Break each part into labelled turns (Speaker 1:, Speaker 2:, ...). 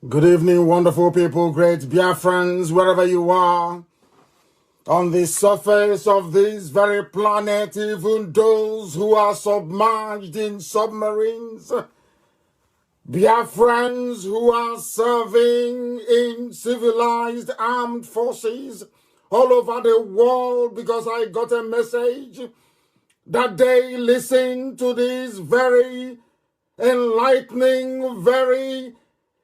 Speaker 1: Good evening, wonderful people, great Biafrans, wherever you are. On the surface of this very planet, even those who are submerged in submarines, Biafrans who are serving in civilized armed forces all over the world, because I got a message that they listen to this very enlightening, very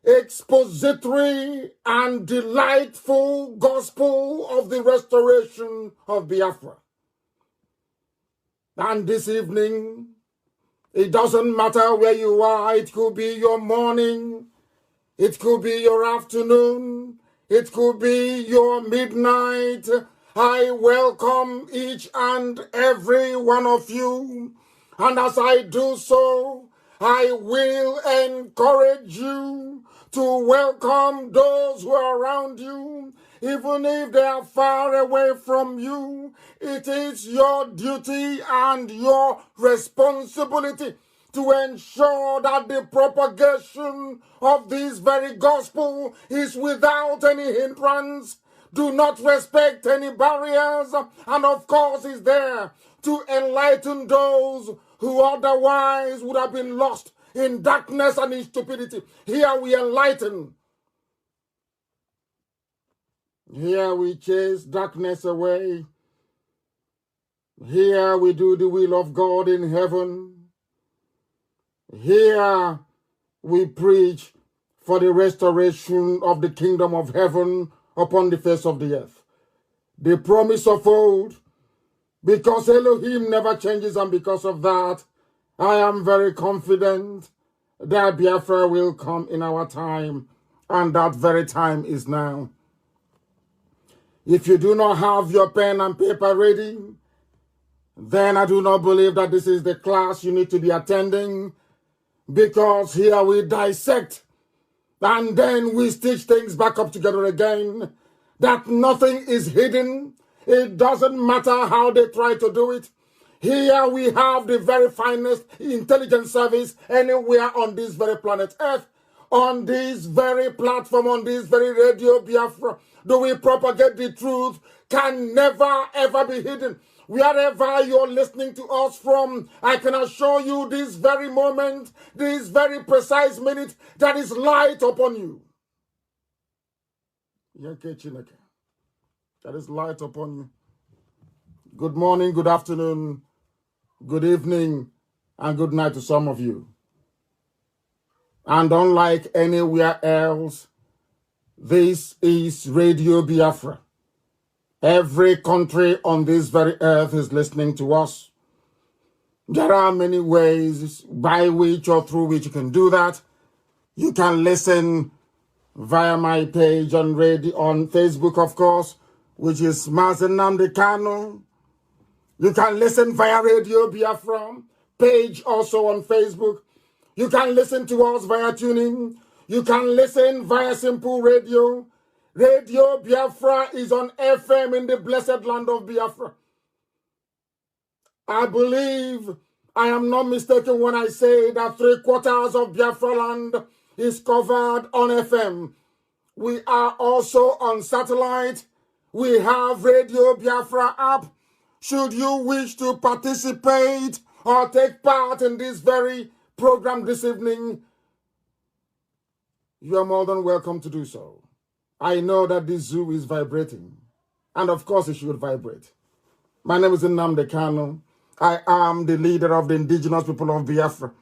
Speaker 1: expository and delightful gospel of the restoration of Biafra. And this evening, it doesn't matter where you are. It could be your morning, it could be your afternoon, it could be your midnight. I welcome each and every one of you, and as I do so, I will encourage you to welcome those who are around you, even if they are far away from you. It is your duty and your responsibility to ensure that the propagation of this very gospel is without any hindrance. Do not respect any barriers, and of course is there to enlighten those who otherwise would have been lost in darkness and in stupidity. Here we enlighten. Here we chase darkness away. Here we do the will of God in heaven. Here we preach for the restoration of the kingdom of heaven upon the face of the earth. The promise of old, because Elohim never changes, and because of that, I am very confident that Biafra will come in our time, and that very time is now. If you do not have your pen and paper ready, then I do not believe that this is the class you need to be attending, because here we dissect and then we stitch things back up together again, that nothing is hidden. It doesn't matter how they try to do it. Here we have the very finest intelligence service anywhere on this very planet Earth, on this very platform, on this very radio Biafra. Do we propagate the truth? Can never ever be hidden. Wherever you're listening to us from, I can assure you this very moment, this very precise minute, that is light upon you. That is light upon you. Good morning, good afternoon, good evening, and good night to some of you. And unlike anywhere else, this is Radio Biafra. Every country on this very earth is listening to us. There are many ways by which or through which you can do that. You can listen via my page on radio, on Facebook, of course, which is Nnamdi Kanu. You can listen via Radio Biafra page, also on Facebook. You can listen to us via tuning. You can listen via Simple Radio. Radio Biafra is on FM in the blessed land of Biafra. I believe I am not mistaken when I say that 3/4 of Biafra land is covered on FM. We are also on satellite. We have Radio Biafra app. Should you wish to participate or take part in this very program this evening, you are more than welcome to do so. I know that this zoo is vibrating, and of course it should vibrate. My name is Nnamdi Kanu. I am the leader of the indigenous people of Biafra,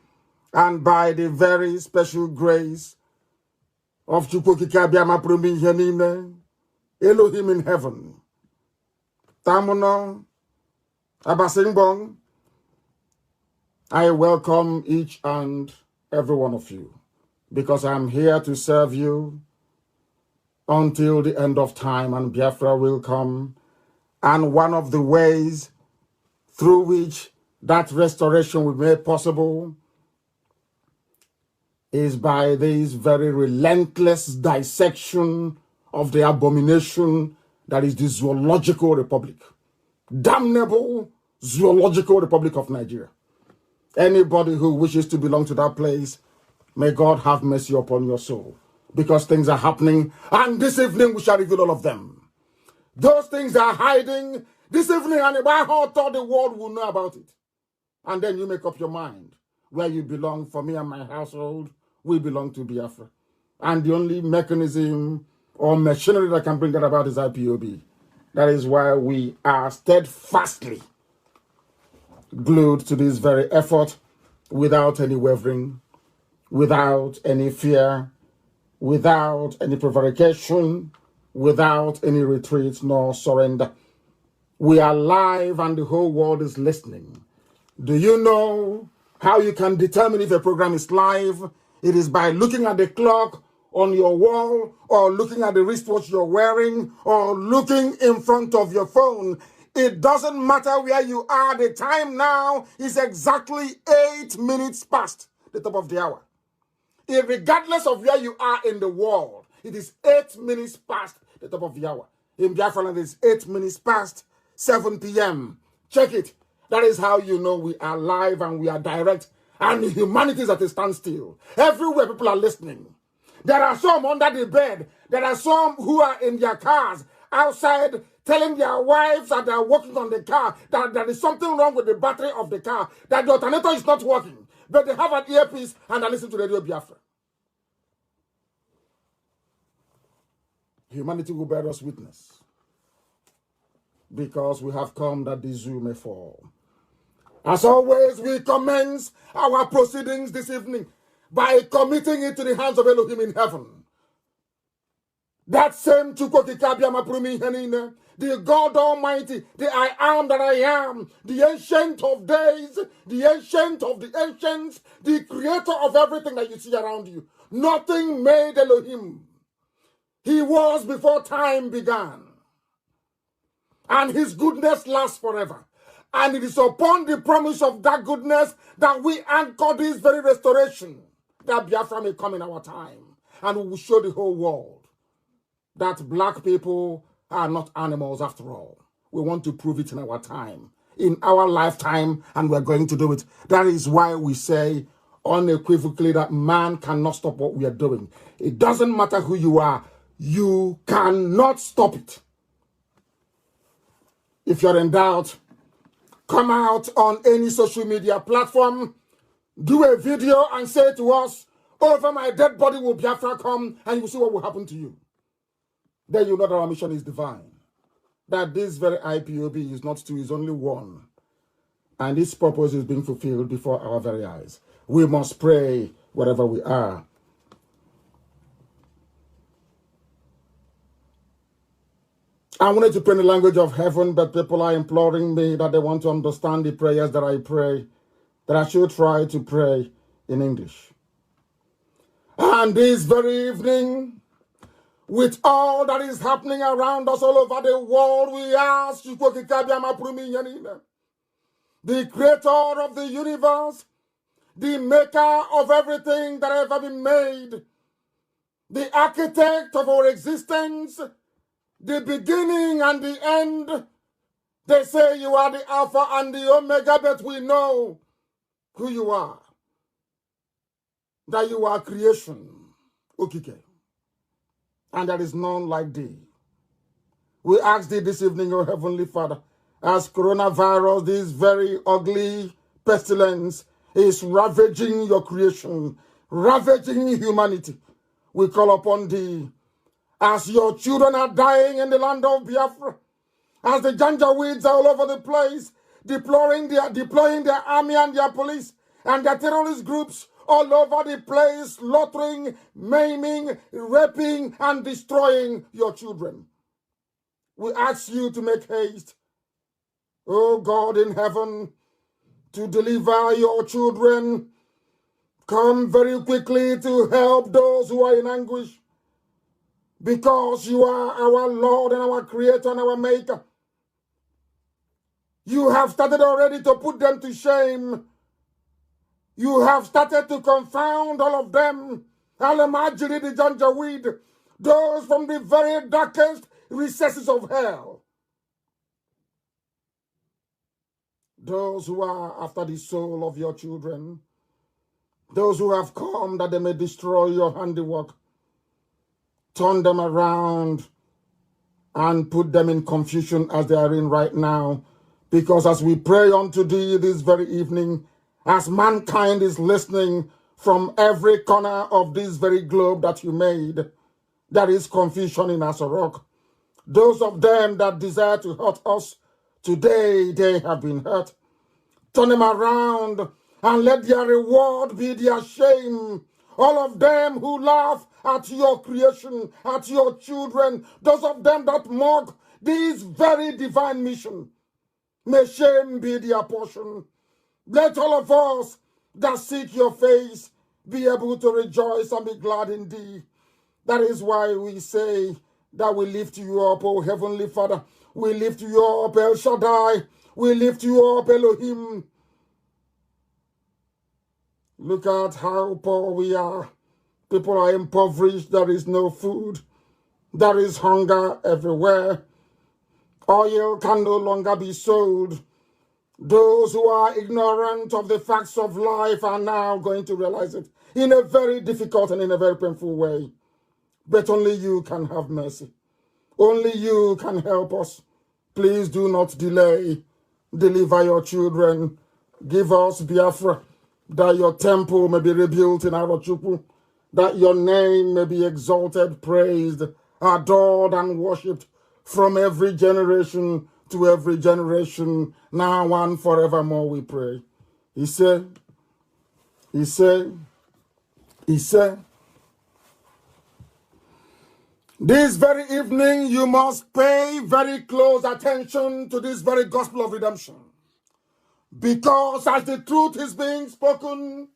Speaker 1: and by the very special grace of Elohim in heaven, Tamuno, Abasingbong, I welcome each and every one of you, because I'm here to serve you until the end of time, and Biafra will come. And one of the ways through which that restoration will be made possible is by this very relentless dissection of the abomination that is the Zoological Republic. Damnable Zoological Republic of Nigeria. Anybody who wishes to belong to that place, may God have mercy upon your soul. because things are happening, and this evening we shall reveal all of them. Those things are hiding. This evening, and about how thought the world will know about it. And then you make up your mind where you belong. For me and my household, we belong to Biafra. And the only mechanism or machinery that can bring that about is IPOB. That is why we are steadfastly glued to this very effort without any wavering, without any fear, without any prevarication, without any retreat nor surrender. We are live and the whole world is listening. Do you know how you can determine if a program is live? It is by looking at the clock on your wall, or looking at the wristwatch you're wearing, or looking in front of your phone. It doesn't matter where you are. The time now is exactly 8 minutes past the top of the hour. Regardless of where you are in the world, it is 8 minutes past the top of the hour. In Biafra land, it is 8 minutes past 7 p.m. Check it. That is how you know we are live and we are direct. And humanity is at a standstill. Everywhere people are listening. There are some under the bed. There are some who are in their cars outside telling their wives that they are working on the car, that there is something wrong with the battery of the car, that the alternator is not working. But they have an earpiece and they listen to Radio Biafra. Humanity will bear us witness, because we have come that the zoo may fall. As always, we commence our proceedings this evening by committing it to the hands of Elohim in heaven. That same the God Almighty, the I am that I am, the Ancient of Days, the Ancient of the Ancients, the Creator of everything that you see around you. Nothing made Elohim. He was before time began. And his goodness lasts forever. And it is upon the promise of that goodness that we anchor this very restoration, that Biafra may come in our time. And we will show the whole world that black people are not animals after all. We want to prove it in our time, in our lifetime, and we're going to do it. That is why we say unequivocally that man cannot stop what we are doing. It doesn't matter who you are. You cannot stop it. If you're in doubt, come out on any social media platform, do a video and say to us, over my dead body will Biafra come, and you will see what will happen to you. Then you know that our mission is divine. That this very IPOB is not two, is only one. And its purpose is being fulfilled before our very eyes. We must pray wherever we are. I wanted to pray in the language of heaven, but people are imploring me that they want to understand the prayers that I pray, that I should try to pray in English. And this very evening, with all that is happening around us all over the world, we ask the creator of the universe, the maker of everything that has ever been made, the architect of our existence, the beginning and the end. They say you are the Alpha and the Omega, but we know who you are. That you are creation, Okike. And there is none like thee. We ask thee this evening, O Heavenly Father, as coronavirus, this very ugly pestilence, is ravaging your creation, ravaging humanity. We call upon thee, as your children are dying in the land of Biafra, as the Janjaweeds are all over the place, deploying their army and their police and their terrorist groups all over the place, slaughtering, maiming, raping, and destroying your children. We ask you to make haste, O God in heaven, to deliver your children. Come very quickly to help those who are in anguish, because you are our Lord and our Creator and our Maker. You have started already to put them to shame. You have started to confound all of them. Alamajiri the Janjaweed, those from the very darkest recesses of hell. Those who are after the soul of your children. Those who have come that they may destroy your handiwork. turn them around and put them in confusion as they are in right now. Because as we pray unto thee this very evening, as mankind is listening from every corner of this very globe that you made, there is confusion in Asorok. Those of them that desire to hurt us, today they have been hurt. Turn them around and let their reward be their shame. All of them who laugh at your creation, at your children, those of them that mock this very divine mission, may shame be their portion. Let all of us that seek your face be able to rejoice and be glad in thee. That is why we say that we lift you up, O Heavenly Father. We lift you up, El Shaddai. We lift you up, Elohim. Look at how poor we are. People are impoverished. There is no food. There is hunger everywhere. Oil can no longer be sold. Those who are ignorant of the facts of life are now going to realize it in a very difficult and in a very painful way. But only you can have mercy. Only you can help us. Please do not delay. Deliver your children. Give us Biafra, that your temple may be rebuilt in Arochukwu, that your name may be exalted, praised, adored, and worshipped from every generation to every generation, now and forevermore, we pray. He said, this very evening you must pay very close attention to this very gospel of redemption. Because as the truth is being spoken,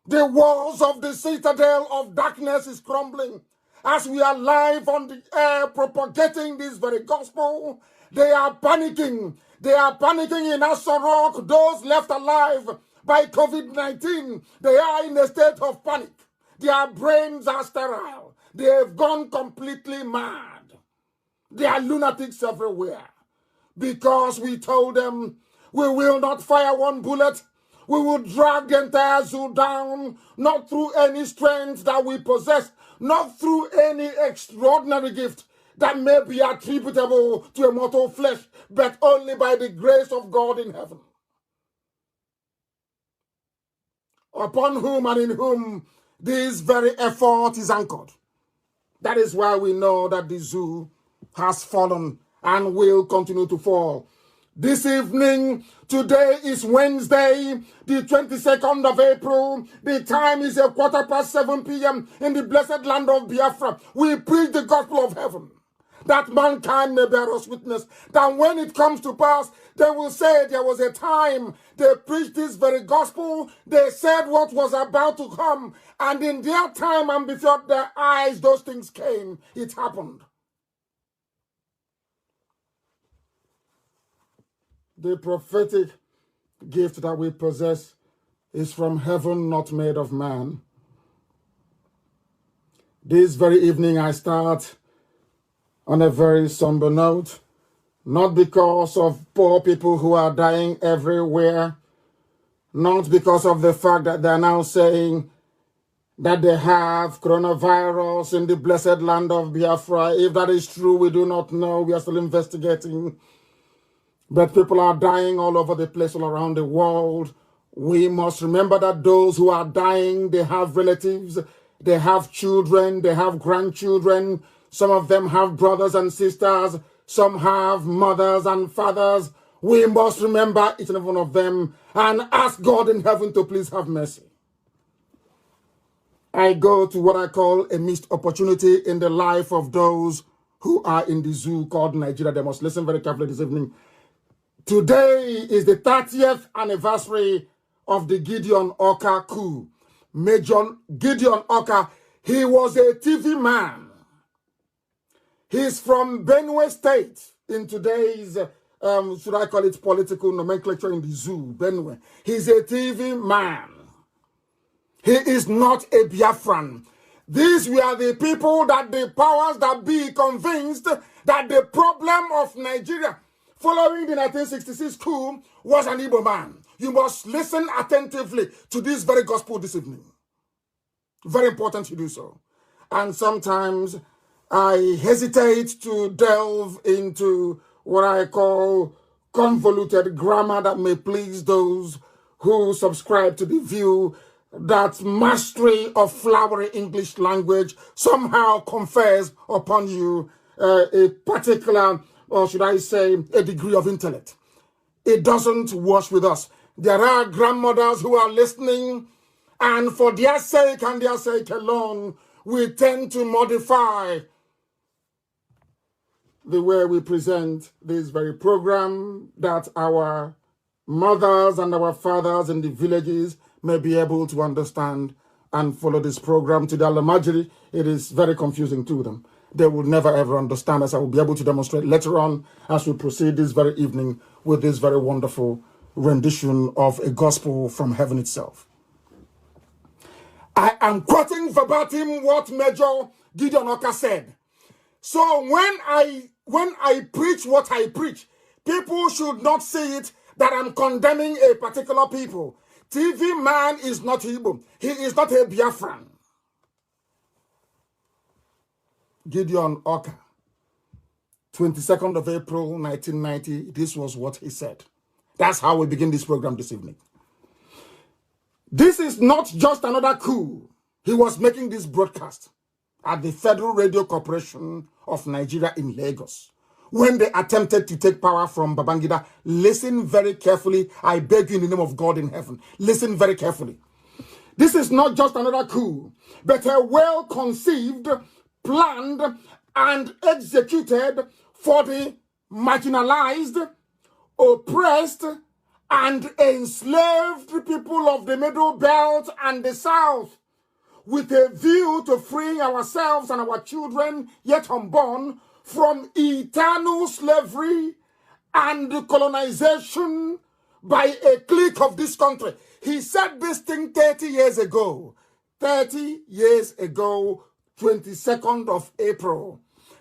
Speaker 1: the walls of the citadel of darkness is crumbling. As we are live on the air propagating this very gospel, they are panicking. They are panicking in Asorok. Those left alive by COVID-19, they are in a state of panic. Their brains are sterile. They have gone completely mad. There are lunatics everywhere. Because we told them, we will not fire one bullet. We will drag the entire zoo down, not through any strength that we possess, not through any extraordinary gift that may be attributable to a mortal flesh, but only by the grace of God in heaven, upon whom and in whom this very effort is anchored. That is why we know that the zoo has fallen and will continue to fall. This evening, today is Wednesday, the 22nd of April. The time is 7:15 p.m. in the blessed land of Biafra. We preach the gospel of heaven, that mankind may bear us witness, that when it comes to pass, they will say there was a time they preached this very gospel, they said what was about to come, and in their time and before their eyes, those things came. It happened. The prophetic gift that we possess is from heaven, not made of man. This very evening, I start on a very somber note, not because of poor people who are dying everywhere, not because of the fact that they're now saying that they have coronavirus in the blessed land of Biafra. If that is true, we do not know. We are still investigating. But people are dying all over the place, all around the world. We must remember that those who are dying, they have relatives, they have children, they have grandchildren. Some of them have brothers and sisters. Some have mothers and fathers. We must remember each and every one of them and ask God in heaven to please have mercy. I go to what I call a missed opportunity in the life of those who are in the zoo called Nigeria. They must listen very carefully this evening. Today is the 30th anniversary of the Gideon Oka coup. Major Gideon Oka, he was a TV man. He's from Benue State in today's, should I call it political nomenclature in the zoo, Benue. He's a TV man. He is not a Biafran. These were the people that the powers that be convinced that the problem of Nigeria following the 1966 coup was an Igbo man. You must listen attentively to this very gospel this evening. Very important you do so. And sometimes I hesitate to delve into what I call convoluted grammar that may please those who subscribe to the view that mastery of flowery English language somehow confers upon you a particular, or should I say, a degree of intellect. It doesn't wash with us. There are grandmothers who are listening, and for their sake and their sake alone, we tend to modify the way we present this very program, that our mothers and our fathers in the villages may be able to understand and follow this program. To the Alamajiri, it is very confusing to them. They will never ever understand, as I will be able to demonstrate later on as we proceed this very evening with this very wonderful rendition of a gospel from heaven itself. I am quoting verbatim what Major Gideon Oka said. So when I preach what I preach, people should not see it that I'm condemning a particular people. TV man is not Igbo. He is not a Biafran. Gideon Oka, 22nd of April, 1990, this was what he said. That's how we begin this program this evening. This is not just another coup. He was making this broadcast at the Federal Radio Corporation of Nigeria in Lagos when they attempted to take power from Babangida. Listen very carefully. I beg you in the name of God in heaven. Listen very carefully. This is not just another coup, but a well-conceived, planned, and executed for the marginalized, oppressed, and enslaved people of the Middle Belt and the South, with a view to freeing ourselves and our children yet unborn from eternal slavery and colonization by a clique of this country. He said this thing 30 years ago. 30 years ago, 22nd of April.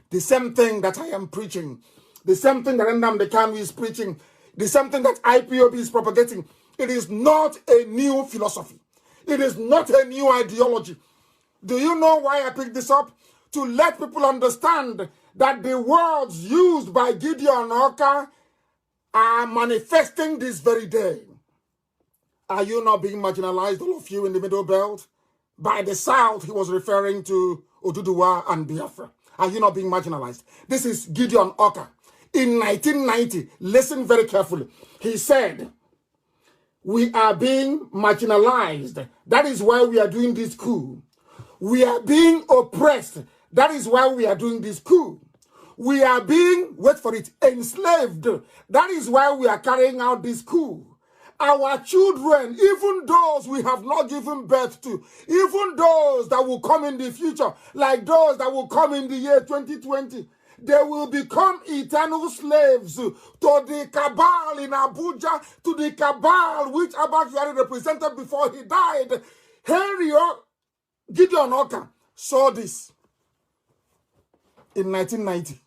Speaker 1: The same thing that I am preaching. The same thing that Nnamdi Kanu is preaching. The same thing that IPOB is propagating. It is not a new philosophy. It is not a new ideology. Do you know why I picked this up? To let people understand that the words used by Gideon Oka are manifesting this very day. Are you not being marginalized, all of you in the Middle Belt? By the South, he was referring to Oduduwa and Biafra. Are you not being marginalized? This is Gideon Oka. In 1990, listen very carefully. He said, we are being marginalized. That is why we are doing this coup. We are being oppressed. That is why we are doing this coup. We are being, wait for it, enslaved. That is why we are carrying out this coup. Our children, even those we have not given birth to, even those that will come in the future, like those that will come in the year 2020, they will become eternal slaves to the cabal in Abuja, to the cabal which Abba Kyari represented before he died. Henry Gideon Oka saw this in 1990.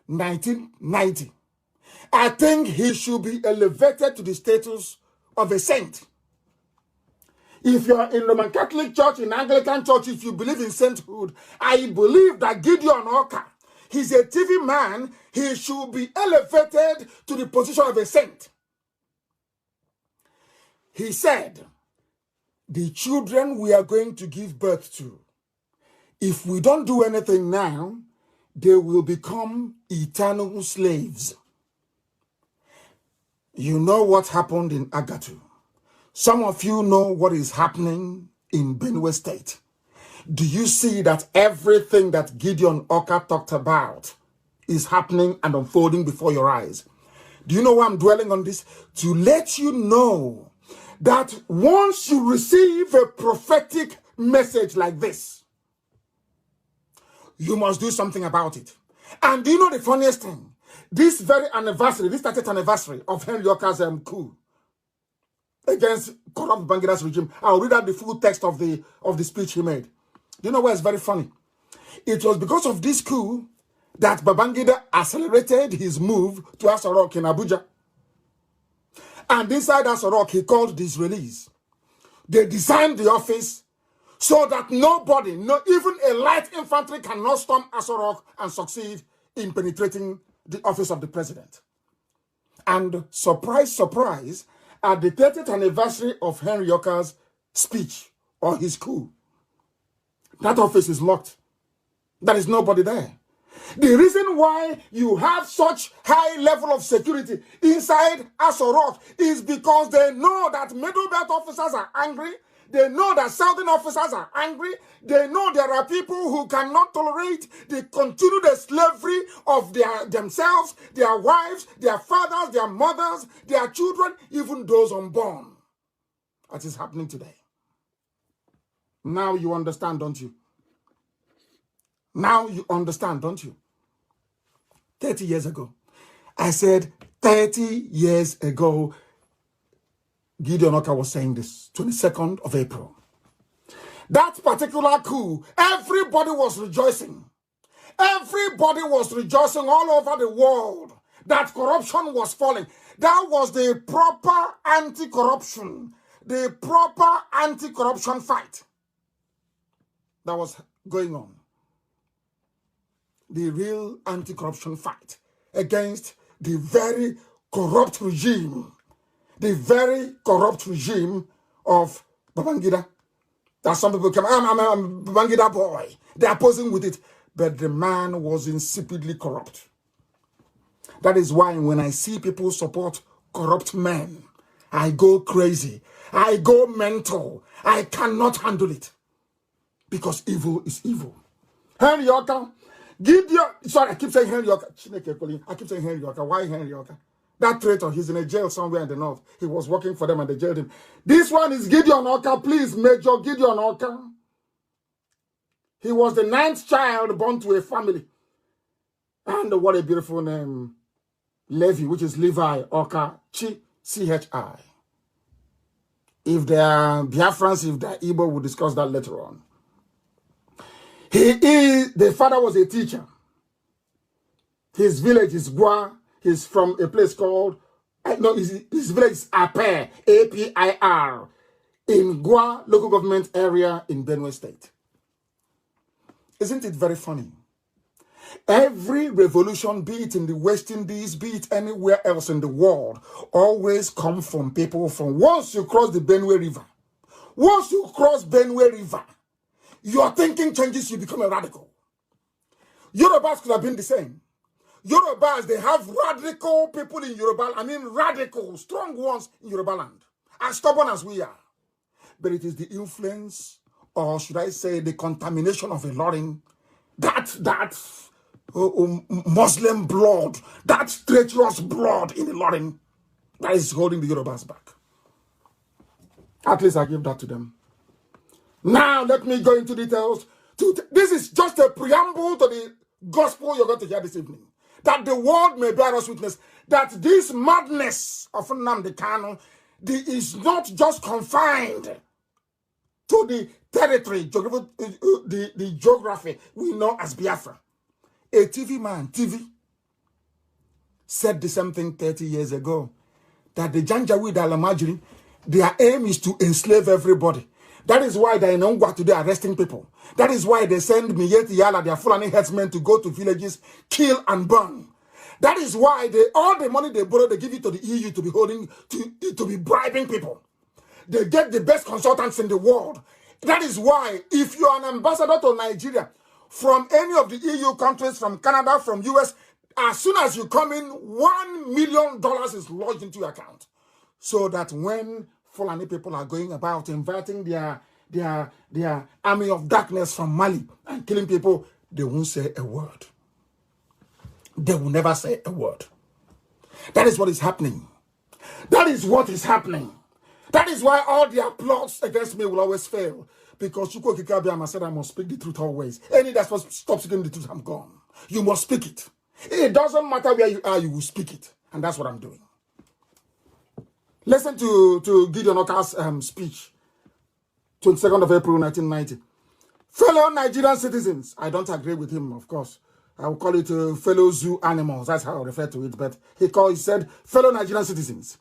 Speaker 1: 1990. I think he should be elevated to the status of a saint. If you are in Roman Catholic Church, in Anglican Church, if you believe in sainthood, I believe that Gideon Oka, he's a TV man, he should be elevated to the position of a saint. He said, the children we are going to give birth to, if we don't do anything now, they will become eternal slaves. You know what happened in Agatu. Some of you know what is happening in Benue State. Do you see that everything that Gideon Oka talked about is happening and unfolding before your eyes? Do you know why I'm dwelling on this? To let you know that once you receive a prophetic message like this, you must do something about it. And do you know the funniest thing? This very anniversary, this 30th anniversary of Henry Oka's coup against corrupt Bangida's regime, I'll read out the full text of the speech he made. Do you know why it's very funny? It was because of this coup that Babangida accelerated his move to Aso in Abuja. And inside Aso he called the Israelis. They designed the office so that nobody, even a light infantry, cannot storm Aso Rock and succeed in penetrating the office of the president. And surprise, surprise, at the 30th anniversary of Henry Yoka's speech or his coup, that office is locked. There is nobody there. The reason why you have such high level of security inside Aso Rock is because they know that middle belt officers are angry. They know that southern officers are angry. They know there are people who cannot tolerate the continued slavery of themselves, their wives, their fathers, their mothers, their children, even those unborn. That is happening today. Now you understand, don't you? Now you understand, don't you? 30 years ago. I said 30 years ago, Gideon Oka was saying this, 22nd of April. That particular coup, everybody was rejoicing. Everybody was rejoicing all over the world that corruption was falling. That was the proper anti-corruption, the proper anti-corruption fight that was going on. The real anti-corruption fight against the very corrupt regime. The very corrupt regime of Babangida. That some people come, I'm a Babangida boy. They are posing with it. But the man was insipidly corrupt. That is why when I see people support corrupt men, I go crazy. I go mental. I cannot handle it. Because evil is evil. Henry Yoka, sorry, I keep saying Henry Yoka. I keep saying Henry Yoka. Why Henry Yoka? That traitor, he's in a jail somewhere in the north. He was working for them and they jailed him. This one is Gideon Oka. Please, Major Gideon Oka. He was the 9th child born to a family. And what a beautiful name. Levi, which is Levi Oka Chi, C-H-I. If they are Biafrans, if they are Igbo, we'll discuss that later on. The father was a teacher. His village is Gua. He's from a place called, his village is Apir, A-P-I-R, in Gua local government area in Benue State. Isn't it very funny? Every revolution, be it in the West Indies, be it anywhere else in the world, always come from people from once you cross the Benue River. Once you cross Benue River, your thinking changes, you become a radical. Yorubas could have been the same. Yorubas, they have radical people in Yoruba, radical, strong ones in Yoruba land, as stubborn as we are. But it is the influence, or should I say the contamination of a Ilorin, that Muslim blood, that treacherous blood in Ilorin, that is holding the Yorubas back. At least I give that to them. Now let me go into details. This is just a preamble to the gospel you're going to hear this evening. That the world may bear us witness that this madness of Nnamdi Kanu is not just confined to the territory, the geography we know as Biafra. A TV man, said the same thing 30 years ago, that the Janjaweed Alamajiri, their aim is to enslave everybody. That is why they are in Ongwa today arresting people. That is why they send Miyeti Yala, their Fulani headsmen, to go to villages, kill and burn. That is why all the money they borrow, they give it to the EU to be holding, to be bribing people. They get the best consultants in the world. That is why if you are an ambassador to Nigeria, from any of the EU countries, from Canada, from US, as soon as you come in, $1 million is lodged into your account. So that when Fulani people are going about inviting their army of darkness from Mali and killing people, they won't say a word. They will never say a word. That is what is happening. That is what is happening. That is why all their plots against me will always fail. Because Chukwu Kikabiyama said I must speak the truth always. Any that's supposed to stop speaking the truth, I'm gone. You must speak it. It doesn't matter where you are, you will speak it. And that's what I'm doing. Listen to Gideon Oka's speech, 22nd of April, 1990. Fellow Nigerian citizens, I don't agree with him, of course. I will call it fellow zoo animals. That's how I refer to it. But he said, fellow Nigerian citizens,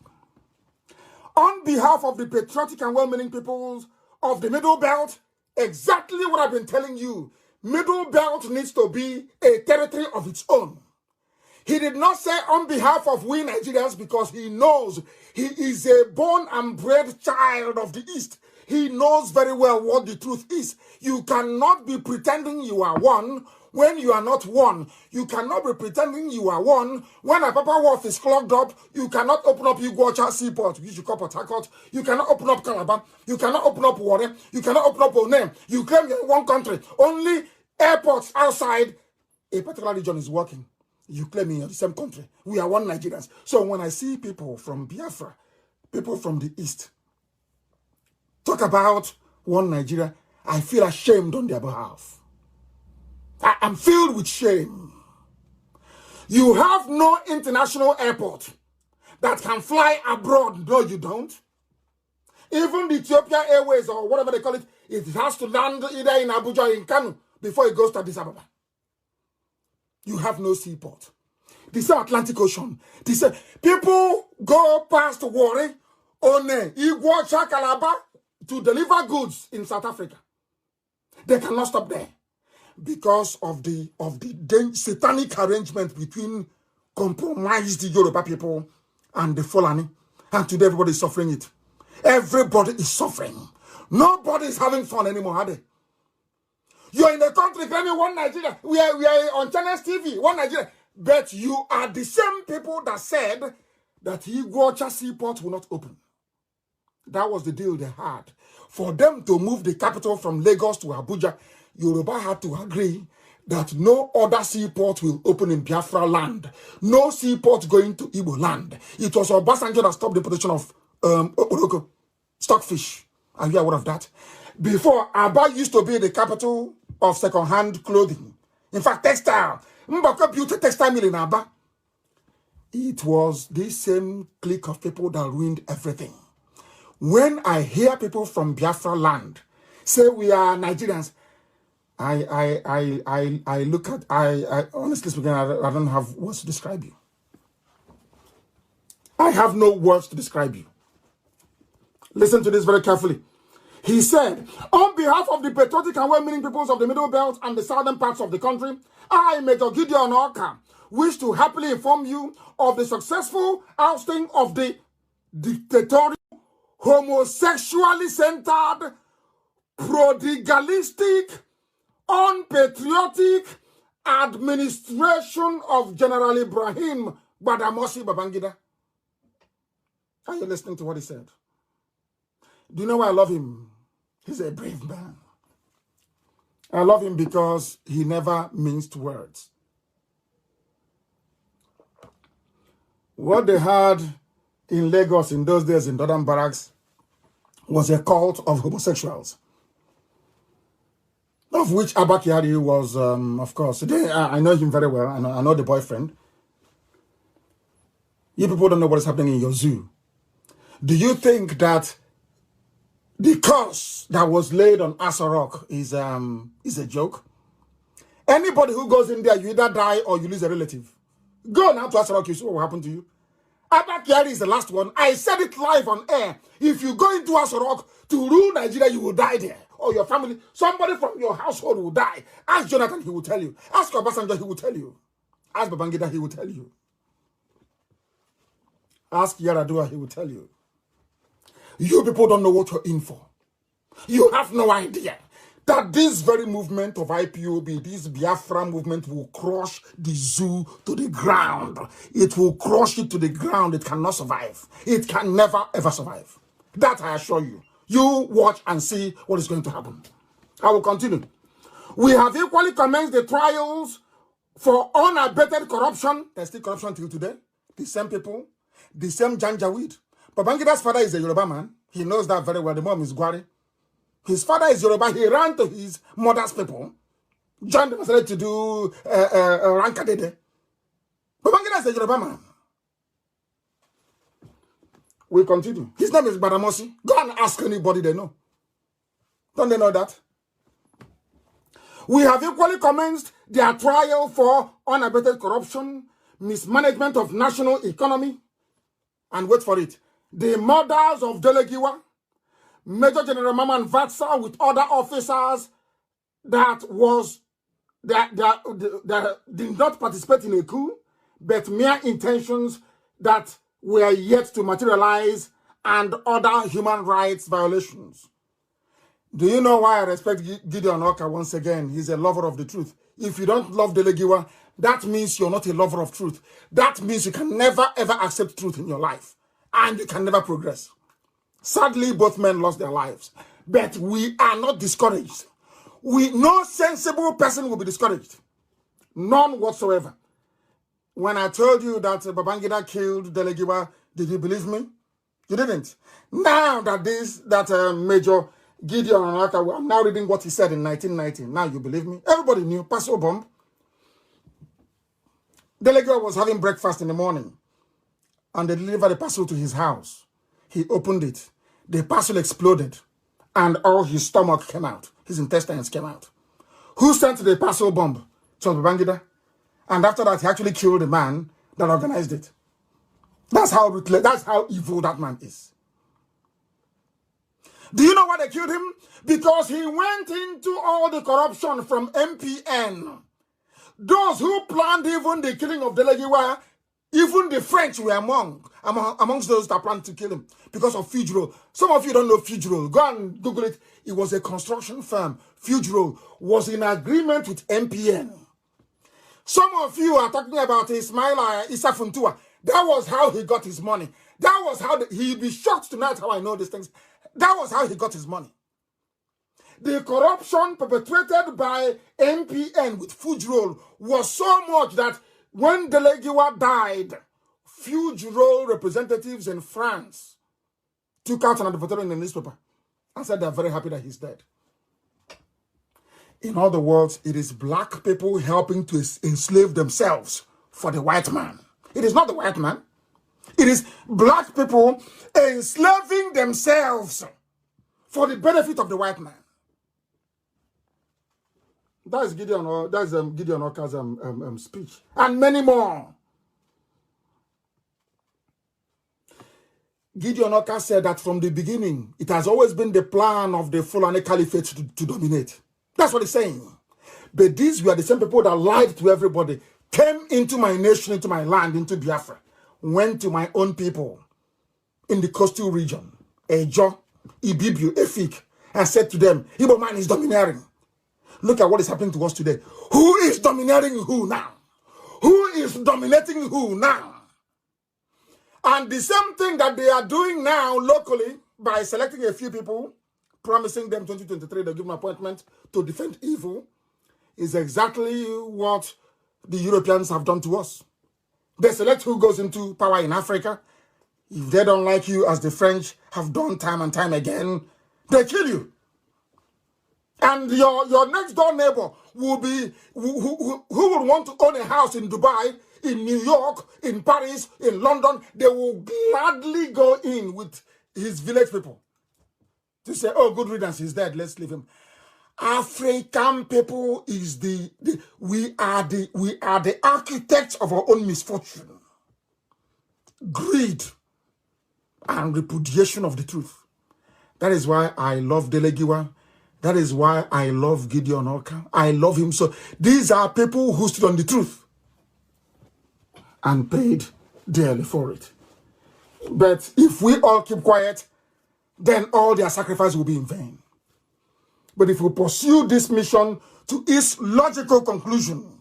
Speaker 1: on behalf of the patriotic and well-meaning peoples of the Middle Belt Exactly what I've been telling you. Middle Belt needs to be a territory of its own. He did not say on behalf of we Nigerians because he knows he is a born and bred child of the East. He knows very well what the truth is. You cannot be pretending you are one when you are not one. You cannot be pretending you are one when a Papa Wharf is clogged up. You cannot open up Iguacha Seaport, which you call Port Harcourt. You cannot open up Calabar. You cannot open up Warren. You cannot open up Onem. You claim you're in one country. Only airports outside a particular region is working. You claim you're in the same country. We are one Nigerians. So when I see people from Biafra, people from the East, talk about one Nigeria, I feel ashamed on their behalf. I am filled with shame. You have no international airport that can fly abroad. No, you don't. Even the Ethiopia Airways or whatever they call it, it has to land either in Abuja or in Kanu before it goes to Addis Ababa. You have no seaport. The same Atlantic Ocean. The same. People go past Warri, One, Iguacha, Calabar to deliver goods in South Africa. They cannot stop there because of the satanic arrangement between compromised Yoruba people and the Fulani. And today everybody is suffering it. Everybody is suffering. Nobody is having fun anymore, are they? You're in the country claiming one Nigeria. We are on Channels TV, one Nigeria. But you are the same people that said that Iguacha Seaport will not open. That was the deal they had. For them to move the capital from Lagos to Abuja, Yoruba had to agree that no other seaport will open in Biafra land. No seaport going to Igbo land. It was Obasanjo that stopped the production of stockfish. Are you aware of that? Before, Aba used to be the capital of second-hand clothing. In fact, textile. Mbaka built a textile mill in Aba. It was this same clique of people that ruined everything. When I hear people from Biafra land say we are Nigerians, I look at, honestly speaking, I don't have words to describe you. I have no words to describe you. Listen to this very carefully. He said, on behalf of the patriotic and well-meaning peoples of the Middle Belt and the southern parts of the country, I, Major Gideon Orka, wish to happily inform you of the successful ousting of the dictatorial, homosexually centered, prodigalistic, unpatriotic administration of General Ibrahim Badamasi Babangida. Are you listening to what he said? Do you know why I love him? He's a brave man. I love him because he never minced words. What they had in Lagos in those days in Northern Barracks was a cult of homosexuals, of which Abba Kyari was, of course. I know him very well. I know the boyfriend. You people don't know what is happening in your zoo. Do you think that the curse that was laid on Asarok is a joke? Anybody who goes in there, you either die or you lose a relative. Go now to Asarok, you see what will happen to you. Abba Kyari is the last one. I said it live on air. If you go into Asarok to rule Nigeria, you will die there. Or your family, somebody from your household will die. Ask Jonathan, he will tell you. Ask Obasanjo, he will tell you. Ask Babangida, he will tell you. Ask Yaradua, he will tell you. You people don't know what you're in for. You have no idea that this very movement of IPOB, this Biafra movement, will crush the zoo to the ground. It will crush it to the ground. It cannot survive. It can never, ever survive. That I assure you. You watch and see what is going to happen. I will continue. We have equally commenced the trials for unabated corruption. There's still corruption till today. The same people, the same Janjaweed. Babangida's father is a Yoruba man. He knows that very well. The mom is Gwari. His father is Yoruba. He ran to his mother's people. John decided to do Rankadede. Babangida is a Yoruba man. We continue. His name is Badamosi. Go and ask anybody they know. Don't they know that? We have equally commenced their trial for unabated corruption, mismanagement of national economy, and wait for it, the murders of Delegiwa, Major General Maman Vatsa with other officers that did not participate in a coup, but mere intentions that were yet to materialize and other human rights violations. Do you know why I respect Gideon Oka once again? He's a lover of the truth. If you don't love Delegiwa, that means you're not a lover of truth. That means you can never ever accept truth in your life. And you can never progress. Sadly, both men lost their lives. But we are not discouraged. No sensible person will be discouraged. None whatsoever. When I told you that Babangida killed Delegiwa, did you believe me? You didn't. Now that Major Gideon Onaka, I'm now reading what he said in 1990. Now you believe me? Everybody knew. Paso bomb. Delegiwa was having breakfast in the morning. And they delivered the parcel to his house. He opened it. The parcel exploded. And all his stomach came out. His intestines came out. Who sent the parcel bomb? So Babangida. And after that, he actually killed the man that organized it. That's how evil that man is. Do you know why they killed him? Because he went into all the corruption from MPN. Those who planned even the killing of Delegiwa, even the French were amongst those that planned to kill him because of Fugro. Some of you don't know Fugro. Go and Google it. It was a construction firm. Fugro was in agreement with MPN. Some of you are talking about Ismaila Isafuntua. That was how he got his money. That was how he'd be shocked tonight how I know these things. That was how he got his money. The corruption perpetrated by MPN with Fugro was so much that when Delegiwa died, Fugro representatives in France took out an advertisement in the newspaper and said they're very happy that he's dead. In other words, it is black people helping to enslave themselves for the white man. It is not the white man. It is black people enslaving themselves for the benefit of the white man. That is Gideon Oka's speech. And many more. Gideon Oka said that from the beginning, it has always been the plan of the Fulani Caliphate to dominate. That's what he's saying. But these were the same people that lied to everybody, came into my nation, into my land, into Biafra, went to my own people in the coastal region, Ejo, Ibibio, Efik, and said to them, Igbo man is domineering. Look at what is happening to us today. Who is domineering who now? Who is dominating who now? And the same thing that they are doing now locally by selecting a few people, promising them 2023, they'll give an appointment to defend evil, is exactly what the Europeans have done to us. They select who goes into power in Africa. If they don't like you, as the French have done time and time again, they kill you. And your next door neighbor will be, who would want to own a house in Dubai, in New York, in Paris, in London. They will gladly go in with his village people to say, oh, good riddance, he's dead, let's leave him. African people is we are the architects of our own misfortune. Greed and repudiation of the truth. That is why I love Delegiwa. That is why I love Gideon Oka. I love him so. These are people who stood on the truth and paid dearly for it. But if we all keep quiet, then all their sacrifice will be in vain. But if we pursue this mission to its logical conclusion,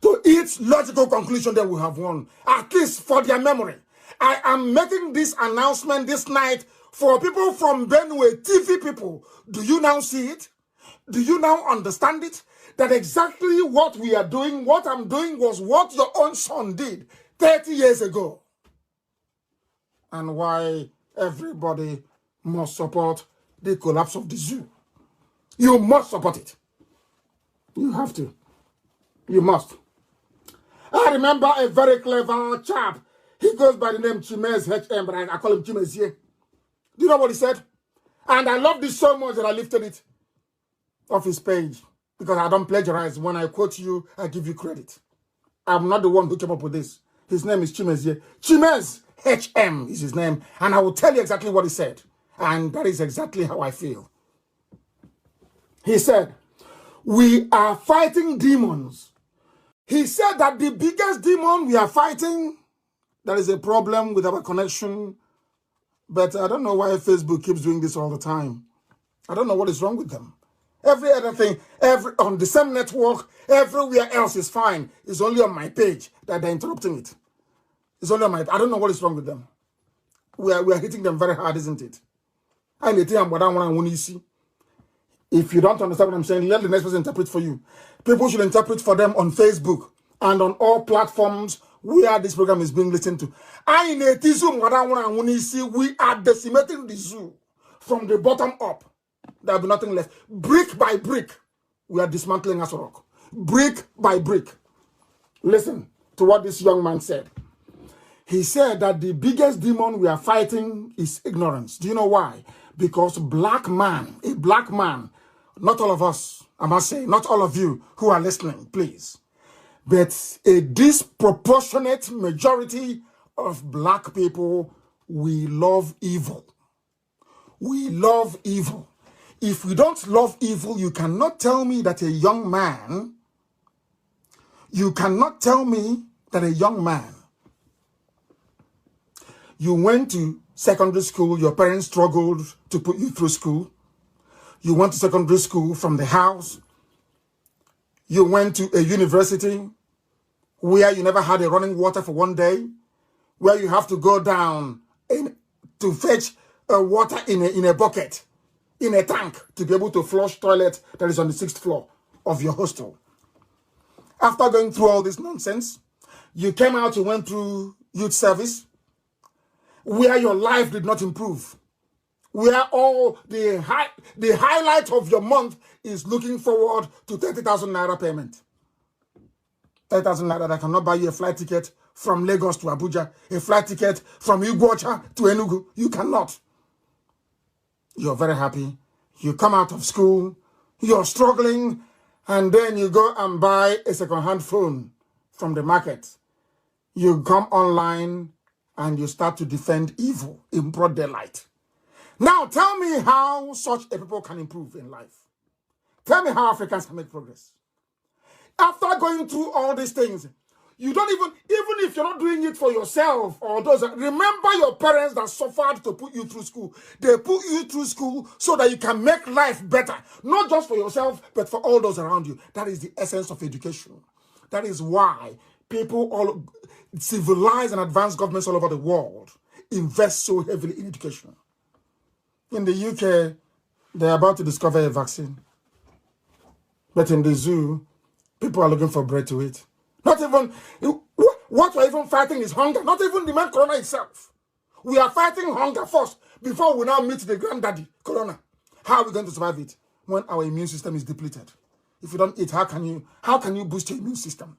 Speaker 1: then we have won, at least for their memory. I am making this announcement this night for people from Benue, TV people. Do you now see it? Do you now understand it? That exactly what we are doing, what I'm doing was what your own son did 30 years ago. And why everybody must support the collapse of the zoo. You must support it. You have to. You must. I remember a very clever chap. He goes by the name Chimez HM, but I call him Chimezie. Do you know what he said? And I love this so much that I lifted it off his page. Because I don't plagiarize. When I quote you, I give you credit. I'm not the one who came up with this. His name is Chimezie. Chimez HM is his name. And I will tell you exactly what he said. And that is exactly how I feel. He said, we are fighting demons. He said that the biggest demon we are fighting, there is a problem with our connection. But I don't know why Facebook keeps doing this all the time. I don't know what is wrong with them. Every other thing, on the same network, everywhere else is fine. It's only on my page that they're interrupting it. It's only on my, I don't know what is wrong with them. We are hitting them very hard, isn't it? If you don't understand what I'm saying, let the next person interpret for you. People should interpret for them on Facebook and on all platforms where this program is being listened to. We are decimating the zoo from the bottom up. There will be nothing left. Brick by brick, we are dismantling Asorok. Brick by brick. Listen to what this young man said. He said that the biggest demon we are fighting is ignorance. Do you know why? Because a black man, not all of us, I must say, not all of you who are listening, please, but a disproportionate majority of black people, we love evil. We love evil. If we don't love evil, you cannot tell me that a young man, you went to secondary school, your parents struggled to put you through school. You went to secondary school from the house. You went to a university where you never had a running water for one day, where you have to go down to fetch water in a bucket, in a tank, to be able to flush toilet that is on the 6th floor of your hostel. After going through all this nonsense, you came out, you went through youth service, where your life did not improve, where all the highlight of your month is looking forward to 30,000 naira payment. 30,000 naira that cannot buy you a flight ticket from Lagos to Abuja, a flight ticket from Iguacha to Enugu. You cannot. You're very happy. You come out of school, you're struggling, and then you go and buy a second-hand phone from the market. You come online and you start to defend evil in broad daylight. Now tell me how such a people can improve in life. Tell me how Africans can make progress. After going through all these things, you don't even if you're not doing it for yourself or those, remember your parents that suffered to put you through school. They put you through school so that you can make life better, not just for yourself, but for all those around you. That is the essence of education. That is why people, all civilized and advanced governments all over the world, invest so heavily in education. In the UK, they're about to discover a vaccine. But in the zoo, people are looking for bread to eat. Not even, what we're even fighting is hunger. Not even the man corona itself. We are fighting hunger first before we now meet the granddaddy, corona. How are we going to survive it when our immune system is depleted? If you don't eat, how can you boost your immune system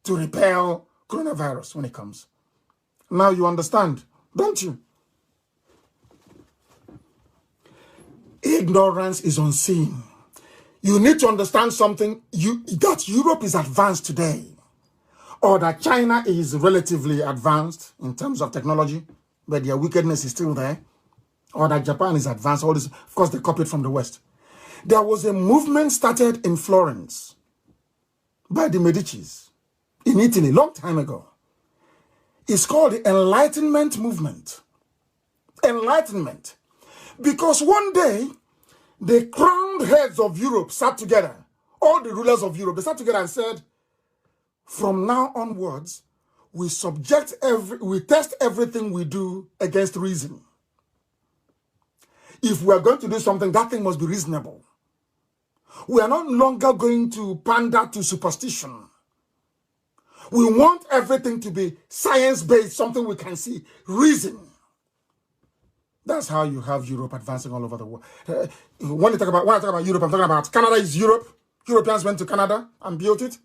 Speaker 1: to repel coronavirus when it comes? Now you understand, don't you? Ignorance is unseen. You need to understand something, that Europe is advanced today, or that China is relatively advanced in terms of technology, but their wickedness is still there, or that Japan is advanced, all this, of course they copied from the West. There was a movement started in Florence by the Medicis in Italy, long time ago. It's called the Enlightenment movement. Enlightenment. Because one day, the crowned heads of Europe sat together, all the rulers of Europe, they sat together and said, from now onwards, we test everything we do against reason. If we are going to do something, that thing must be reasonable. We are no longer going to pander to superstition. We want everything to be science-based, something we can see, reason. That's how you have Europe advancing all over the world. When I talk about Europe, I'm talking about Canada is Europe. Europeans went to Canada and built it.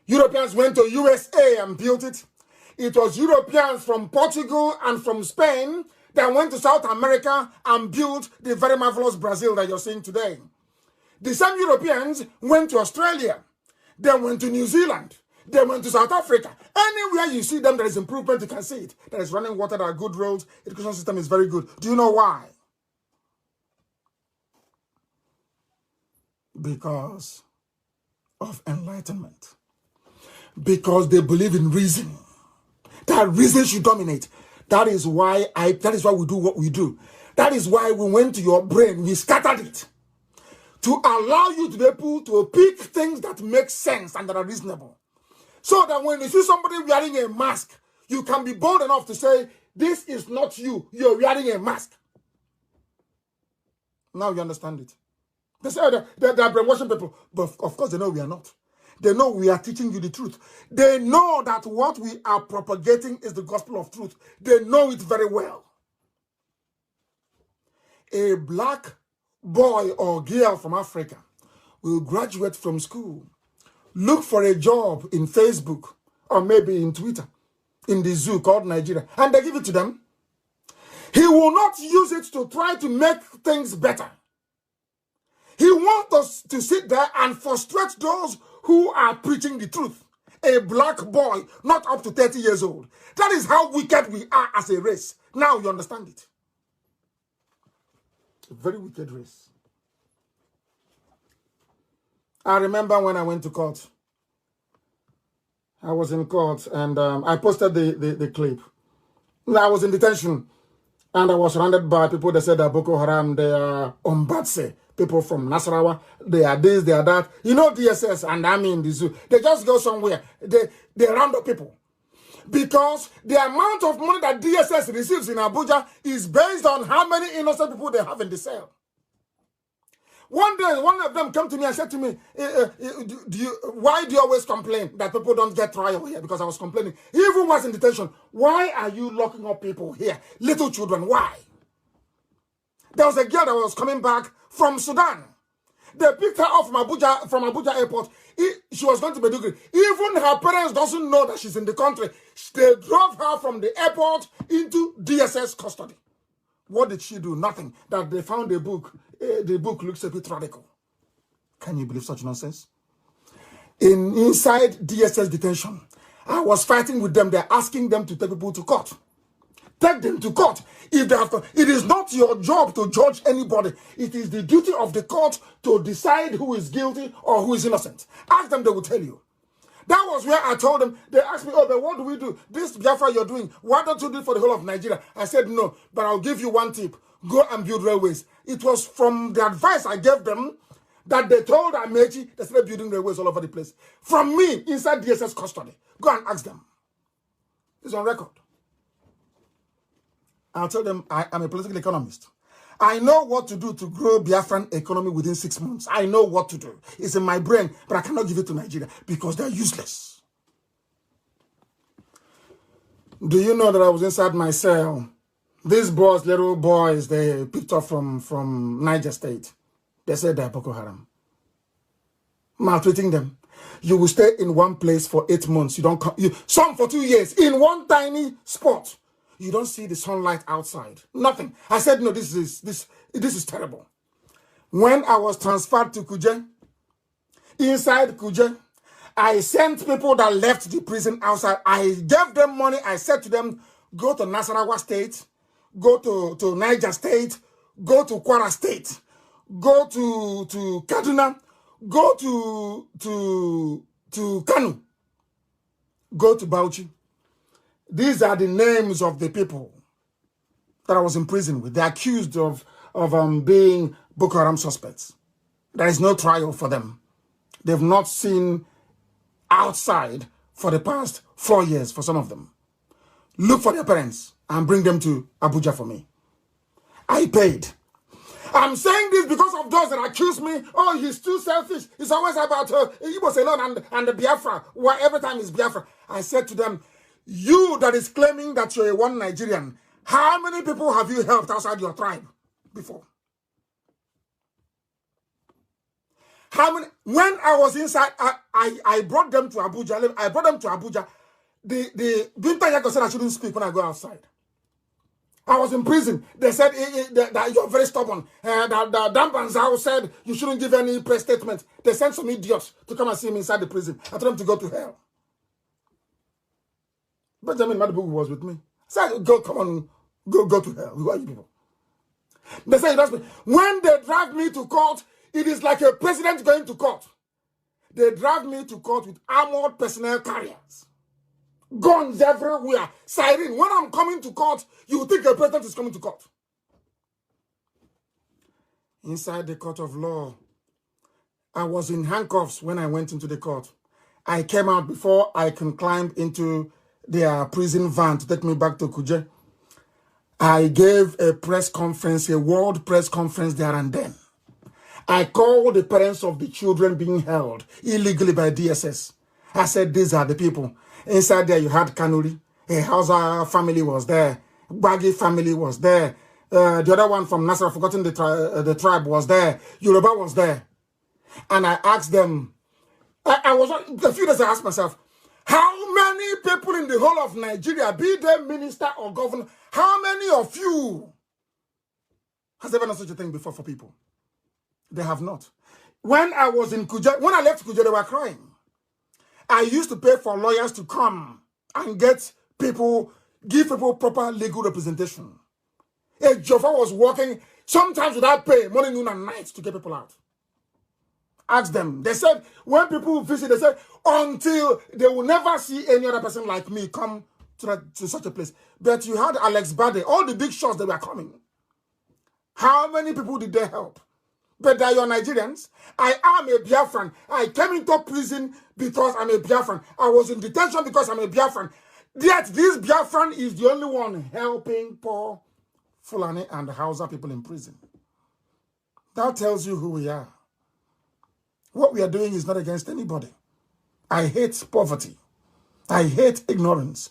Speaker 1: Europeans went to USA and built it. It was Europeans from Portugal and from Spain that went to South America and built the very marvelous Brazil that you're seeing today. The same Europeans went to Australia. They went to New Zealand. They went to South Africa. Anywhere you see them, there is improvement, you can see it. There is running water, there are good roads, education system is very good. Do you know why? Because of enlightenment. Because they believe in reason. That reason should dominate. That is why we do what we do. That is why we went to your brain, we scattered it. To allow you to be able to pick things that make sense and that are reasonable. So that when you see somebody wearing a mask, you can be bold enough to say, this is not you, you're wearing a mask. Now you understand it. They say they're brainwashing people, but of course they know we are not. They know we are teaching you the truth. They know that what we are propagating is the gospel of truth. They know it very well. A black boy or girl from Africa will graduate from school, look for a job in Facebook or maybe in Twitter, in the zoo called Nigeria, and they give it to them. He will not use it to try to make things better. He wants us to sit there and frustrate those who are preaching the truth. A black boy, not up to 30 years old. That is how wicked we are as a race. Now you understand it. A very wicked race. I remember when I went to court. I was in court and I posted the clip. I was in detention and I was surrounded by people that said that Boko Haram, they are Ombatse. People from Nasarawa, they are this, they are that. You know DSS and army in the zoo. They just go somewhere. They round up people. Because the amount of money that DSS receives in Abuja is based on how many innocent people they have in the cell. One day, one of them came to me and said to me, why do you always complain that people don't get trial here? Because I was complaining. He even was in detention. Why are you locking up people here? Little children, why? There was a girl that was coming back from Sudan. They picked her up from Abuja airport. She was going to Maiduguri. Even her parents doesn't know that she's in the country. They drove her from the airport into DSS custody. What did she do? Nothing. That they found a book. The book looks a bit radical. Can you believe such nonsense? Inside DSS detention, I was fighting with them. They're asking them to take people to court. Take them to court. If they have to, it is not your job to judge anybody. It is the duty of the court to decide who is guilty or who is innocent. Ask them, they will tell you. That was where I told them. They asked me, oh, but what do we do? This Biafra you're doing, why don't you do it for the whole of Nigeria? I said, no, but I'll give you one tip. Go and build railways. It was from the advice I gave them that they told Amechi they started building railways all over the place. From me, inside DSS custody. Go and ask them. It's on record. I'll tell them I am a political economist. I know what to do to grow Biafran economy within 6 months. I know what to do. It's in my brain, but I cannot give it to Nigeria because they're useless. Do you know that I was inside my cell? These boys, little boys, they picked up from Niger State. They said they're Boko Haram. Maltreating them. You will stay in one place for 8 months. You don't come. Some for 2 years in one tiny spot. You don't see the sunlight outside. Nothing. I said, no, this is terrible. When I was transferred to Kuje, inside Kuje, I sent people that left the prison outside. I gave them money. I said to them, go to Nasarawa State, go to Niger State, go to Kwara State, go to Kaduna, go to Kanu, go to Bauchi. These are the names of the people that I was in prison with. They're accused of being Boko Haram suspects. There is no trial for them. They've not seen outside for the past 4 years for some of them. Look for their parents and bring them to Abuja for me. I paid. I'm saying this because of those that accuse me, oh, he's too selfish. It's always about Igbo alone and the Biafra, where every time is Biafra. I said to them, you that is claiming that you're a one Nigerian, how many people have you helped outside your tribe before? How many? When I was inside, I brought them to Abuja. I brought them to Abuja. The Binta Yako said I shouldn't speak when I go outside. I was in prison. They said that you're very stubborn. The Dambanzao said you shouldn't give any press statement. They sent some idiots to come and see me inside the prison. I told them to go to hell. Benjamin Madibugu was with me. I said, go, come on, go to hell. Who are you people? They say, when they drag me to court, it is like a president going to court. They drag me to court with armored personnel carriers. Guns everywhere. Siren. When I'm coming to court, you think a president is coming to court. Inside the court of law, I was in handcuffs when I went into the court. I came out before I can climb into their prison van to take me back to Kuje. I gave a press conference, a world press conference there and then. I called the parents of the children being held illegally by DSS. I said, these are the people. Inside there, you had Kanuri. A Hausa family was there. Bagi family was there. The other one from Nasser, I've forgotten the tribe, was there. Yoruba was there. And I asked them, a few days I asked myself, how many people in the whole of Nigeria, be they minister or governor, how many of you has ever done such a thing before for people? They have not. When I was in Kuja, when I left Kuja, they were crying. I used to pay for lawyers to come and give people proper legal representation. A Joffa was working sometimes without pay, morning, noon, and night to get people out. Ask them. They said, when people visit, they said, until they will never see any other person like me come to such a place. But you had Alex Bade, all the big shots that were coming. How many people did they help? But they are Nigerians. I am a Biafran. I came into prison because I'm a Biafran. I was in detention because I'm a Biafran. Yet this Biafran is the only one helping poor Fulani and Hausa people in prison. That tells you who we are. What we are doing is not against anybody. I hate poverty. I hate ignorance.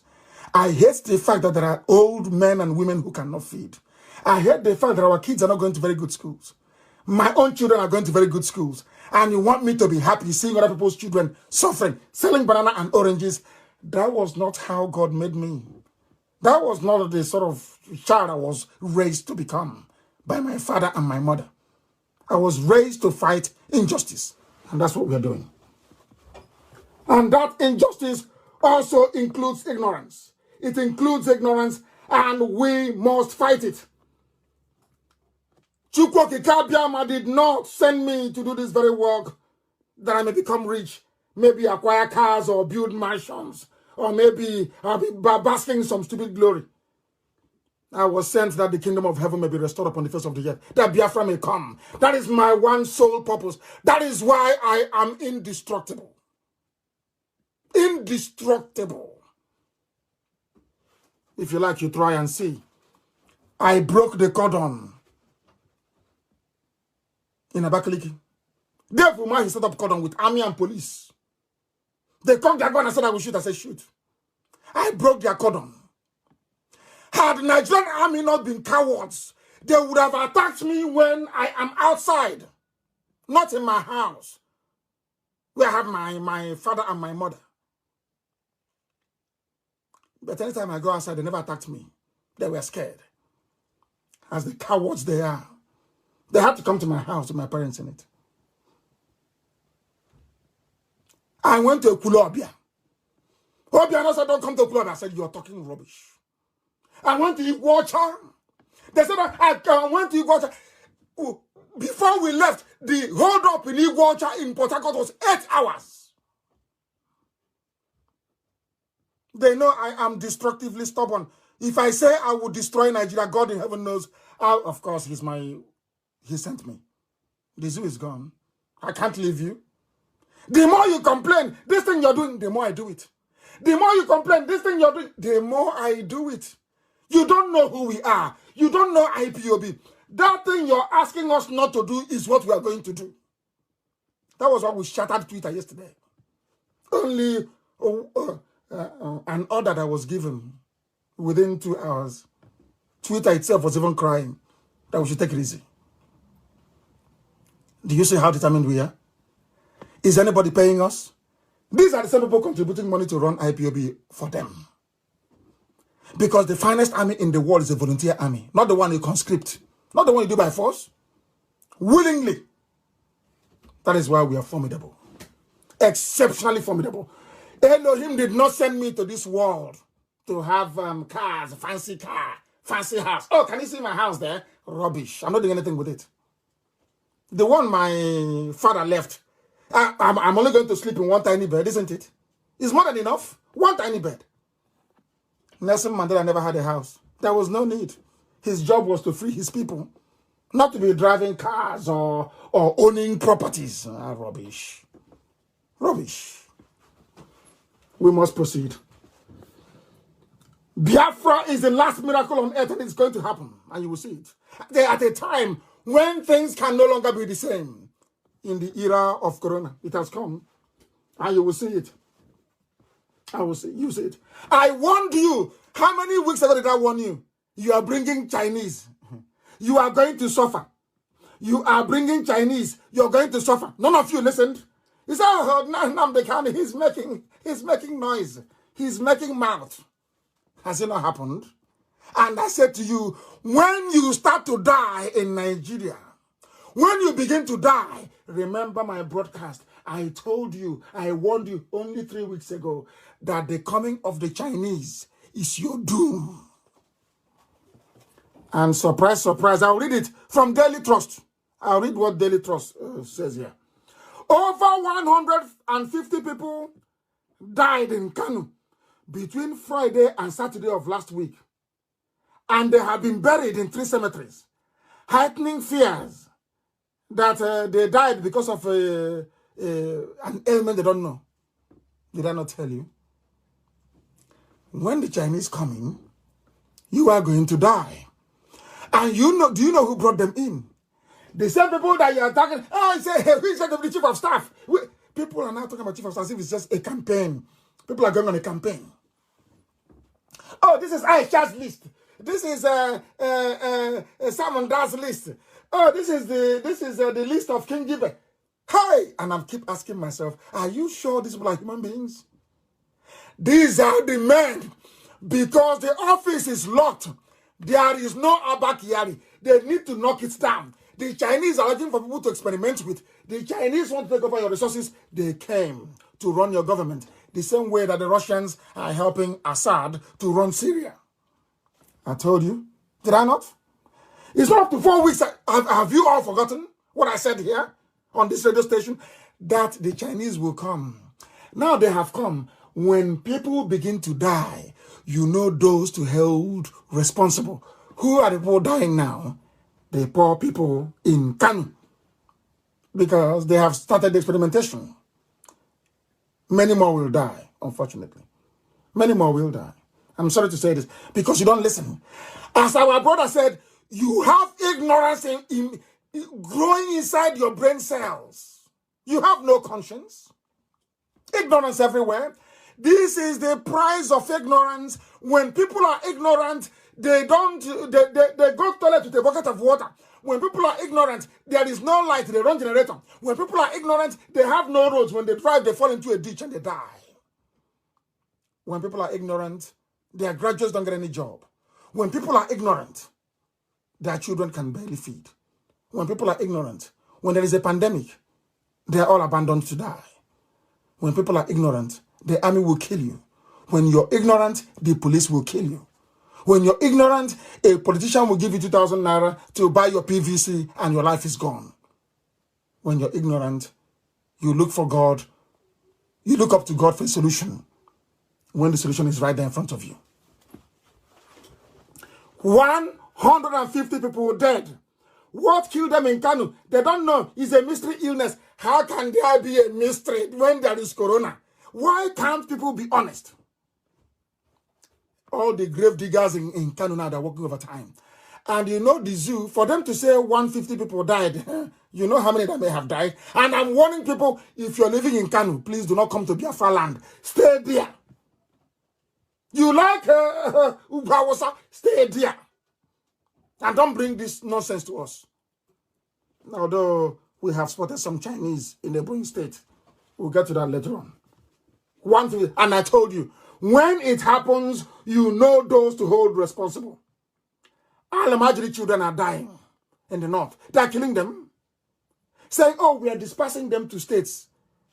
Speaker 1: I hate the fact that there are old men and women who cannot feed. I hate the fact that our kids are not going to very good schools. My own children are going to very good schools. And you want me to be happy seeing other people's children suffering, selling banana and oranges. That was not how God made me. That was not the sort of child I was raised to become by my father and my mother. I was raised to fight injustice. And that's what we are doing. And that injustice also includes ignorance. It includes ignorance, and we must fight it. Chukwuka Biama did not send me to do this very work that I may become rich, maybe acquire cars or build mansions, or maybe I'll be basking in some stupid glory. I was sent that the kingdom of heaven may be restored upon the face of the earth, that Biafra may come. That is my one sole purpose. That is why I am indestructible. Indestructible. If you like, you try and see. I broke the cordon in Abakaliki. Therefore, he set up cordon with army and police. They come, their gun and said, I will shoot. I said, shoot. I broke their cordon. Had the Nigerian army not been cowards, they would have attacked me when I am outside, not in my house, where I have my father and my mother. But anytime I go outside, they never attacked me. They were scared. As the cowards they are. They had to come to my house with my parents in it. I went to Kulobia. Obia said, don't come to Kulobia. I said, you're talking rubbish. I went to Iguacha. They said, I went to Iguacha. Before we left, the hold up in Iguacha in Port Harcourt was 8 hours. They know I am destructively stubborn. If I say I will destroy Nigeria, God in heaven knows. Of course, he sent me. The zoo is gone. I can't leave you. The more you complain, this thing you're doing, the more I do it. The more you complain, this thing you're doing, the more I do it. You don't know who we are. You don't know IPOB. That thing you're asking us not to do is what we are going to do. That was why we shattered Twitter yesterday. Only an order that was given within 2 hours. Twitter itself was even crying that we should take it easy. Do you see how determined we are? Is anybody paying us? These are the same people contributing money to run IPOB for them. Because the finest army in the world is a volunteer army, not the one you conscript, not the one you do by force. Willingly. That is why we are formidable. Exceptionally formidable. Elohim did not send me to this world to have cars, fancy car, fancy house. Oh, can you see my house there? Rubbish. I'm not doing anything with it. The one my father left, I'm only going to sleep in one tiny bed, isn't it? It's more than enough. One tiny bed. Nelson Mandela never had a house. There was no need. His job was to free his people, not to be driving cars or owning properties. Rubbish. Rubbish. We must proceed. Biafra is the last miracle on earth, and it's going to happen, and you will see it. They're at a time when things can no longer be the same. In the era of Corona, it has come, and you will see it. I will see. You see it. I warned you. How many weeks ago did I warn you? You are bringing Chinese. You are going to suffer. You are bringing Chinese. You're going to suffer. None of you listened. He said, oh, Nnamdi Kanu, he's making noise. He's making mouth. Has it not happened? And I said to you, when you start to die in Nigeria, when you begin to die, remember my broadcast. I told you, I warned you only 3 weeks ago that the coming of the Chinese is your doom. And surprise, surprise, I'll read it from Daily Trust. I'll read what Daily Trust says here. Over 150 people died in Kanu between Friday and Saturday of last week. And they have been buried in 3 cemeteries, heightening fears that they died because of an ailment they don't know. Did I not tell you? When the Chinese come in, you are going to die. And you know, do you know who brought them in? The same people that you are talking, oh, say, hey, who is the chief of staff? People are now talking about chief of staff as if it's just a campaign. People are going on a campaign. Oh, this is Aisha's list. This is Simon Da's list. Oh, this is the list of King Gibe. Hi! And I keep asking myself, are you sure these people are human beings? These are the men. Because the office is locked. There is no Abakiyari. They need to knock it down. The Chinese are looking for people to experiment with. The Chinese want to take over your resources. They came to run your government. The same way that the Russians are helping Assad to run Syria. I told you. Did I not? It's not up to 4 weeks. Have you all forgotten what I said here on this radio station? That the Chinese will come. Now they have come. When people begin to die, you know those to hold responsible. Who are the people dying now? The poor people in Kanu. Because they have started the experimentation. Many more will die, unfortunately. Many more will die. I'm sorry to say this, because you don't listen. As our brother said, you have ignorance growing inside your brain cells. You have no conscience. Ignorance everywhere. This is the price of ignorance. When people are ignorant, they go to the toilet with a bucket of water. When people are ignorant, there is no light, they run generator. When people are ignorant, they have no roads. When they drive, they fall into a ditch and they die. When people are ignorant, their graduates don't get any job. When people are ignorant, their children can barely feed. When people are ignorant, when there is a pandemic, they are all abandoned to die. When people are ignorant, the army will kill you. When you're ignorant, the police will kill you. When you're ignorant, a politician will give you 2,000 naira to buy your PVC and your life is gone. When you're ignorant, you look for God. You look up to God for a solution when the solution is right there in front of you. 150 people dead. What killed them in Kanu? They don't know. It's a mystery illness. How can there be a mystery when there is corona? Why can't people be honest? All the grave diggers in Kanu now, they're working overtime. And you know the zoo, for them to say 150 people died, you know how many that may have died? And I'm warning people, if you're living in Kanu, please do not come to Biafra land. Stay there. You like Ubawasa? Stay there. And don't bring this nonsense to us. Although we have spotted some Chinese in the Ebonyi state. We'll get to that later on. One thing, and I told you, when it happens, you know those to hold responsible. All the Majiri children are dying in the north. They are killing them. Saying, oh, we are dispersing them to states.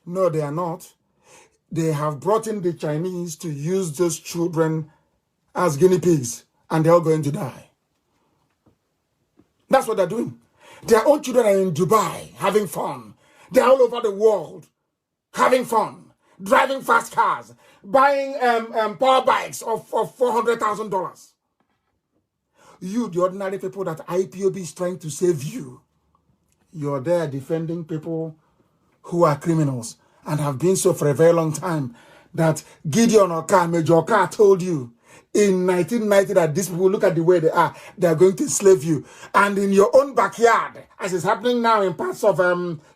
Speaker 1: No, they are not. They have brought in the Chinese to use those children as guinea pigs, and they're all going to die. That's what they're doing. Their own children are in Dubai having fun. They're all over the world having fun, driving fast cars, buying power bikes of $400,000. You, the ordinary people that IPOB is trying to save you, you're there defending people who are criminals and have been so for a very long time, that Gideon Oka, Major Oka told you in 1990 that these people, look at the way they are going to enslave you. And in your own backyard, as is happening now in parts of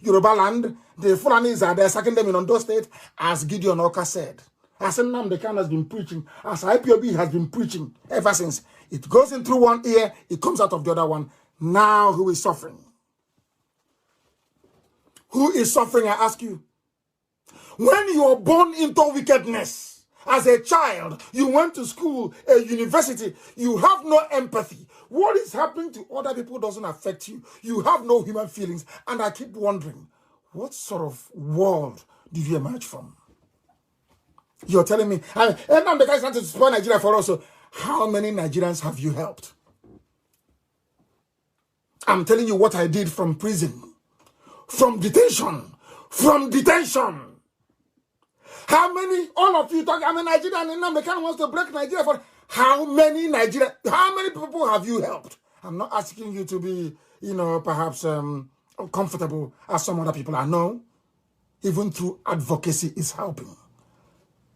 Speaker 1: Yoruba land, the Fulanis are there sacking them in Ondo State, as Gideon Oka said. As Nnamdi Kanu has been preaching, as IPOB has been preaching ever since. It goes in through one ear, it comes out of the other one. Now who is suffering? Who is suffering, I ask you? When you are born into wickedness, as a child, you went to school, a university, you have no empathy. What is happening to other people doesn't affect you. You have no human feelings. And I keep wondering, what sort of world did you emerge from? You're telling me, and I'm the guy trying to spoil Nigeria for us. So how many Nigerians have you helped? I'm telling you what I did from prison, from detention. How many, all of you talk, I'm a Nigerian, and Nnamdi Kanu wants to break Nigeria for how many people have you helped? I'm not asking you to be, perhaps comfortable as some other people are. No, even through advocacy is helping.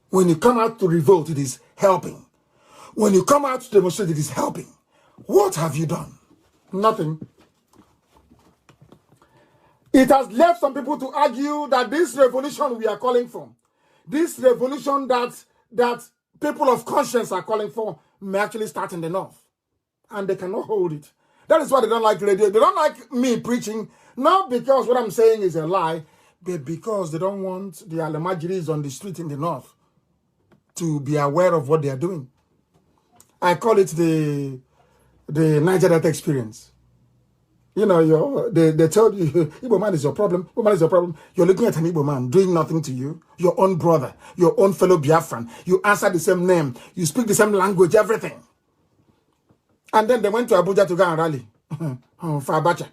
Speaker 1: When you come out to revolt, it is helping. When you come out to demonstrate, it is helping. What have you done? Nothing. It has left some people to argue that this revolution we are calling for, this revolution that people of conscience are calling for, may actually start in the north. And they cannot hold it. That is why they don't like radio. They don't like me preaching, not because what I'm saying is a lie, but because they don't want the Alamajiris on the street in the north to be aware of what they are doing. I call it the Niger Delta experience. They told you, Igbo man is your problem. Igbo man is your problem. You're looking at an Igbo man doing nothing to you. Your own brother, your own fellow Biafran. You answer the same name. You speak the same language, everything. And then they went to Abuja to go and rally for Abacha.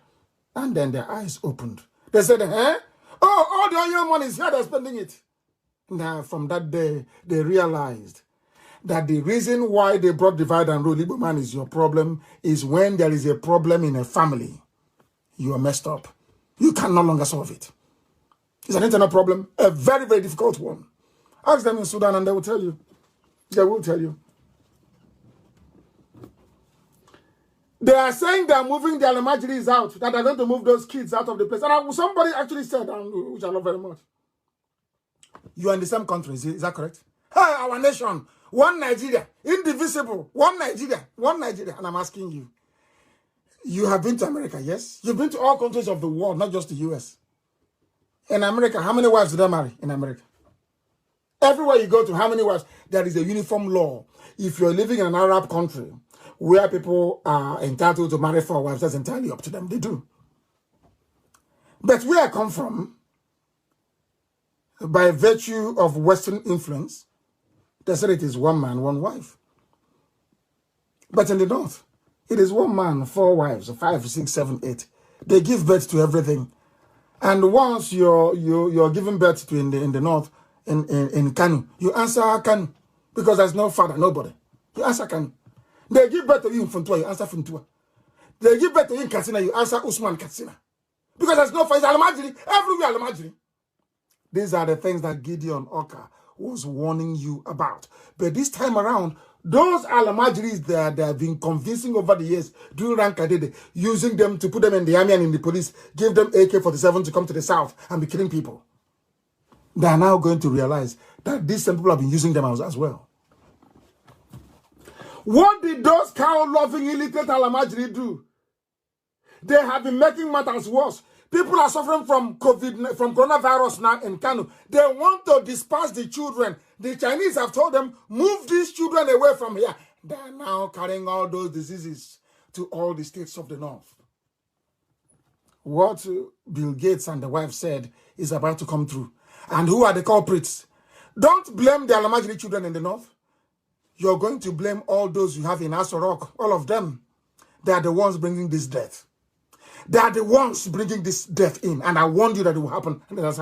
Speaker 1: And then their eyes opened. They said, all the oil money is here, they're spending it. Now, from that day, they realized that the reason why they brought divide and rule, Igbo man is your problem, is when there is a problem in a family, you are messed up. You can no longer solve it. It's an internal problem, a very, very difficult one. Ask them in Sudan and they will tell you. They will tell you. They are saying they are moving the Alamajiris out, that they're going to move those kids out of the place. And somebody actually said, which I love very much, you are in the same country, is that correct? Hey, our nation, one Nigeria, indivisible, one Nigeria. And I'm asking you, you have been to America, yes? You've been to all countries of the world, not just the US. In America, how many wives did they marry in America? Everywhere you go to, how many wives? There is a uniform law. If you're living in an Arab country where people are entitled to marry 4 wives, that's entirely up to them. They do. But where I come from, by virtue of Western influence, they said it is 1 man, 1 wife. But in the north, it is 1 man, 4 wives, 5, 6, 7, 8. They give birth to everything. And once you're giving birth to in the north, in Kanu, you answer Kanu. Because there's no father, nobody. You answer Kanu. They give birth to you in Funtua, you answer Funtua. They give birth to you in Katsina, you answer Usman Katsina. Because there's no father, Almajiri, everywhere Almajiri. These are the things that Gideon Oka was warning you about. But this time around, those Alamajiris that they have been convincing over the years, doing Rankadede, using them to put them in the army and in the police, give them AK-47 to come to the south and be killing people. They are now going to realize that these same people have been using them as well. What did those cow-loving illiterate Alamajiri do? They have been making matters worse. People are suffering from coronavirus now in Kanu. They want to disperse the children. The Chinese have told them, move these children away from here. They are now carrying all those diseases to all the states of the north. What Bill Gates and the wife said is about to come true. And who are the culprits? Don't blame the Alamajiri children in the north. you're going to blame all those you have in Aso Rock, all of them. They are the ones bringing this death. They are the ones bringing this death in. And I warned you that it will happen. And that's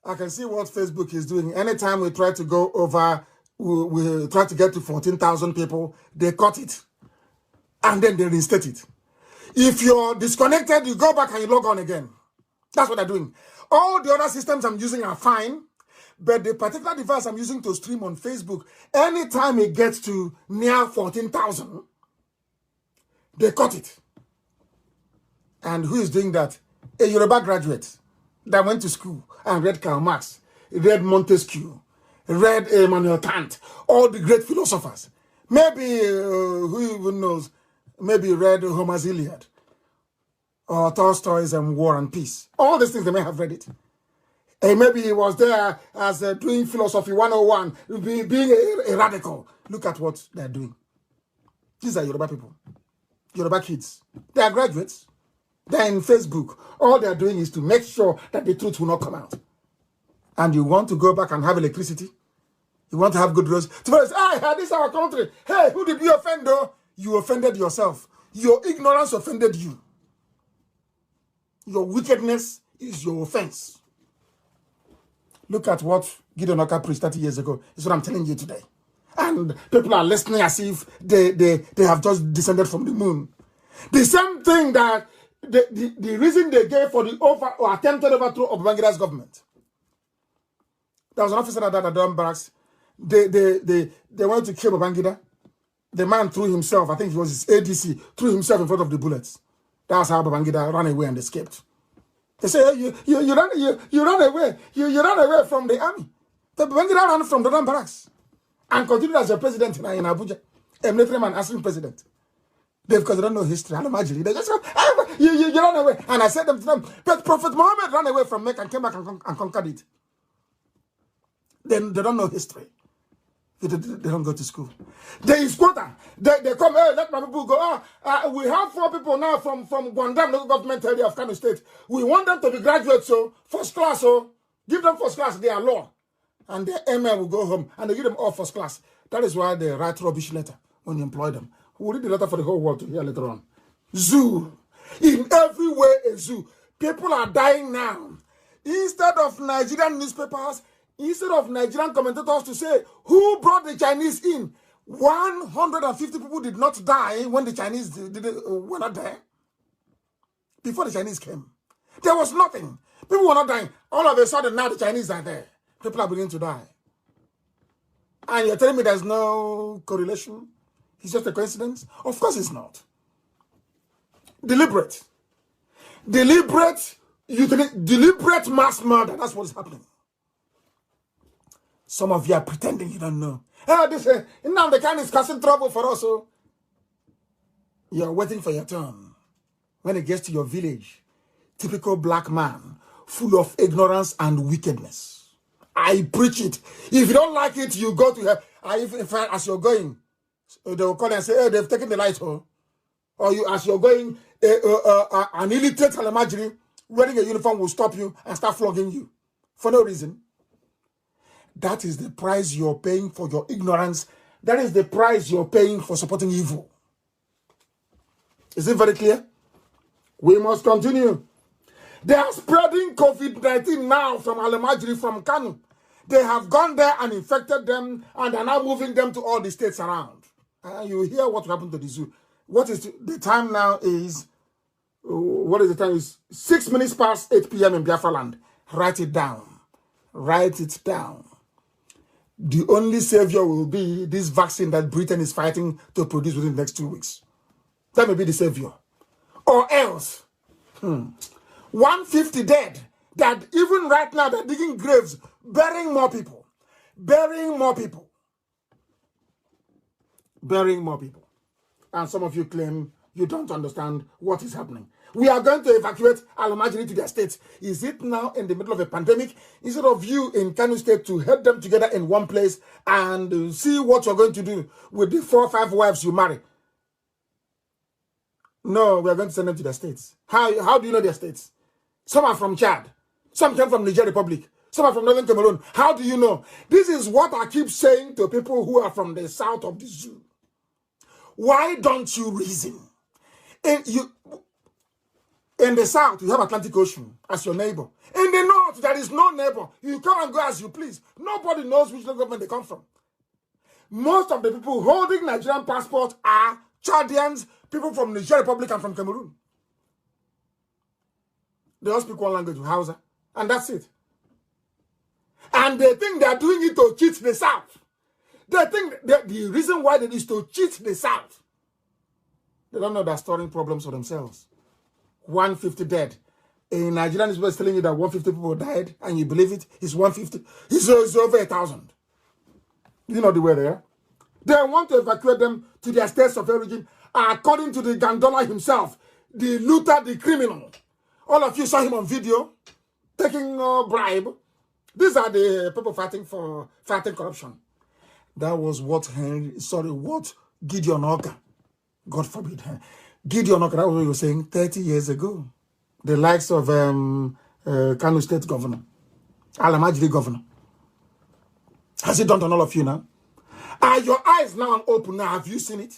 Speaker 1: I can see what Facebook is doing. Anytime we try to go over, we try to get to 14,000 people, they cut it. And then they reinstate it. If you're disconnected, you go back and you log on again. That's what they're doing. All the other systems I'm using are fine. But the particular device I'm using to stream on Facebook, anytime it gets to near 14,000, they cut it. And who is doing that? A Yoruba graduate that went to school and read Karl Marx, read Montesquieu, read Emmanuel Kant, all the great philosophers. Maybe, who even knows, maybe read Homer's Iliad or Tolstoy's War and Peace. All these things, they may have read it. And maybe he was there as doing philosophy 101, being a radical. Look at what they're doing. These are Yoruba people, Yoruba kids. They are graduates. They're in Facebook. All they're doing is to make sure that the truth will not come out. And you want to go back and have electricity? You want to have good roads? To say, hey, this is our country. Hey, who did you offend though? You offended yourself. Your ignorance offended you. Your wickedness is your offense. Look at what Gideon Oka preached 30 years ago. It's what I'm telling you today. And people are listening as if they have just descended from the moon. The same thing that the reason they gave for the attempted overthrow of Babangida's government. There was an officer that died at Durham Barracks. They wanted to kill Babangida. The man threw himself, I think it was his ADC, threw himself in front of the bullets. That's how Babangida ran away and escaped. They say, hey, you ran away. You ran away from the army. The Babangida ran from Durham Barracks and continued as a president in Abuja. A military man asking president. Because they don't know history. I don't imagine. They just go, you ran away. And I said them to them, but Prophet Muhammad ran away from Mecca and came back and conquered it. Then they don't know history. They don't go to school. They is quota. They come, hey, let my people go. We have 4 people now from Guangdam local government area of Kano State. We want them to be graduates, so first class, so give them first class, they are law. And their ML will go home and they give them all first class. That is why they write rubbish letter when you employ them. We'll read the letter for the whole world to hear later on. Zoo. In every way, a zoo. People are dying now. Instead of Nigerian newspapers, instead of Nigerian commentators to say, who brought the Chinese in? 150 people did not die when the Chinese were not there. Before the Chinese came. There was nothing. People were not dying. All of a sudden, now the Chinese are there. People are beginning to die. And you're telling me there's no correlation? It's just a coincidence? Of course it's not. Deliberate. Deliberate mass murder. That's what is happening. Some of you are pretending you don't know. Nnamdi Kanu is causing trouble for us. So you're waiting for your turn. When it gets to your village, typical black man, full of ignorance and wickedness. I preach it. If you don't like it, you go to hell. As you're going, they will call and say, hey, they've taken the light. Or you, as you're going, an illiterate Alamajiri wearing a uniform will stop you and start flogging you. For no reason. That is the price you're paying for your ignorance. That is the price you're paying for supporting evil. Is it very clear? We must continue. They are spreading COVID-19 now from Alamajiri, from Kanu. They have gone there and infected them and are now moving them to all the states around. You hear what happened to the zoo. What is the time now is, what is the time? Is 6 minutes past 8 p.m. in Biafra land. Write it down. Write it down. The only savior will be this vaccine that Britain is fighting to produce within the next 2 weeks. That may be the savior. Or else, 150 dead. That even right now they're digging graves, burying more people. Burying more people. Burying more people. And some of you claim you don't understand what is happening. We are going to evacuate Alamajiri to their states. Is it now in the middle of a pandemic? Instead of you in Kano State to head them together in one place and see what you're going to do with the 4 or 5 wives you marry? No, we are going to send them to their states. How do you know their states? Some are from Chad. Some came from Niger Republic. Some are from northern Cameroon. How do you know? This is what I keep saying to people who are from the south of the zoo. Why don't you reason? In the south, you have Atlantic Ocean as your neighbor. In the north, there is no neighbor. You come and go as you please. Nobody knows which local government they come from. Most of the people holding Nigerian passports are Chadians, people from the Niger Republic and from Cameroon. They all speak one language, Hausa, and that's it. And they think they are doing it to cheat the South. They think that the reason why it is to cheat the South. They don't know they're storing problems for themselves. 150 dead. A Nigerian is telling you that 150 people died, and you believe it? It's 150. It's over 1,000. You know the way they are. They want to evacuate them to their states of origin, according to the Gandola himself, the looter, the criminal. All of you saw him on video, taking bribe. These are the people fighting corruption. That was what Gideon Oka, God forbid, Gideon Oka, that was what he was saying 30 years ago. The likes of Kanu State Governor, Alamajiri Governor. Has it done on all of you now? Are your eyes now open now? Have you seen it?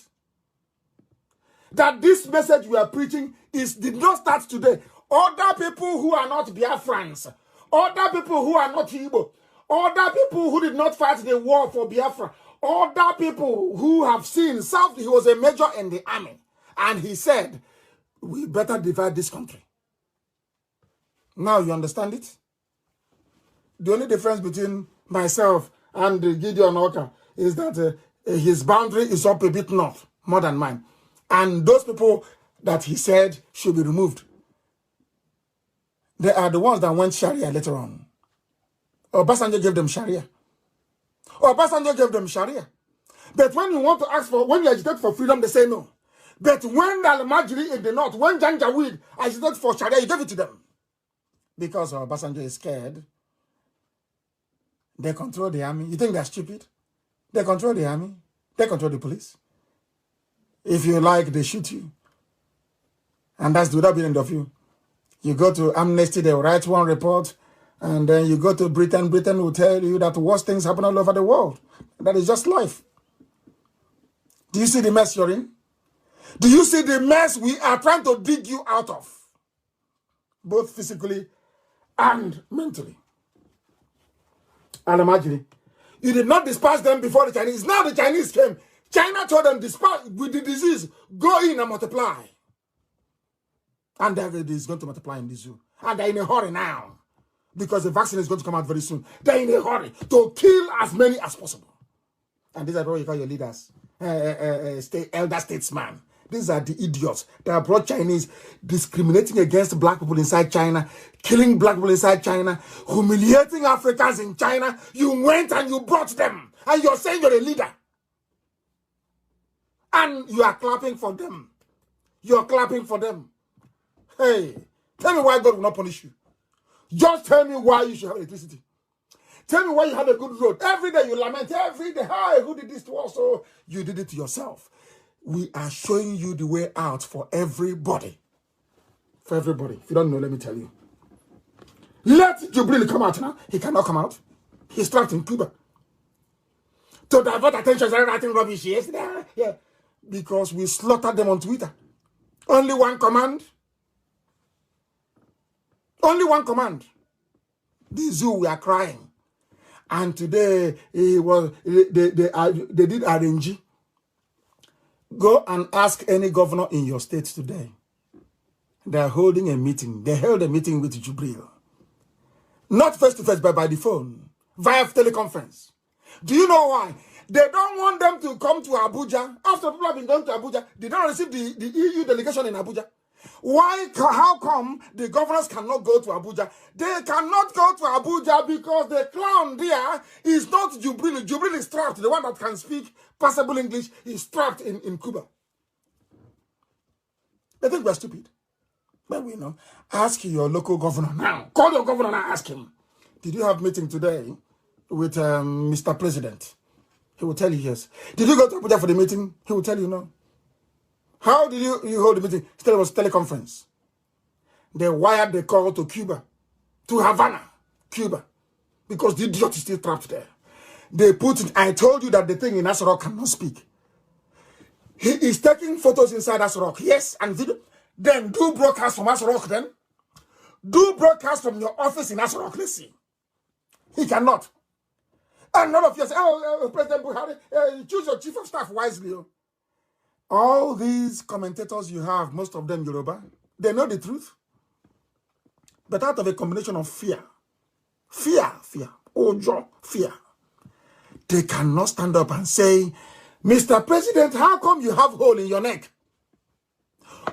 Speaker 1: That this message we are preaching did not start today. Other people who are not Biafrans, other people who are not Igbo, other people who did not fight the war for Biafra, other people who have seen South, he was a major in the army. And he said, we better divide this country. Now you understand it? The only difference between myself and Gideon Oka is that his boundary is up a bit north, more than mine. And those people that he said should be removed, they are the ones that went Sharia later on. Obasanjo gave them Sharia. Obasanjo gave them Sharia. But when you want to ask for, when you agitate for freedom, they say no. But when the Al-Majri in the north, when Janjaweed agitated for Sharia, you gave it to them. Because Obasanjo is scared. They control the army. You think they're stupid? They control the army. They control the police. If you like, they shoot you. And that's without being end of you. You go to Amnesty, they will write one report, and then you go to Britain. Britain will tell you that worse things happen all over the world. That is just life. Do you see the mess you're in? Do you see the mess we are trying to dig you out of? Both physically and mentally. And imagine, you did not dispatch them before the Chinese. Now the Chinese came. China told them, dispatch with the disease, go in and multiply. And it is going to multiply in the zoo. And they're in a hurry now. Because the vaccine is going to come out very soon. They're in a hurry to kill as many as possible. And these are what you call your leaders. Elder statesmen. These are the idiots that brought Chinese discriminating against black people inside China, killing black people inside China, humiliating Africans in China. You went and you brought them. And you're saying you're a leader. And you are clapping for them. You're clapping for them. Hey, tell me why God will not punish you. Just tell me why you should have electricity. Tell me why you have a good road. Every day you lament, every day, hi, who did this to us? So you did it to yourself. We are showing you the way out for everybody. For everybody. If you don't know, let me tell you. Let Jubril come out now. He cannot come out. He's trapped in Cuba. To divert attention, started writing rubbish yesterday. Yeah. Because we slaughtered them on Twitter. Only one command. Only one command. The zoo, we are crying. And today, they did RNG. Go and ask any governor in your state today. They are holding a meeting. They held a meeting with Jubril. Not face-to-face, but by the phone. Via teleconference. Do you know why? They don't want them to come to Abuja. After people have been going to Abuja, they don't receive the EU delegation in Abuja. Why? How come the governors cannot go to Abuja? They cannot go to Abuja because the clown there is not Jubril. Jubril is trapped. The one that can speak passable English is trapped in Cuba. They think we're stupid. But we know. Ask your local governor now. Call your governor and ask him. Did you have a meeting today with Mr. President? He will tell you yes. Did you go to Abuja for the meeting? He will tell you no. How did you hold the meeting? It was teleconference. They wired the call to Cuba, to Havana, Cuba. because the idiot is still trapped there. They put it, I told you that the thing in Asrock cannot speak. He is taking photos inside Asrock, yes, and video. Then do broadcast from Asrock then. Do broadcast from your office in Asrock, let's see. He cannot. And none of you say, President Buhari, choose your chief of staff wisely. All these commentators you have, most of them Yoruba, they know the truth. But out of a combination of fear, ojo, fear, they cannot stand up and say, Mr. President, how come you have hole in your neck?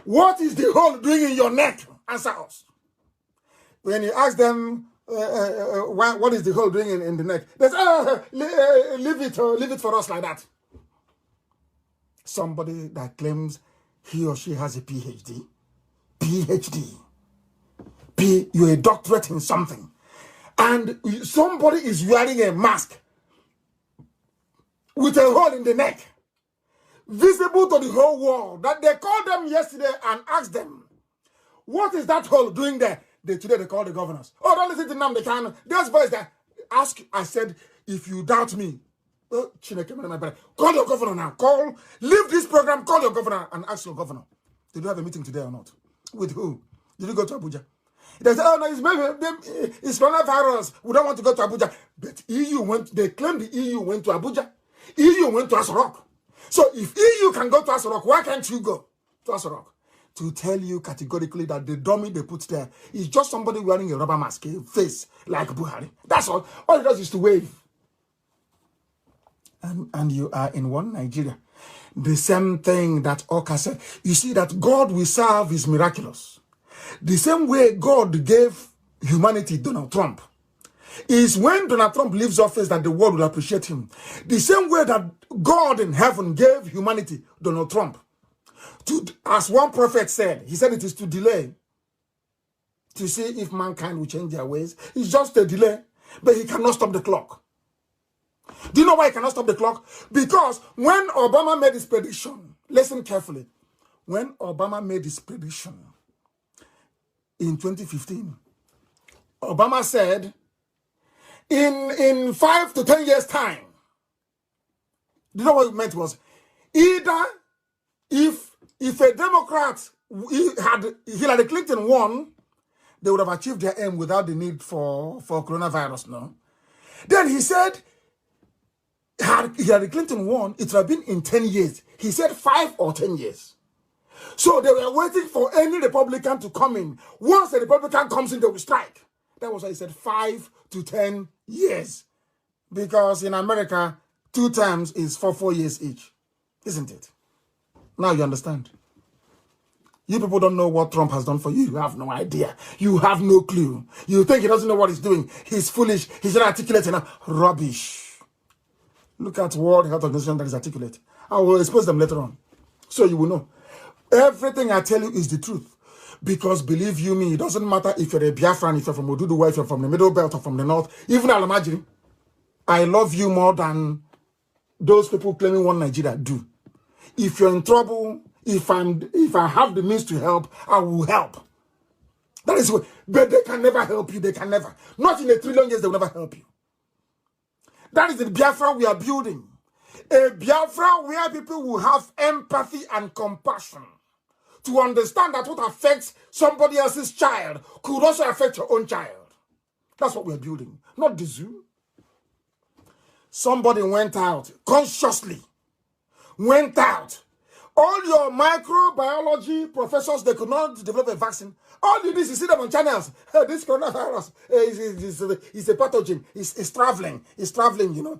Speaker 1: What is the hole doing in your neck? Answer us. When you ask them, what is the hole doing in the neck? They say, leave it for us like that. Somebody that claims he or she has a PhD. You're a doctorate in something. And somebody is wearing a mask with a hole in the neck, visible to the whole world, that they called them yesterday and asked them, what is that hole doing there? Today they called the governors. Oh, don't listen to Nnamdi Kanu. Those boys that ask, I said, if you doubt me, call your governor now. Leave this program, call your governor and ask your governor. Did you have a meeting today or not? With who? Did you go to Abuja? They said, oh no, it's coronavirus. We don't want to go to Abuja. But they claim the EU went to Abuja. EU went to Asrock. So if EU can go to Asrock, why can't you go to Asrock? To tell you categorically that the dummy they put there is just somebody wearing a rubber mask, a face like Buhari. That's all. All he does is to wave. And you are in one Nigeria. The same thing that Oka said. You see that God we serve is miraculous. The same way God gave humanity Donald Trump is when Donald Trump leaves office that the world will appreciate him. The same way that God in heaven gave humanity Donald Trump. As one prophet said, he said it is to delay to see if mankind will change their ways. It's just a delay, but he cannot stop the clock. Do you know why he cannot stop the clock? Because when Obama made his prediction, listen carefully, when Obama made his prediction in 2015, Obama said, in 5 to 10 years' time, do you know what it meant was, either if a Democrat had Hillary Clinton won, they would have achieved their aim without the need for coronavirus, no? Then he said, had Hillary Clinton won, it would have been in 10 years. He said 5 or 10 years. So they were waiting for any Republican to come in. Once a Republican comes in, they will strike. That was why he said 5 to 10 years. Because in America, 2 terms is for 4 years each. Isn't it? Now you understand. You people don't know what Trump has done for you. You have no idea. You have no clue. You think he doesn't know what he's doing. He's foolish. He's not articulate enough. Rubbish. Look at World Health Organization that is articulate. I will expose them later on. So you will know. Everything I tell you is the truth. Because believe you me, it doesn't matter if you're a Biafran, if you're from Oduduwa, if you're from the Middle Belt or from the North, even Alamajiri. I love you more than those people claiming one Nigeria do. If you're in trouble, if I have the means to help, I will help. That is what, but they can never help you. They can never. Not in a trillion years, they will never help you. That is the Biafra we are building. A Biafra where people will have empathy and compassion to understand that what affects somebody else's child could also affect your own child. That's what we're building, not the zoo. Somebody went out, consciously went out. All your microbiology professors, they could not develop a vaccine. All you do is see them on channels. This coronavirus is a pathogen. It's traveling. It's traveling, you know.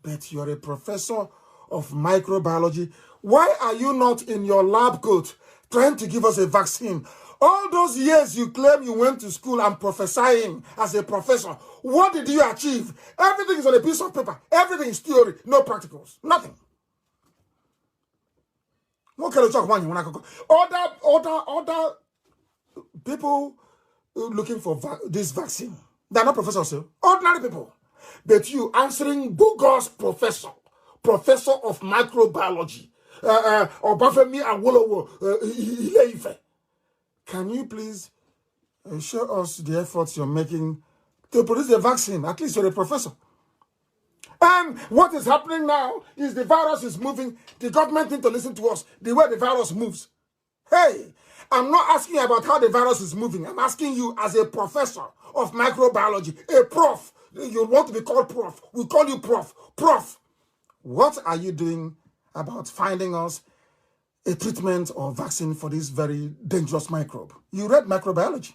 Speaker 1: But you're a professor of microbiology. Why are you not in your lab coat trying to give us a vaccine? All those years you claim you went to school and prophesying as a professor, what did you achieve? Everything is on a piece of paper. Everything is theory, no practicals, nothing. Other people looking for this vaccine, they're not professors, ordinary people. But you answering bogus professor of microbiology, Obafemi Awolowo, Ile-Ife. Can you please show us the efforts you're making to produce a vaccine. At least you're a professor. And what is happening now is the virus is moving. The government needs to listen to us, the way the virus moves. Hey, I'm not asking you about how the virus is moving. I'm asking you as a professor of microbiology, a prof. You want to be called prof. We call you prof. Prof, what are you doing about finding us a treatment or vaccine for this very dangerous microbe? You read microbiology.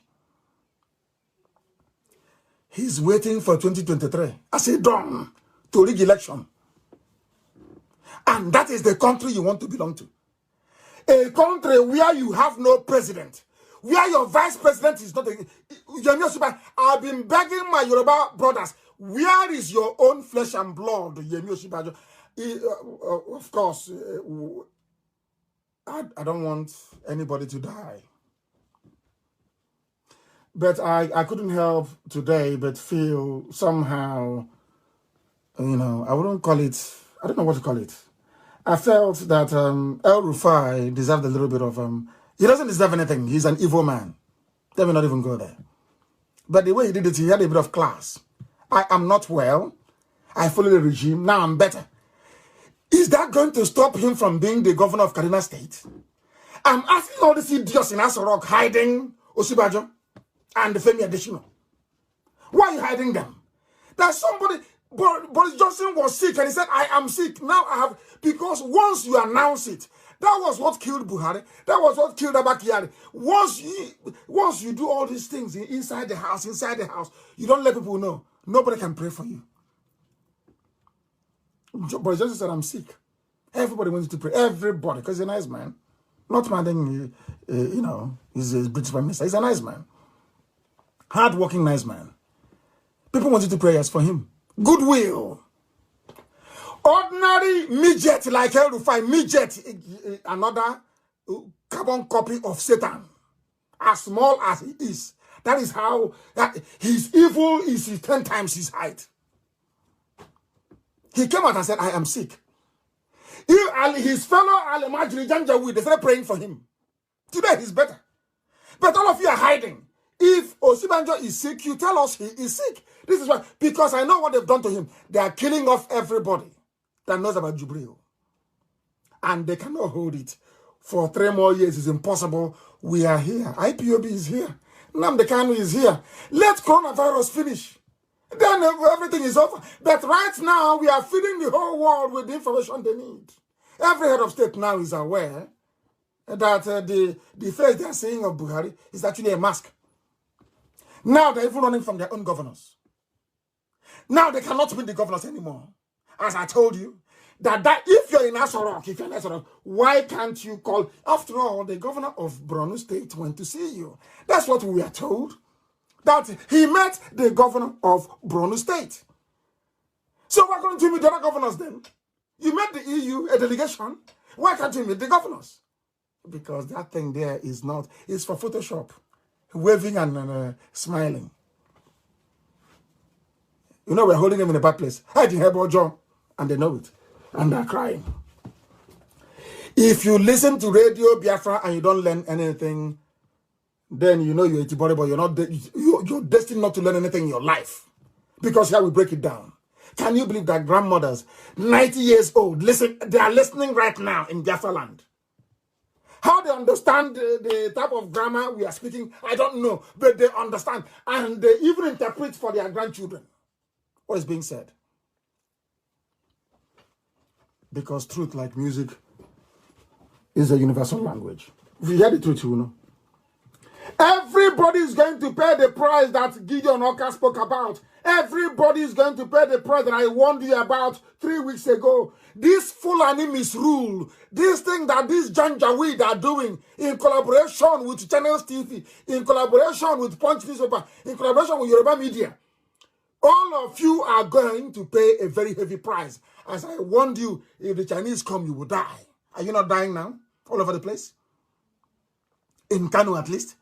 Speaker 1: He's waiting for 2023 as a dawn to rig election. And that is the country you want to belong to. A country where you have no president, where your vice president is not a... I've been begging my Yoruba brothers, where is your own flesh and blood, Yemi Osinbajo? Of course, I don't want anybody to die. But I couldn't help today but feel somehow, you know, I wouldn't call it, I don't know what to call it. I felt that El Rufai deserved a little bit of, he doesn't deserve anything. He's an evil man. Let me not even go there. But the way he did it, he had a bit of class. I am not well. I follow the regime. Now I'm better. Is that going to stop him from being the governor of Kaduna State? I'm asking all these idiots in Aso Rock hiding Osinbajo and Femi Adesina. Why are you hiding them? There's somebody, Boris Johnson was sick and he said, I am sick. Now I have, because once you announce it, that was what killed Buhari. That was what killed Abakari. Once you do all these things inside the house, you don't let people know. Nobody can pray for you. Boris Johnson said, I'm sick. Everybody wants to pray. Everybody, because he's a nice man. Not minding, you know, he's a British Prime Minister. He's a nice man. Hard-working, nice man. People wanted to pray for him. Goodwill. Ordinary midget like El Rufai, midget, another carbon copy of Satan. As small as he is. That is how his evil is 10 times his height. He came out and said, I am sick. His fellow Al-Majri Janjaweed, they started praying for him. Today he's better. But all of you are hiding. If Osinbajo is sick, you tell us he is sick. This is why, because I know what they've done to him. They are killing off everybody that knows about Jubril. And they cannot hold it. For 3 more years, it's impossible. We are here. IPOB is here. Nnamdi Kanu is here. Let coronavirus finish. Then everything is over. But right now, we are feeding the whole world with the information they need. Every head of state now is aware that the face they are seeing of Buhari is actually a mask. Now they're even running from their own governors. Now they cannot be the governors anymore. As I told you, that if you're in Aso Rock, why can't you call? After all, the governor of Borno State went to see you. That's what we are told. That he met the governor of Borno State. So why can't you meet the other governors then? You met the EU, a delegation. Why can't you meet the governors? Because that thing there is not, it's for Photoshop. Waving and smiling. You know, we're holding them in a bad place. I didn't have John, and they know it. And they're crying. If you listen to Radio Biafra and you don't learn anything, then you know you're a Tibori, but you're destined not to learn anything in your life. Because here we break it down. Can you believe that grandmothers, 90 years old, listen, they are listening right now in Biafra land? How they understand the type of grammar we are speaking, I don't know. But they understand. And they even interpret for their grandchildren what is being said. Because truth, like music, is a universal language. If you hear the truth, you know. Everybody is going to pay the price that Gideon Oka spoke about. Everybody is going to pay the price that I warned you about 3 weeks ago. This Fulani misrule, this thing that these Janjaweed are doing in collaboration with Channels TV, in collaboration with Punch Newspaper, in collaboration with Yoruba Media, all of you are going to pay a very heavy price. As I warned you, if the Chinese come, you will die. Are you not dying now? All over the place? In Kanu, at least.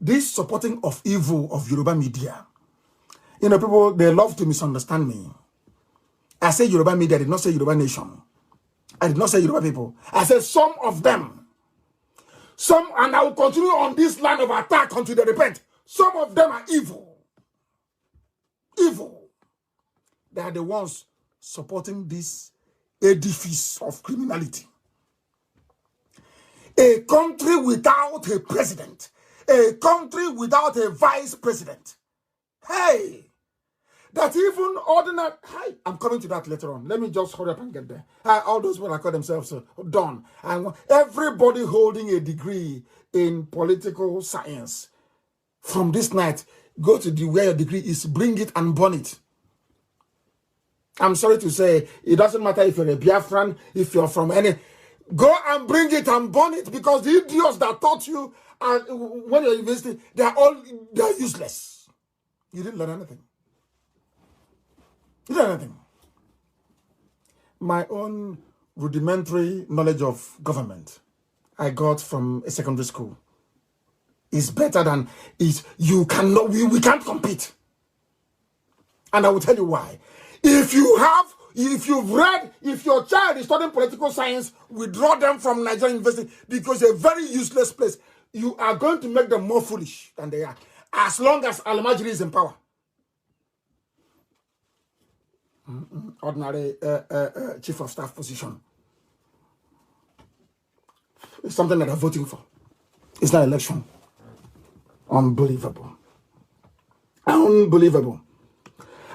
Speaker 1: This supporting of evil of Yoruba media. You know, people, they love to misunderstand me. I say Yoruba media, I did not say Yoruba nation. I did not say Yoruba people. I said some of them. Some, and I will continue on this line of attack until they repent. Some of them are evil. Evil. They are the ones supporting this edifice of criminality. A country without a president. A country without a vice president. Hey! That even ordinary... Hi, I'm coming to that later on. Let me just hurry up and get there. All those people that call themselves done. And everybody holding a degree in political science. From this night, go to where your degree is, bring it and burn it. I'm sorry to say, it doesn't matter if you're a Biafran, if you're from any... Go and bring it and burn it, because the idiots that taught you when you're university, they're useless. You didn't learn anything. You didn't learn anything. My own rudimentary knowledge of government I got from a secondary school is better than you cannot, we can't compete. And I will tell you why. If your child is studying political science, withdraw them from Nigerian university, because it's a very useless place. You are going to make them more foolish than they are, as long as Al-Majri is in power. Ordinary chief of staff position. It's something that they're voting for. It's not election. Unbelievable. Unbelievable.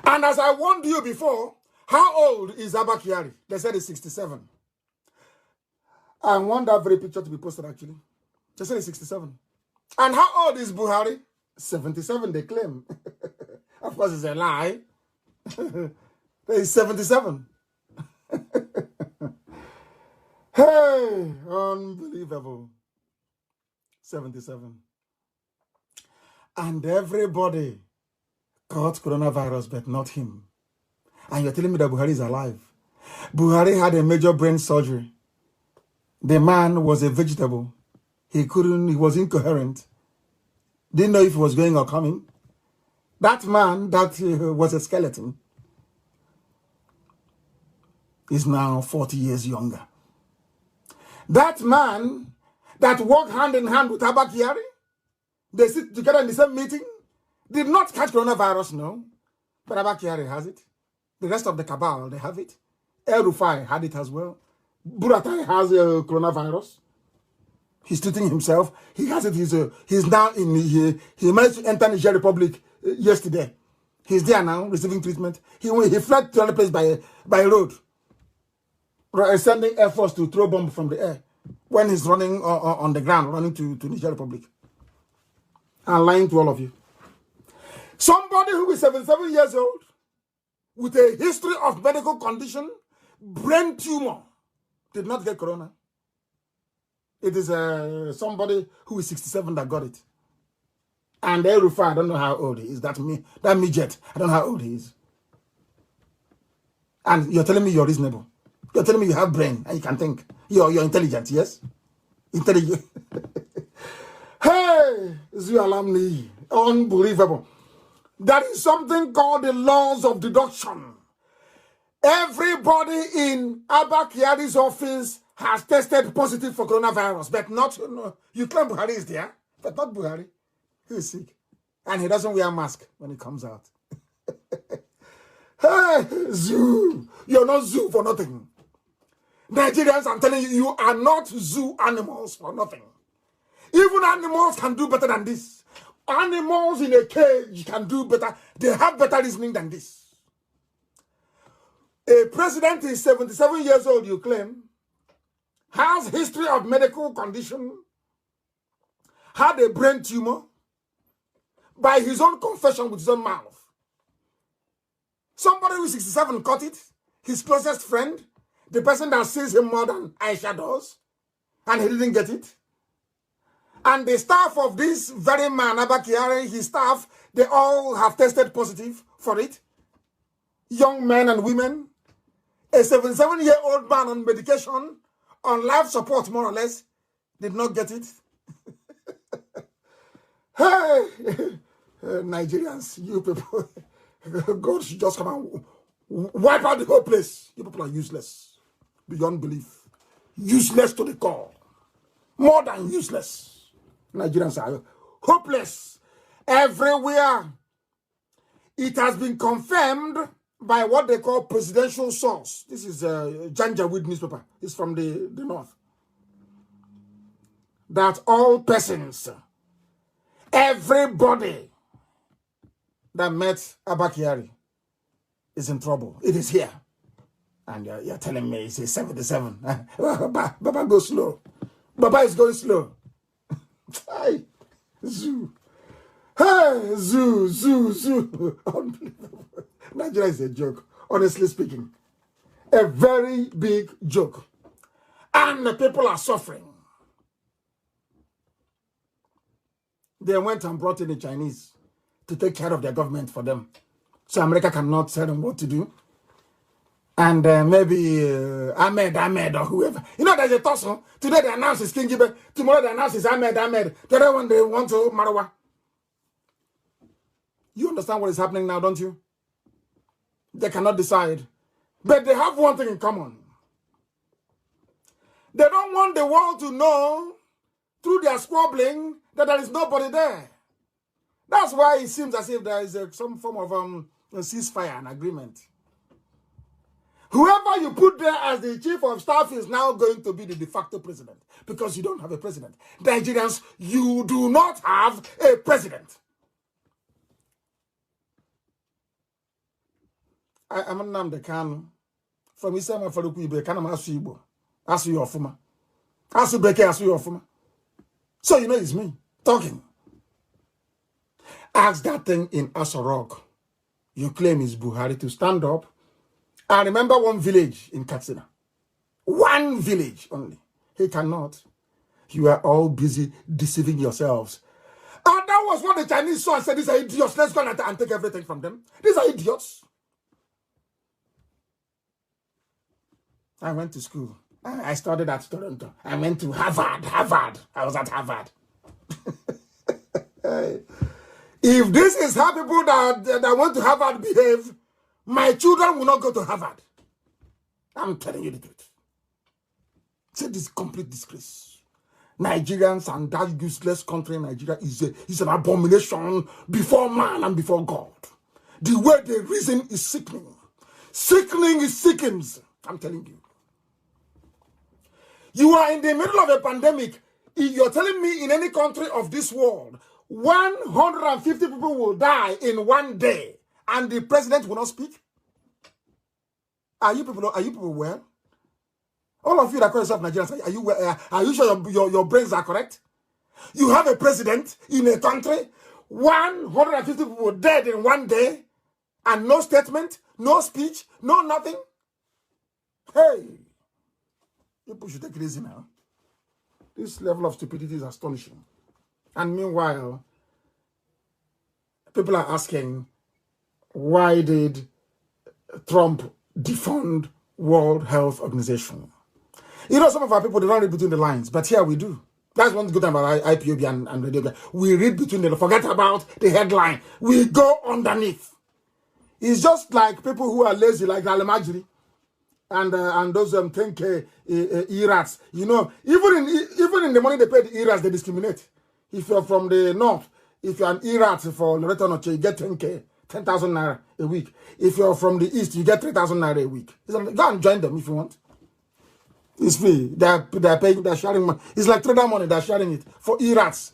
Speaker 1: And as I warned you before, how old is Abba Kyari? They said he's 67. I want that very picture to be posted, actually. They said he's 67. And how old is Buhari? 77, they claim. Of course, it's a lie. He's 77. Hey, unbelievable. 77. And everybody caught coronavirus, but not him. And you're telling me that Buhari is alive. Buhari had a major brain surgery. The man was a vegetable. He was incoherent. Didn't know if he was going or coming. That man that was a skeleton is now 40 years younger. That man that walked hand in hand with Abba Kyari, they sit together in the same meeting, did not catch coronavirus, no. But Abba Kyari has it. The rest of the cabal, they have it. El Rufai had it as well. Buratai has coronavirus. He's treating himself. He has it. He's now in... He managed to enter Niger Republic yesterday. He's there now, receiving treatment. He fled to another place by road, sending Air Force to throw bomb from the air when he's running on the ground, running to Niger Republic. I'm lying to all of you. Somebody who is 77 years old, with a history of medical condition, brain tumor, did not get corona. It is somebody who is 67 that got it. And Erufa, I don't know how old he is. That midget, I don't know how old he is. And you're telling me you're reasonable. You're telling me you have brain and you can think. You're intelligent, yes? Intelligent. Hey, Zualamni, unbelievable. There is something called the laws of deduction. Everybody in Abba Kyari's office has tested positive for coronavirus, but not, you claim Buhari is there, but not Buhari. He is sick. And he doesn't wear a mask when he comes out. Hey, zoo. You're not zoo for nothing. Nigerians, I'm telling you, you are not zoo animals for nothing. Even animals can do better than this. Animals in a cage can do better. They have better reasoning than this. A president is 77 years old, you claim, has history of medical condition, had a brain tumor, by his own confession with his own mouth. Somebody who is 67 caught it, his closest friend, the person that sees him more than Aisha does, and he didn't get it. And the staff of this very man, Abba Kyari, his staff, they all have tested positive for it. Young men and women. A 77-year-old man on medication, on life support more or less, did not get it. Hey, Nigerians, you people, God should just come and wipe out the whole place. You people are useless, beyond belief. Useless to the core. More than useless. Nigerians are hopeless. everywhere. It has been confirmed by what they call presidential source. This is a Janjaweed newspaper. It's from the north. That all persons, everybody that met Abba Kyari is in trouble. It is here. And you're telling me it's a 77. Baba go slow. Baba is going slow. Hey, zoo. Hey, zoo. Unbelievable. Nigeria is a joke, honestly speaking. A very big joke. And the people are suffering. They went and brought in the Chinese to take care of their government for them. So America cannot tell them what to do. And maybe Ahmed or whoever. You know, there's a tussle. Today they announce it's King Gibe. Tomorrow they announce it's Ahmed. The other one they want to Marawa. You understand what is happening now, don't you? They cannot decide. But they have one thing in common. They don't want the world to know through their squabbling that there is nobody there. That's why it seems as if there is some form of a ceasefire, an agreement. Whoever you put there as the chief of staff is now going to be the de facto president because you don't have a president. Nigerians, you do not have a president. I'm Nnamdi Kanu. From Isama Faruku Kanam Asu Igbo. Asu Yofuma. Asu Beke Asu Yofuma. So you know it's me talking. Ask that thing in Asorok. You claim it's Buhari to stand up. I remember one village in Katsina. One village only. He cannot. You are all busy deceiving yourselves. And that was what the Chinese saw and said, these are idiots. Let's go and take everything from them. These are idiots. I went to school. I studied at Toronto. I went to Harvard. I was at Harvard. If this is how people that went to Harvard behave, my children will not go to Harvard. I'm telling you the truth. It's this complete disgrace. Nigerians and that useless country, Nigeria, is an abomination before man and before God. The way they reason is sickening. Sickening is sickens. I'm telling you. You are in the middle of a pandemic. If you're telling me in any country of this world, 150 people will die in one day, and the president will not speak? Are you people well? All of you that call yourself Nigerians, are you well? Are you sure your brains are correct? You have a president in a country, 150 people dead in one day, and no statement, no speech, no nothing. Hey, people should take it easy now. This level of stupidity is astonishing. And meanwhile, people are asking, why did Trump defund World Health Organization? You know, some of our people, they don't read between the lines, but here we do. That's one good thing about IPOB and Radio. We read between the lines. Forget about the headline. We go underneath. It's just like people who are lazy, like Alemajiri and those 10K ERATs. You know, even in the money they pay the ERATs, they discriminate. If you're from the north, if you're an ERAT for Loreto Noche, you get 10K, 10,000 naira a week. If you're from the east, you get 3,000 naira a week. Go and join them if you want. It's free. They're paying, they're sharing money. It's like trader money, they're sharing it. For ERATs,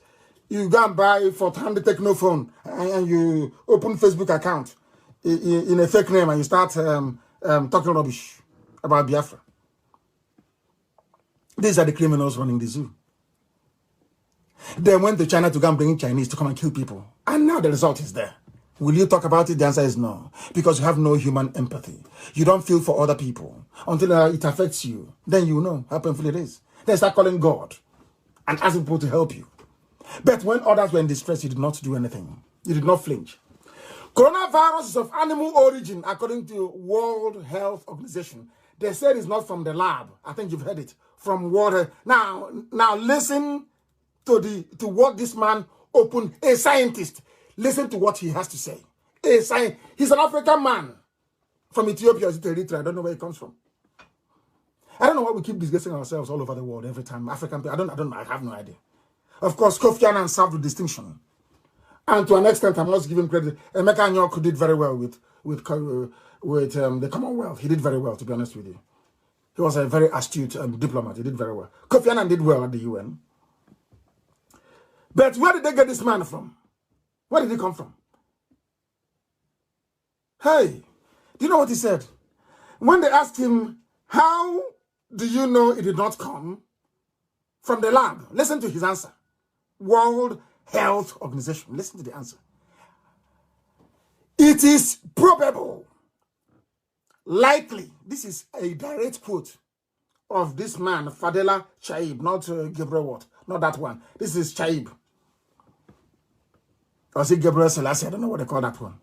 Speaker 1: you go and buy for 100 techno phone and you open Facebook account in a fake name and you start talking rubbish about Biafra. These are the criminals running the zoo. They went to China to go and bring Chinese to come and kill people. And now the result is there. Will you talk about it? The answer is no. Because you have no human empathy. You don't feel for other people. Until it affects you. Then you know how painful it is. Then start calling God. And ask people to help you. But when others were in distress, you did not do anything. You did not flinch. Coronavirus is of animal origin, according to World Health Organization. They said it's not from the lab. I think you've heard it. From water. Now listen to what this man opened. A scientist. Listen to what he has to say. He's an African man from Ethiopia or Eritrea. I don't know where he comes from. I don't know why we keep disgracing ourselves all over the world every time. African people. I have no idea. Of course, Kofi Annan served with distinction. And to an extent, I must give him credit. Emeka Anyoku did very well with the Commonwealth. He did very well, to be honest with you. He was a very astute diplomat. He did very well. Kofi Annan did well at the UN. But where did they get this man from? Where did he come from? Hey, do you know what he said? When they asked him, how do you know it did not come from the lab? Listen to his answer. World Health Organization. Listen to the answer. It is probable, likely, this is a direct quote of this man, Fadela Chaib, not Gabriel Watt, not that one. This is Chaib. Or is it Gabriel Selassie? I don't know what they call that one.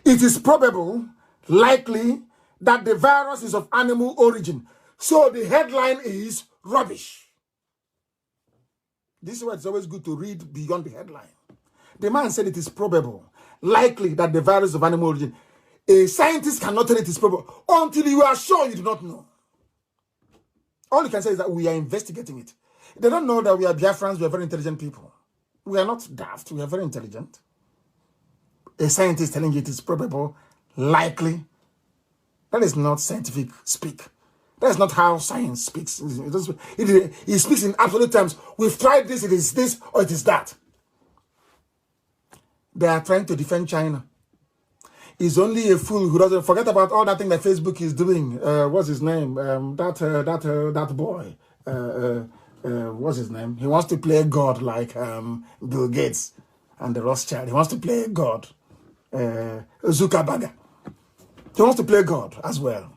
Speaker 1: It is probable, likely, that the virus is of animal origin. So the headline is rubbish. This is why it's always good to read beyond the headline. The man said it is probable, likely, that the virus is of animal origin. A scientist cannot tell it is probable until you are sure you do not know. All you can say is that we are investigating it. They don't know that we are Biafrans, we are very intelligent people. We are not daft, we are very intelligent. A scientist telling you it is probable, likely. That is not scientific speak. That is not how science speaks. It speaks in absolute terms. We've tried this, it is this, or it is that. They are trying to defend China. It's only a fool who doesn't forget about all that thing that Facebook is doing. What's his name? That boy. What's his name? He wants to play God like Bill Gates and the Rothschild. He wants to play God. Zuckerberg. He wants to play God as well.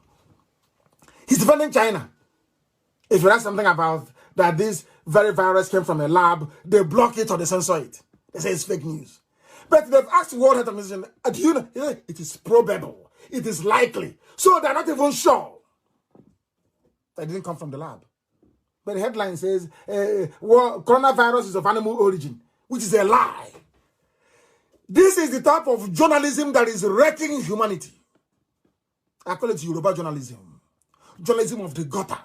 Speaker 1: He's defending China. If you ask something about that this very virus came from a lab, they block it or they censor it. They say it's fake news. But they've asked the World Health Organization, do you know? It is probable. It is likely. So they're not even sure that it didn't come from the lab. But the headline says, coronavirus is of animal origin, which is a lie. This is the type of journalism that is wrecking humanity. I call it Yoruba journalism. Journalism of the gutter.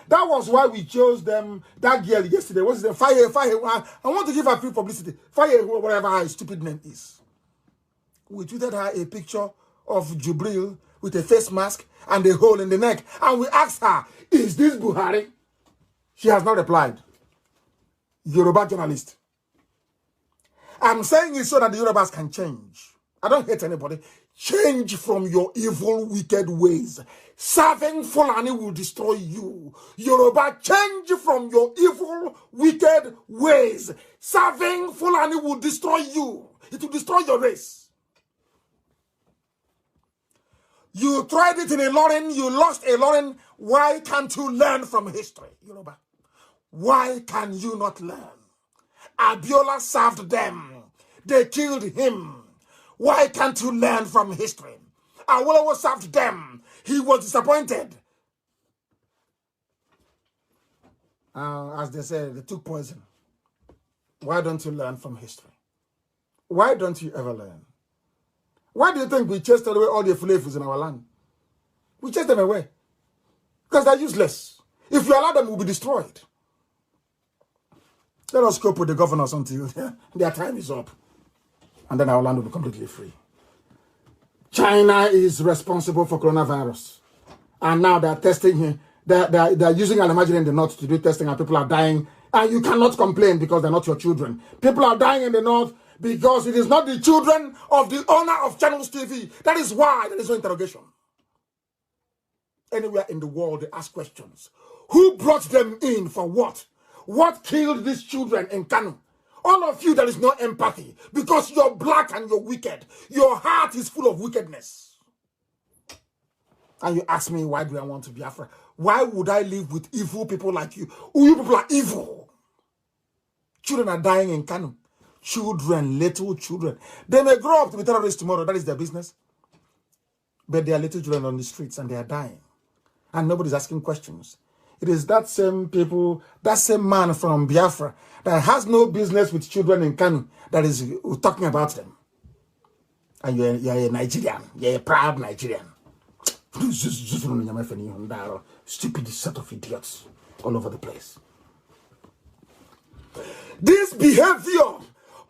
Speaker 1: That was why we chose them, that girl yesterday. What's the Fire? I want to give her free publicity. Fire, whatever her stupid name is. We tweeted her a picture of Jubril with a face mask and a hole in the neck. And we asked her, is this Buhari? She has not replied. Yoruba journalist. I'm saying it so that the Yorubas can change. I don't hate anybody. Change from your evil, wicked ways. Serving Fulani will destroy you. Yoruba, change from your evil, wicked ways. Serving Fulani will destroy you. It will destroy your race. You tried it in a Ilorin, you lost a Ilorin. Why can't you learn from history, Yoruba? Why can you not learn? Abiola served them. They killed him. Why can't you learn from history? Awolowo served them. He was disappointed. As they said, they took poison. Why don't you learn from history? Why don't you ever learn? Why do you think we chased away all the Fulefus in our land? We chased them away. Because they're useless. If you allow them, we'll be destroyed. Let us cope with the governors until their time is up. And then our land will be completely free. China is responsible for coronavirus. And now they're testing him. They're using Al-Majid in the north to do testing and people are dying. And you cannot complain because they're not your children. People are dying in the north because it is not the children of the owner of Channels TV. That is why there is no interrogation. Anywhere in the world, they ask questions. Who brought them in for what? What killed these children in Kanu? All of you, there is no empathy because you're black and you're wicked. Your heart is full of wickedness. And you ask me, why do I want to be Biafra? Why would I live with evil people like you? You people are evil. Children are dying in Kanu. Children, little children. They may grow up to be terrorists tomorrow. That is their business. But they are little children on the streets and they are dying. And nobody's asking questions. It is that same people, that same man from Biafra that has no business with children in Kanu that is talking about them. And you're a Nigerian. You're a proud Nigerian. Stupid set of idiots all over the place. This behavior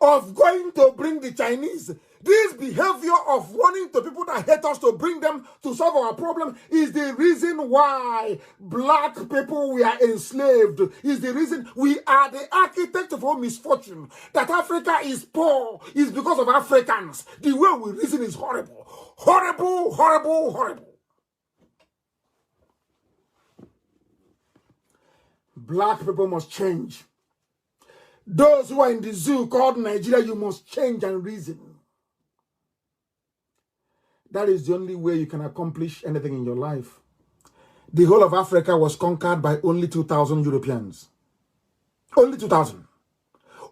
Speaker 1: of going to bring the Chinese. This behavior of wanting to people that hate us to bring them to solve our problem is the reason why black people were enslaved. Is the reason we are the architect of our misfortune. That Africa is poor is because of Africans. The way we reason is horrible. Horrible, horrible, horrible. Black people must change. Those who are in the zoo called Nigeria, you must change and reason. That is the only way you can accomplish anything in your life. The whole of Africa was conquered by only 2,000 Europeans. Only 2,000.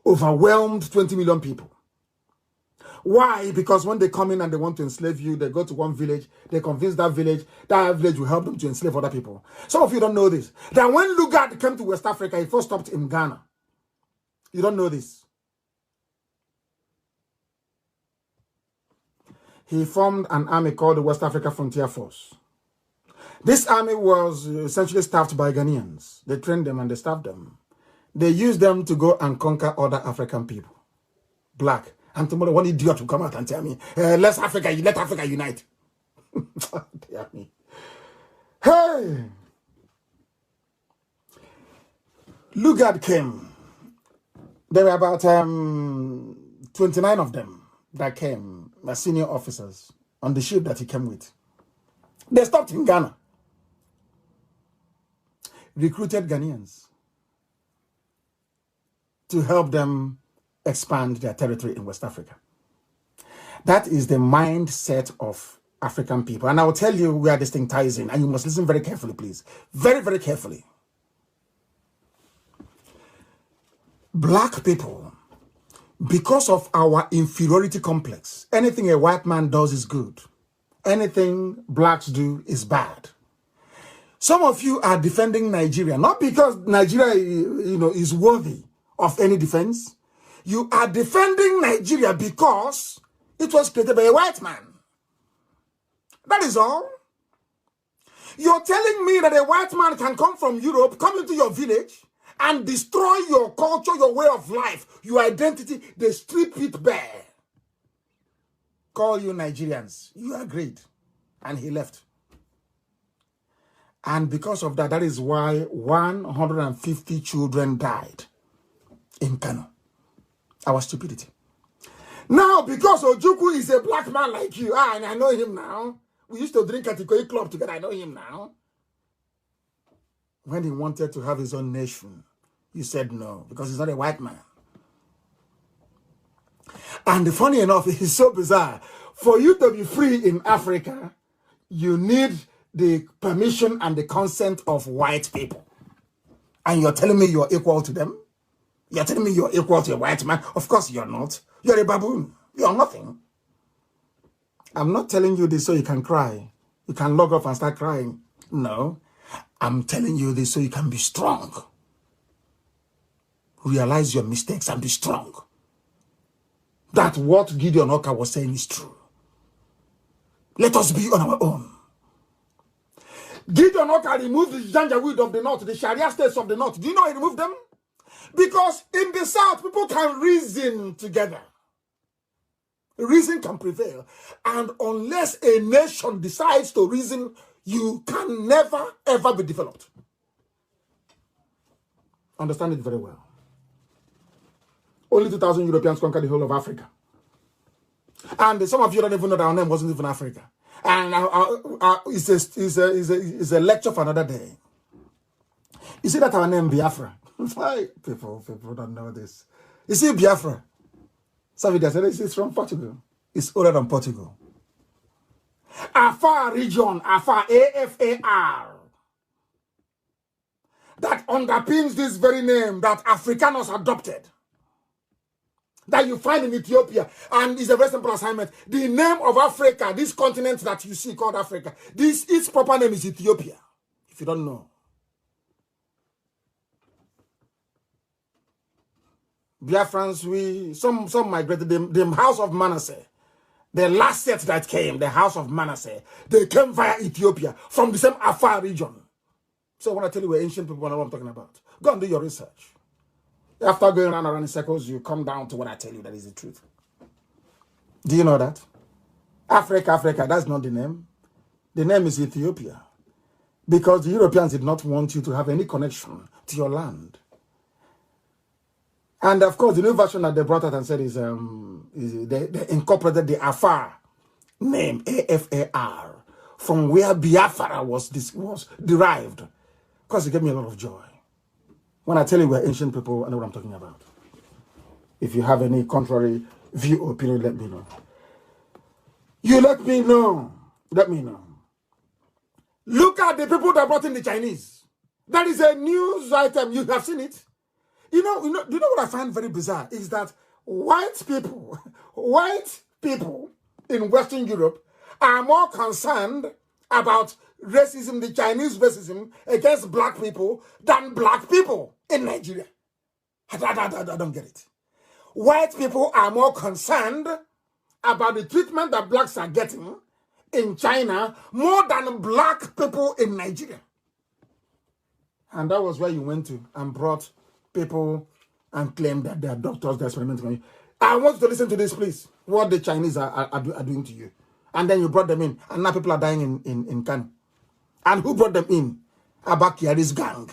Speaker 1: Overwhelmed 20 million people. Why? Because when they come in and they want to enslave you, they go to one village, they convince that village will help them to enslave other people. Some of you don't know this. That when Lugard came to West Africa, he first stopped in Ghana. You don't know this. He formed an army called the West Africa Frontier Force. This army was essentially staffed by Ghanaians. They trained them and they staffed them. They used them to go and conquer other African people. Black. And tomorrow one idiot will come out and tell me, let Africa unite. Tell me. Hey! Lugard came. There were about 29 of them that came, as senior officers, on the ship that he came with. They stopped in Ghana. Recruited Ghanaians to help them expand their territory in West Africa. That is the mindset of African people. And I will tell you where this thing ties in, and you must listen very carefully, please. Very, very carefully. Black people, because of our inferiority complex, anything a white man does is good. Anything blacks do is bad. Some of you are defending Nigeria, not because Nigeria, is worthy of any defense. You are defending Nigeria because it was created by a white man. That is all. You're telling me that a white man can come from Europe, come into your village, and destroy your culture, your way of life, your identity. They strip it bare. Call you Nigerians. You agreed. And he left. And because of that, that is why 150 children died in Kanu. Our stupidity. Now, because Ojukwu is a black man like you, and I know him now. We used to drink at the Ikoyi Club together. I know him now. When he wanted to have his own nation, you said no, because he's not a white man. And funny enough, it's so bizarre. For you to be free in Africa, you need the permission and the consent of white people. And you're telling me you're equal to them? You're telling me you're equal to a white man? Of course you're not. You're a baboon. You're nothing. I'm not telling you this so you can cry. You can log off and start crying. No. I'm telling you this so you can be strong. Realize your mistakes and be strong. That what Gideon Oka was saying is true. Let us be on our own. Gideon Oka removed the Janjaweed of the north, the Sharia states of the north. Do you know he removed them? Because in the south, people can reason together. Reason can prevail. And unless a nation decides to reason, you can never, ever be developed. Understand it very well. Only 2,000 Europeans conquered the whole of Africa. And some of you don't even know that our name wasn't even Africa. And it's a lecture for another day. You see that our name, Biafra? People don't know this. You see Biafra? Savida said it's from Portugal. It's older than Portugal. Afar region, Afar, AFAR. That underpins this very name that Afrikaners adopted. That you find in Ethiopia, and is a very simple assignment. The name of Africa, this continent that you see called Africa, its proper name is Ethiopia, if you don't know. Biafrans, some migrated, the house of Manasseh, the last set that came, the house of Manasseh, they came via Ethiopia, from the same Afar region. So when I tell you we're ancient people, I know what I'm talking about. Go and do your research. After going around in circles, you come down to what I tell you that is the truth. Do you know that? Africa, that's not the name. The name is Ethiopia. Because the Europeans did not want you to have any connection to your land. And of course, the new version that they brought out and said is they incorporated the Afar name, AFAR, from where Biafra was derived. Of course, it gave me a lot of joy. When I tell you we're ancient people, I know what I'm talking about. If you have any contrary view or opinion, let me know. You let me know. Let me know. Look at the people that brought in the Chinese. That is a news item. You have seen it. You know what I find very bizarre is that white people in Western Europe are more concerned about racism, the Chinese racism against black people than black people in Nigeria. I don't get it. White people are more concerned about the treatment that blacks are getting in China more than black people in Nigeria. And that was where you went to and brought people and claimed that they are doctors, they're experimenting on you. I want you to listen to this, please. What the Chinese are doing to you. And then you brought them in, and now people are dying in Kanu. And who brought them in? Abakiari's gang.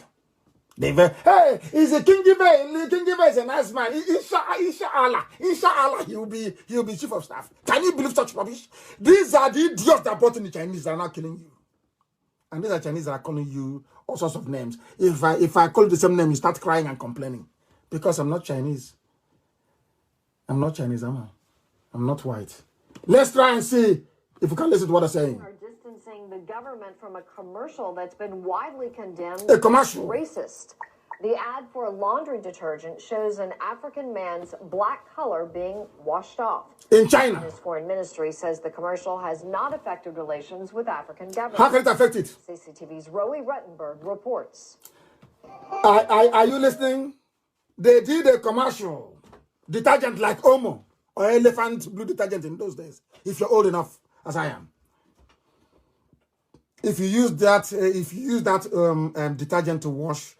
Speaker 1: They were, hey, he's a King Gibe. King Gibe is a nice man. Inshallah, he'll be chief of staff. Can you believe such rubbish? These are the idiots that brought in the Chinese that are now killing you. And these are Chinese that are calling you all sorts of names. If I call you the same name, you start crying and complaining. Because I'm not Chinese. I'm not Chinese, am I? I'm not white. Let's try and see if we can listen to what I'm saying.
Speaker 2: Are distancing the government from a commercial that's been widely condemned
Speaker 1: a commercial.
Speaker 2: Racist. The ad for a laundry detergent shows an African man's black color being washed off.
Speaker 1: In China.
Speaker 2: His foreign ministry says the commercial has not affected relations with African governments.
Speaker 1: How can it affect it?
Speaker 2: CCTV's Rowie Ruttenberg reports.
Speaker 1: Are you listening? They did a commercial. Detergent like Omo or elephant blue detergent in those days. If you're old enough, as I am. If you use that, detergent to wash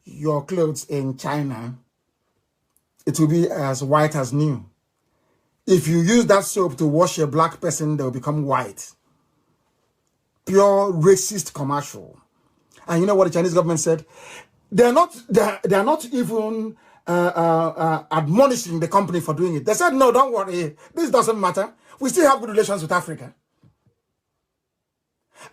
Speaker 1: your clothes in China, it will be as white as new. If you use that soap to wash a black person, they will become white. Pure racist commercial. And you know what the Chinese government said? They're not even admonishing the company for doing it. They said, no, don't worry. This doesn't matter. We still have good relations with Africa.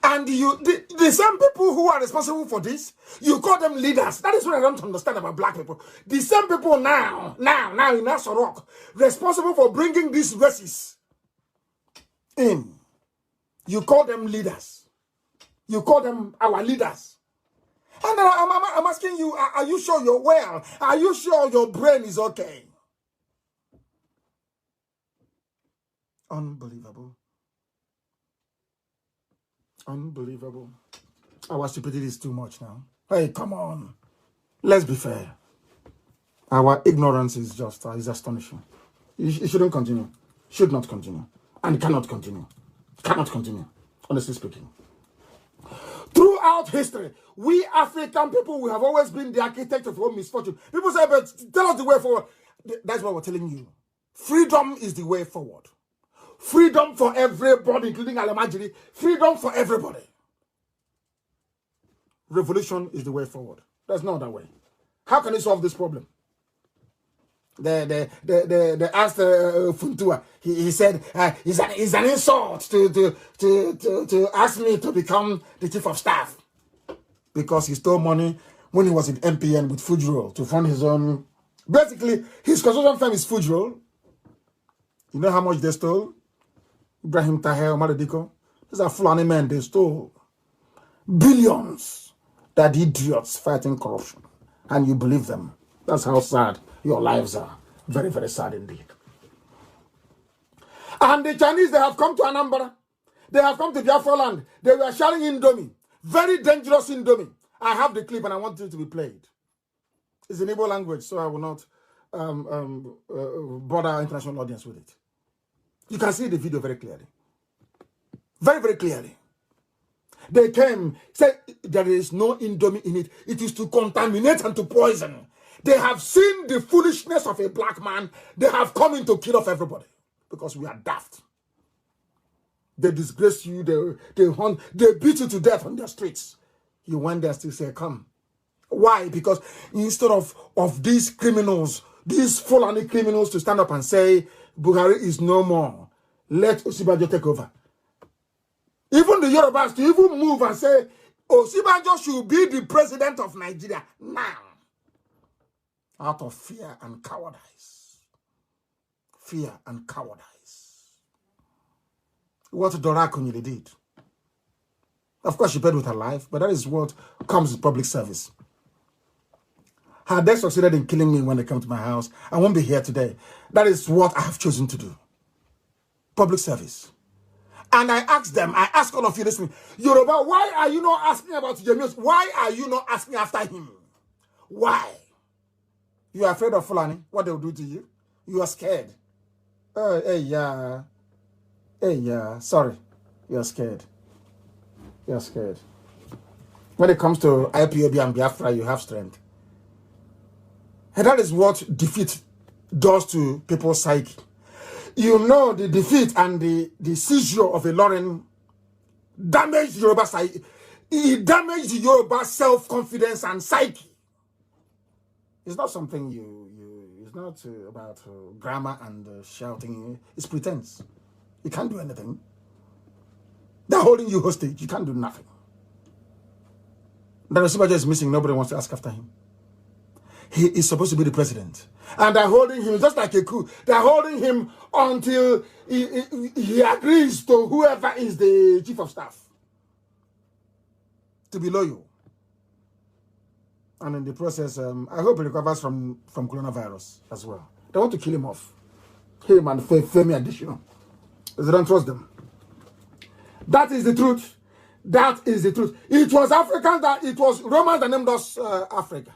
Speaker 1: And the same people who are responsible for this, you call them leaders. That is what I don't understand about black people. The same people now in Asorok, responsible for bringing these races in. You call them leaders. You call them our leaders. And I'm asking you, are you sure you're well? Are you sure your brain is okay? Unbelievable. Unbelievable. Our stupidity is too much now. Hey, come on. Let's be fair. Our ignorance is just is astonishing. It shouldn't continue. Should not continue. And cannot continue. Cannot continue. Honestly speaking. Throughout history, we African people, we have always been the architect of our misfortune. People say, but tell us the way forward. That's what we're telling you. Freedom is the way forward. Freedom for everybody, including Alamajiri. Freedom for everybody. Revolution is the way forward. There's no other way. How can you solve this problem? They asked Funtua. He said it's an insult to ask me to become the chief of staff because he stole money when he was in MPN with Fujro to fund his own. Basically, his construction firm is Fujro. You know how much they stole? Ibrahim Taher, Maradiko. These are Fulani men. They stole billions. That idiots fighting corruption, and you believe them. That's how sad your lives are. Very, very sad indeed. And the Chinese, they have come to Anambra. They have come to Biafra land. They were sharing Indomie. Very dangerous Indomie. I have the clip and I want it to be played. It's in Igbo language, so I will not bother our international audience with it. You can see the video very clearly. Very, very clearly. They came, said there is no Indomie in it. It is to contaminate and to poison. They have seen the foolishness of a black man. They have come in to kill off everybody because we are daft. They disgrace you. They hunt. They beat you to death on the streets. You went there still say, come. Why? Because instead of these criminals, these Fulani criminals to stand up and say, Buhari is no more, let Osibanjo take over. Even the Yorubas to even move and say, Osibanjo should be the president of Nigeria now. Out of fear and cowardice. Fear and cowardice. What Dora Akunyili did. Of course, she paid with her life, but that is what comes with public service. Had they succeeded in killing me when they come to my house, I won't be here today. That is what I have chosen to do. Public service. And I asked them, I ask all of you listening, Yoruba, why are you not asking about Jemius? Why are you not asking after him? Why? You are afraid of Fulani, what they will do to you? You are scared. Hey, sorry. You are scared. You are scared. When it comes to IPOB and Biafra, you have strength. And that is what defeat does to people's psyche. You know, the defeat and the seizure of a Lauren damaged Yoruba psyche. It damaged Yoruba self-confidence and psyche. It's not something it's not about grammar and shouting. It's pretense. You can't do anything. They're holding you hostage. You can't do nothing. The Osibanjo is missing. Nobody wants to ask after him. He is supposed to be the president. And they're holding him, just like a coup. They're holding him until he agrees to whoever is the chief of staff to be loyal. And in the process, I hope he recovers from coronavirus as well. They want to kill him off. Him and Femi Additional. They don't trust them. That is the truth. That is the truth. It was Africans it was Romans that named us Africa.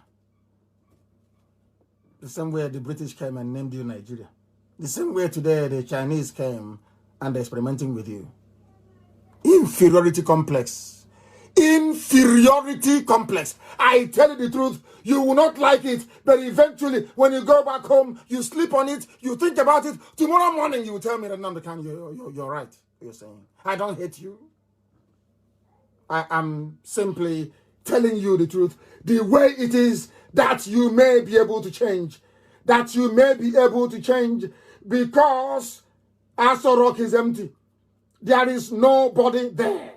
Speaker 1: The same way the British came and named you Nigeria. The same way today the Chinese came and they're experimenting with you. Inferiority complex. Inferiority complex. I tell you the truth, you will not like it, but eventually when you go back home, you sleep on it, you think about it, tomorrow morning you will tell me that Nnamdi Kanu, you're right, you're saying. I don't hate you. I am simply telling you the truth, the way it is, that you may be able to change. That you may be able to change because Aso Rock is empty. There is nobody there.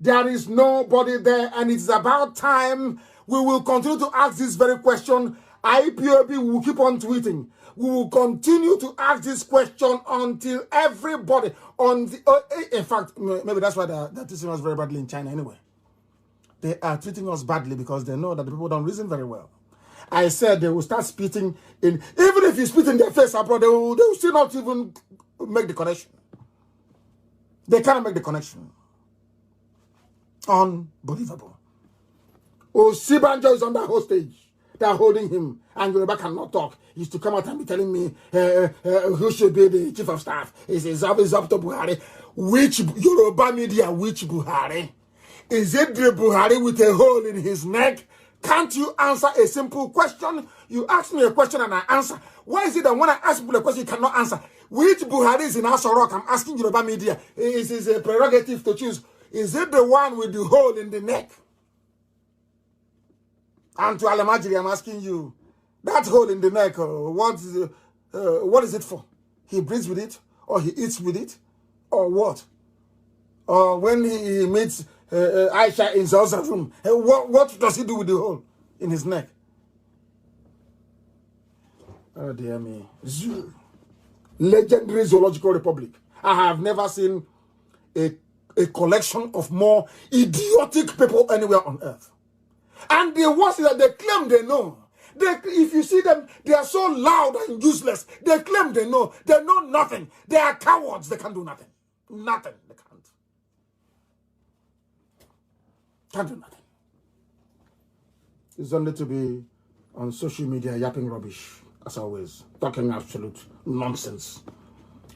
Speaker 1: There is nobody there, and it's about time we will continue to ask this very question. IPOB will keep on tweeting. We will continue to ask this question until everybody in fact, maybe that's why they're treating us very badly in China anyway. They are treating us badly because they know that the people don't reason very well. I said they will start spitting in, even if you spit in their face abroad, they will still not even make the connection. They cannot make the connection. Unbelievable. Osibanjo is under hostage. They are holding him, and Yoruba cannot talk. He used to come out and be telling me who should be the chief of staff. It's up to Buhari. Which Yoruba media, which Buhari? Is it the Buhari with a hole in his neck? Can't you answer a simple question? You ask me a question and I answer. Why is it that when I ask people a question, you cannot answer? Which Buhari is in Aso Rock? I'm asking Yoruba media. It is a prerogative to choose. Is it the one with the hole in the neck? And to Alamajiri, I'm asking you, that hole in the neck, what is it for? He breathes with it? Or he eats with it? Or what? Or when he meets Aisha in Zawza's room, what does he do with the hole in his neck? Oh dear me. Zoo. Legendary Zoological Republic. I have never seen a collection of more idiotic people anywhere on earth. And the worst is that they claim they know. If you see them, they are so loud and useless. They claim they know. They know nothing. They are cowards. They can't do nothing. Nothing. They can't. Can't do nothing. It's only to be on social media yapping rubbish, as always. Talking absolute nonsense.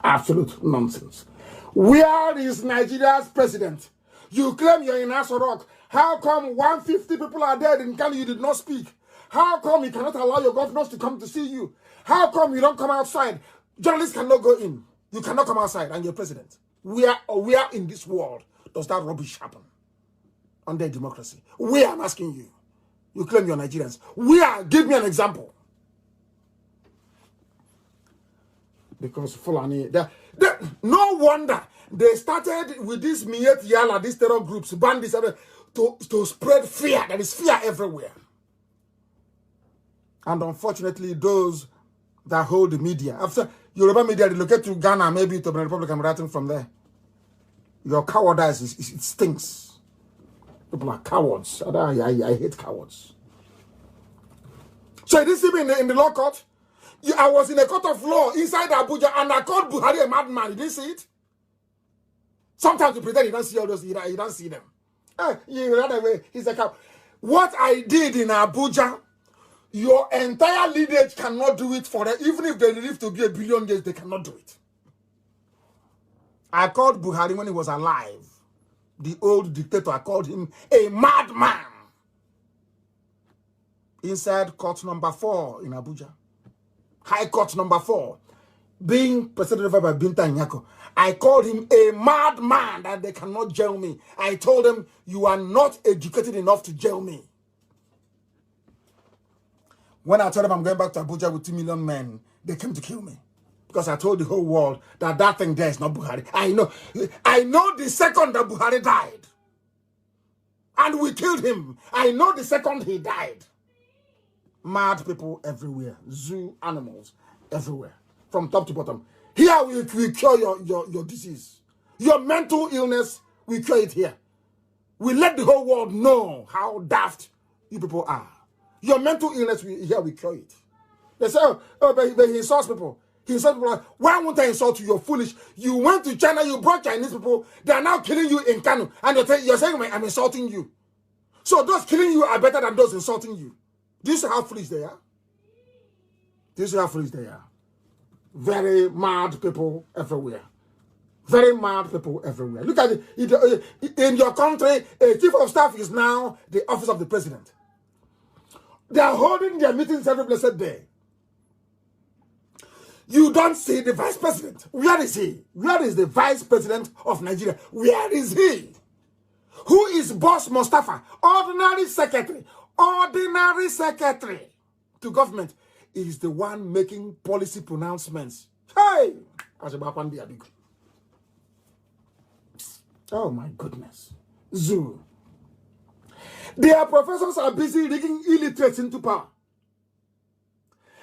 Speaker 1: Absolute nonsense. Where is Nigeria's president? You claim you're in Aso Rock. How come 150 people are dead in Kanu you did not speak? How come you cannot allow your governors to come to see you? How come you don't come outside? Journalists cannot go in. You cannot come outside and you're president. Where in this world does that rubbish happen? Under democracy. Where, I'm asking you. You claim you're Nigerians. Where? Give me an example. Because Fulani, no wonder they started with this Miyet Yala, these terror groups, bandits, to spread fear. There is fear everywhere. And unfortunately, those that hold the media, after Yoruba media relocate to Ghana, maybe to the Republic, I'm writing from there. Your cowardice, it stinks. People are cowards. I hate cowards. So you didn't see me in the law court? I was in a court of law inside Abuja and I called Buhari a madman. You didn't see it? Sometimes you pretend you don't see all those, you don't see them. You ran away. He's a coward. What I did in Abuja, your entire lineage cannot do it for them. Even if they live to be 1 billion years, they cannot do it. I called Buhari when he was alive. The old dictator, I called him a madman. Inside court number 4 in Abuja. High court number 4. Being presided over by Binta Nyako. I called him a madman that they cannot jail me. I told them, you are not educated enough to jail me. When I told them I'm going back to Abuja with 2 million men, they came to kill me. Because I told the whole world that thing there is not Buhari. I know the second that Buhari died. And we killed him. I know the second he died. Mad people everywhere. Zoo animals everywhere. From top to bottom. Here we cure your disease. Your mental illness, we cure it here. We let the whole world know how daft you people are. Your mental illness, here we cure it. They say, but he insults people. He insults people like, why won't I insult you? You're foolish. You went to China, you brought Chinese people. They are now killing you in Kanu. And you're saying, I'm insulting you. So those killing you are better than those insulting you. Do you see how foolish they are? Do you see how foolish they are? Very mad people everywhere. Very mad people everywhere. Look at it. In your country, a chief of staff is now the office of the president. They are holding their meetings every blessed day. You don't see the vice president. Where is he? Where is the vice president of Nigeria? Where is he? Who is Boss Mustafa? Ordinary secretary to government is the one making policy pronouncements. Hey! Oh my goodness. Zoo. Their professors are busy rigging illiterates into power.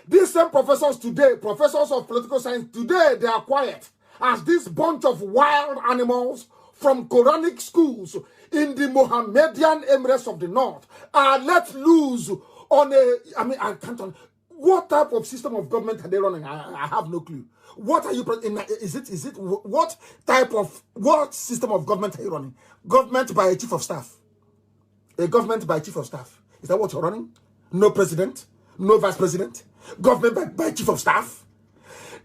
Speaker 1: These same professors today, professors of political science, today they are quiet as this bunch of wild animals from Quranic schools in the Mohammedan Emirates of the North are let loose on I can't. What type of system of government are they running? I have no clue. What are you? What system of government are you running? Government by a chief of staff. A government by chief of staff. Is that what you're running? No president, no vice president. Government by chief of staff.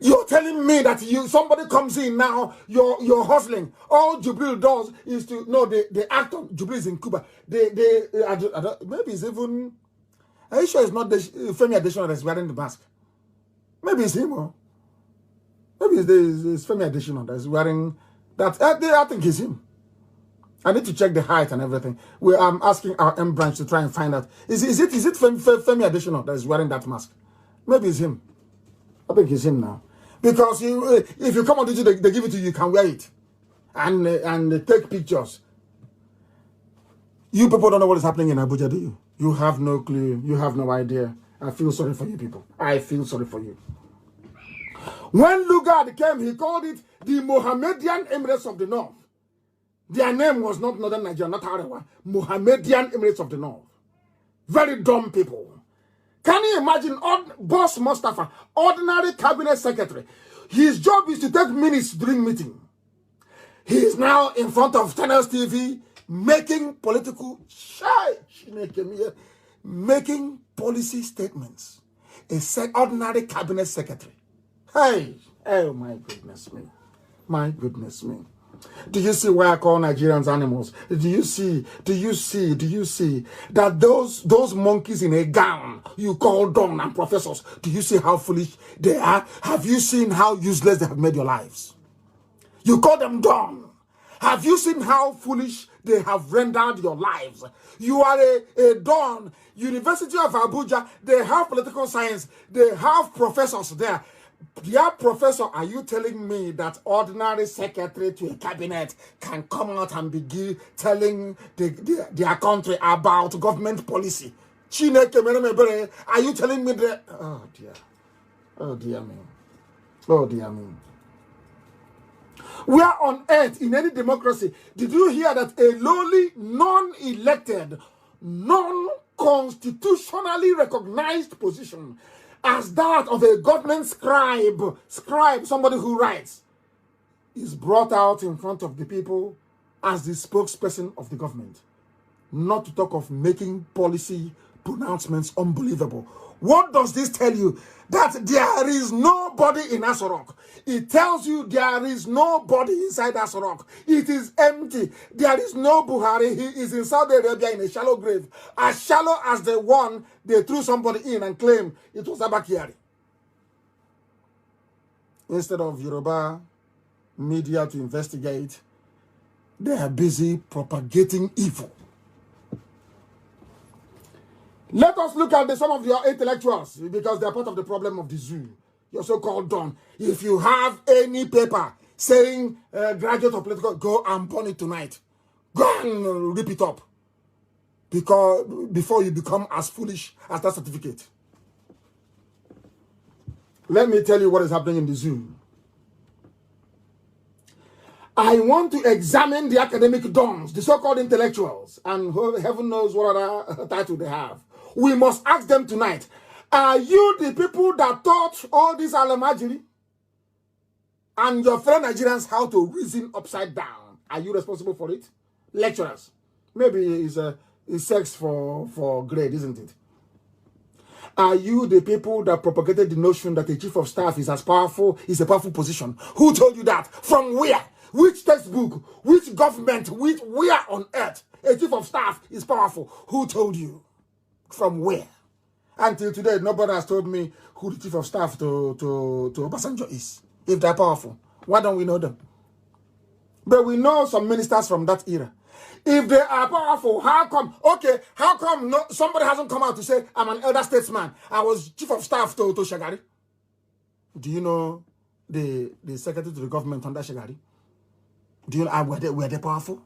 Speaker 1: You're telling me that somebody comes in now, you're hustling. All Jubril does is to the actor Jubril is in Cuba. Maybe it's even. Are you sure it's not the Femi Adesina that's wearing the mask? Maybe it's him, or maybe it's Femi Adesina that's wearing that. I think it's him. I need to check the height and everything. I'm asking our M branch to try and find out. Is it Femi Adesina that is wearing that mask? Maybe it's him. I think it's him now. Because if you come on duty, they give it to you, you can wear it. And take pictures. You people don't know what is happening in Abuja, do you? You have no clue. You have no idea. I feel sorry for you people. I feel sorry for you. When Lugard came, he called it the Mohammedan Emirates of the North. Their name was not Northern Nigeria, not Arewa. Mohammedan Emirates of the North. Very dumb people. Can you imagine Boss Mustafa, ordinary cabinet secretary? His job is to take minutes during meeting. He is now in front of Channels TV making political making policy statements. Ordinary cabinet secretary. Hey, oh my goodness me. My goodness me. Do you see why I call Nigerians animals? Do you see that those monkeys in a gown you call dumb and professors, do you see how foolish they are? Have you seen how useless they have made your lives? You call them dumb. Have you seen how foolish they have rendered your lives? You are a Don. University of Abuja, they have political science. They have professors there. Dear professor, are you telling me that ordinary secretary to a cabinet can come out and begin telling their country about government policy? Are you telling me that? Oh dear. Oh dear me. Oh dear me. Where on earth, in any democracy, did you hear that a lowly, non-elected, non-constitutionally recognized position as that of a government scribe, somebody who writes, is brought out in front of the people as the spokesperson of the government? Not to talk of making policy pronouncements unbelievable. What does this tell you? That there is nobody in Asorok. It tells you there is nobody inside Asorok. It is empty. There is no Buhari. He is in Saudi Arabia in a shallow grave. As shallow as the one they threw somebody in and claimed it was Abakari. Instead of Yoruba media to investigate, they are busy propagating evil. Let us look at some of your intellectuals, because they are part of the problem of the zoo. You're so-called Don. If you have any paper saying graduate of political, go and burn it tonight. Go and rip it up. Because before you become as foolish as that certificate. Let me tell you what is happening in the zoo. I want to examine the academic dons, the so-called intellectuals, and heaven knows what other title they have. We must ask them tonight, are you the people that taught all this Alamajiri and your fellow Nigerians how to reason upside down? Are you responsible for it? Lecturers. Maybe it's sex for grade, isn't it? Are you the people that propagated the notion that a chief of staff is as powerful, is a powerful position? Who told you that? From where? Which textbook? Which government? Where on earth a chief of staff is powerful? Who told you? From where? Until today, nobody has told me who the chief of staff to Obasanjo is. If they're powerful, why don't we know them? But we know some ministers from that era. If they are powerful, how come somebody hasn't come out to say, I'm an elder statesman, I was chief of staff to Shagari? Do you know the secretary to the government under Shagari? Do you know were they powerful?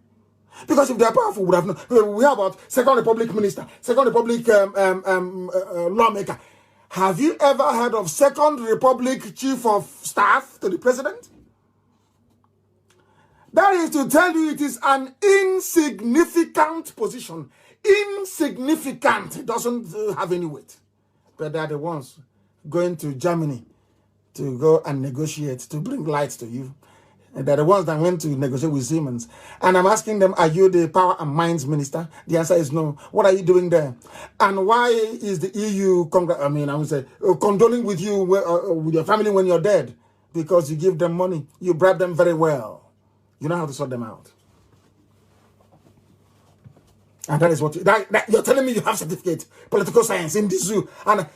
Speaker 1: Because if they are powerful, we would have known. We have about Second Republic minister, Second Republic lawmaker. Have you ever heard of Second Republic chief of staff to the president? That is to tell you it is an insignificant position. Insignificant. It doesn't have any weight. But they are the ones going to Germany to go and negotiate, to bring light to you. And they're the ones that went to negotiate with Siemens. And I'm asking them, are you the Power and Mines Minister? The answer is no. What are you doing there? And why is the EU, condoling with you, with your family when you're dead? Because you give them money. You bribe them very well. You know how to sort them out. And that is what you're telling me you have certificate, political science in the zoo. And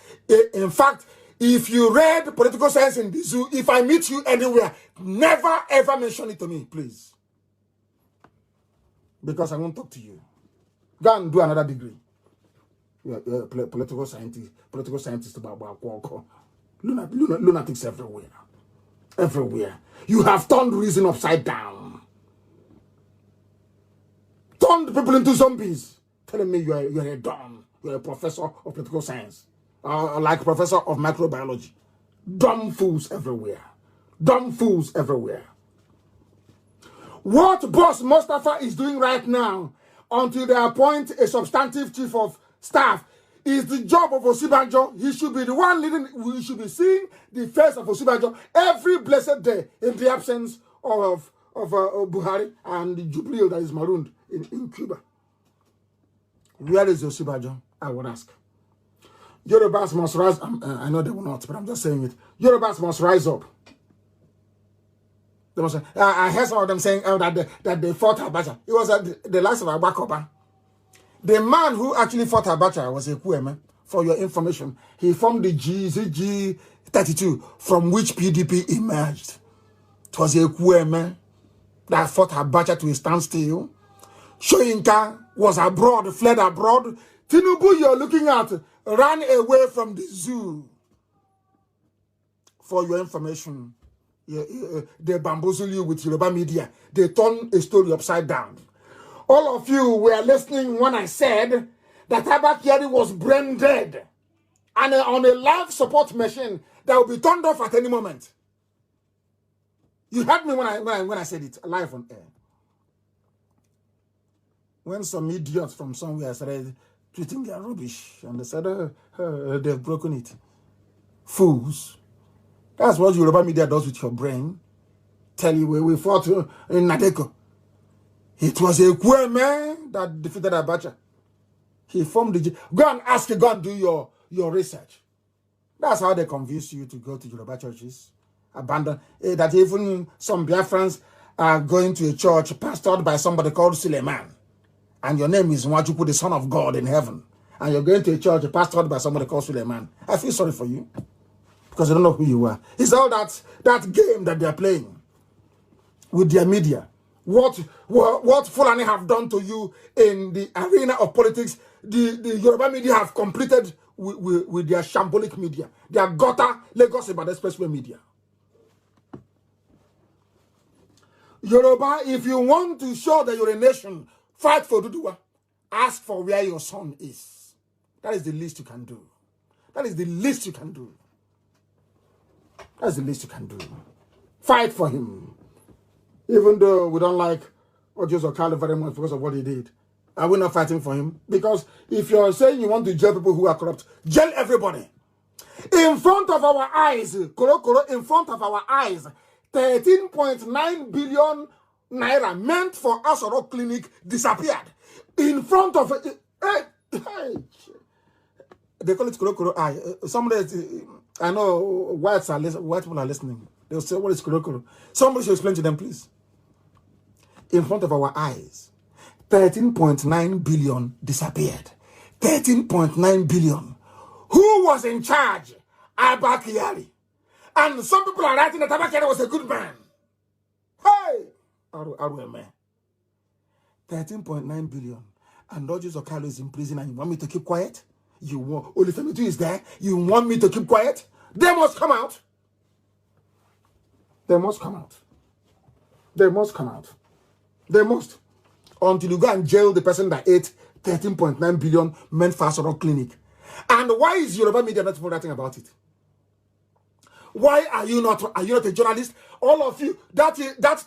Speaker 1: in fact, if you read political science in the zoo, if I meet you anywhere, never ever mention it to me, please. Because I won't talk to you. Go and do another degree. You're a political scientist about lunatics everywhere. Everywhere. You have turned reason upside down. Turned people into zombies. Telling me you're a don. You're a professor of political science. Like professor of microbiology. Dumb fools everywhere. Dumb fools everywhere. What Boss Mustafa is doing right now, until they appoint a substantive chief of staff, is the job of Osibanjo. He should be the one leading. We should be seeing the face of Osibanjo every blessed day in the absence of Buhari and the Jubilee that is marooned in Cuba. Where is Osibanjo? I would ask. Yorubas must rise. I know they will not, but I'm just saying it. Yorubas must rise up. I heard some of them saying that they fought Abacha. It was the last of Abakoba. The man who actually fought Abacha was a Kweme. For your information, he formed the G32, from which PDP emerged. It was a Kweme that fought Abacha to a standstill. Shoyinka was abroad, fled abroad. Tinubu, you're looking at, ran away from the zoo. For your information, they bamboozle you with Yoruba media. They turn a story upside down. All of you were listening when I said that Abba Kyari was brain dead and on a life support machine that will be turned off at any moment. You heard me when I said it live on air. When some idiots from somewhere started tweeting their rubbish and they said, they've broken it. Fools. That's what Yoruba media does with your brain. Tell you we fought in Nadeko. It was a Kweme that defeated Abacha. He formed the... Go and ask, go and do your research. That's how they convince you to go to Yoruba churches. Abandon. That even some Biafrans are going to a church pastored by somebody called Suleiman. And your name is Nwajuku, the Son of God in heaven. And you're going to a church pastored by somebody called Suleiman. I feel sorry for you. Because I don't know who you are. It's all that game that they're playing with their media. What Fulani have done to you in the arena of politics, the Yoruba media have completed with their shambolic media, their gutter Lagos Ibadan Expressway media. Yoruba, if you want to show that you're a nation, fight for Duduwa. Ask for where your son is. That is the least you can do. That is the least you can do. That's the least you can do. Fight for him. Even though we don't like Ojo Okale very much because of what he did. Are we not fighting for him? Because if you're saying you want to jail people who are corrupt, jail everybody. In front of our eyes, in front of our eyes, 13.9 billion naira meant for Asoro Clinic disappeared. In front of it. They call it Koro Eye. Somebody, I know white people are listening. They'll say, what is Koro? Somebody should explain to them, please. In front of our eyes, 13.9 billion disappeared. 13.9 billion. Who was in charge? Abba Kyari. And some people are writing that Abba Kyari was a good man. Hey! 13.9 billion. And Roger Okalo is in prison and you want me to keep quiet? You want Olufemitu is there? You want me to keep quiet? They must come out. They must come out. They must come out. They must. Until you go and jail the person that ate 13.9 billion meant for Asoro Clinic. And why is Yoruba media not writing about it? Why are you not a journalist? All of you, that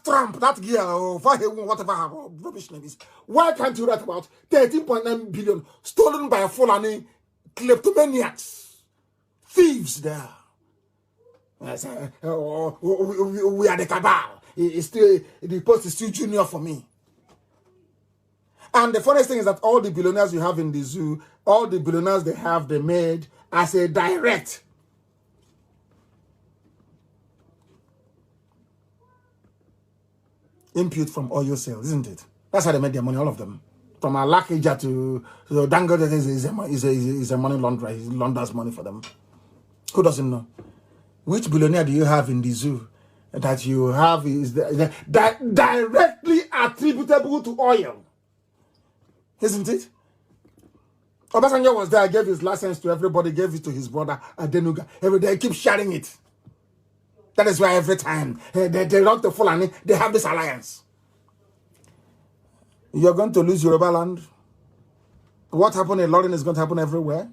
Speaker 1: Trump, that girl, whatever rubbish name is, why can't you write about 13.9 billion stolen by a Fulani kleptomaniacs, thieves there? We are the cabal. The post is still junior for me. And the funniest thing is that all the billionaires you have in the zoo, all the billionaires they made as a direct input from oil sales, isn't it? That's how they made their money, all of them. From Alakija to Dangote is a money launderer. He launders money for them. Who doesn't know? Which billionaire do you have in the zoo that you have is that directly attributable to oil? Isn't it? Obasanjo was there, gave his license to everybody, gave it to his brother Adenuga. Every day, keep sharing it. That is why every time they run to Fulani, they have this alliance. You're going to lose Yoruba land. What happened in London is going to happen everywhere.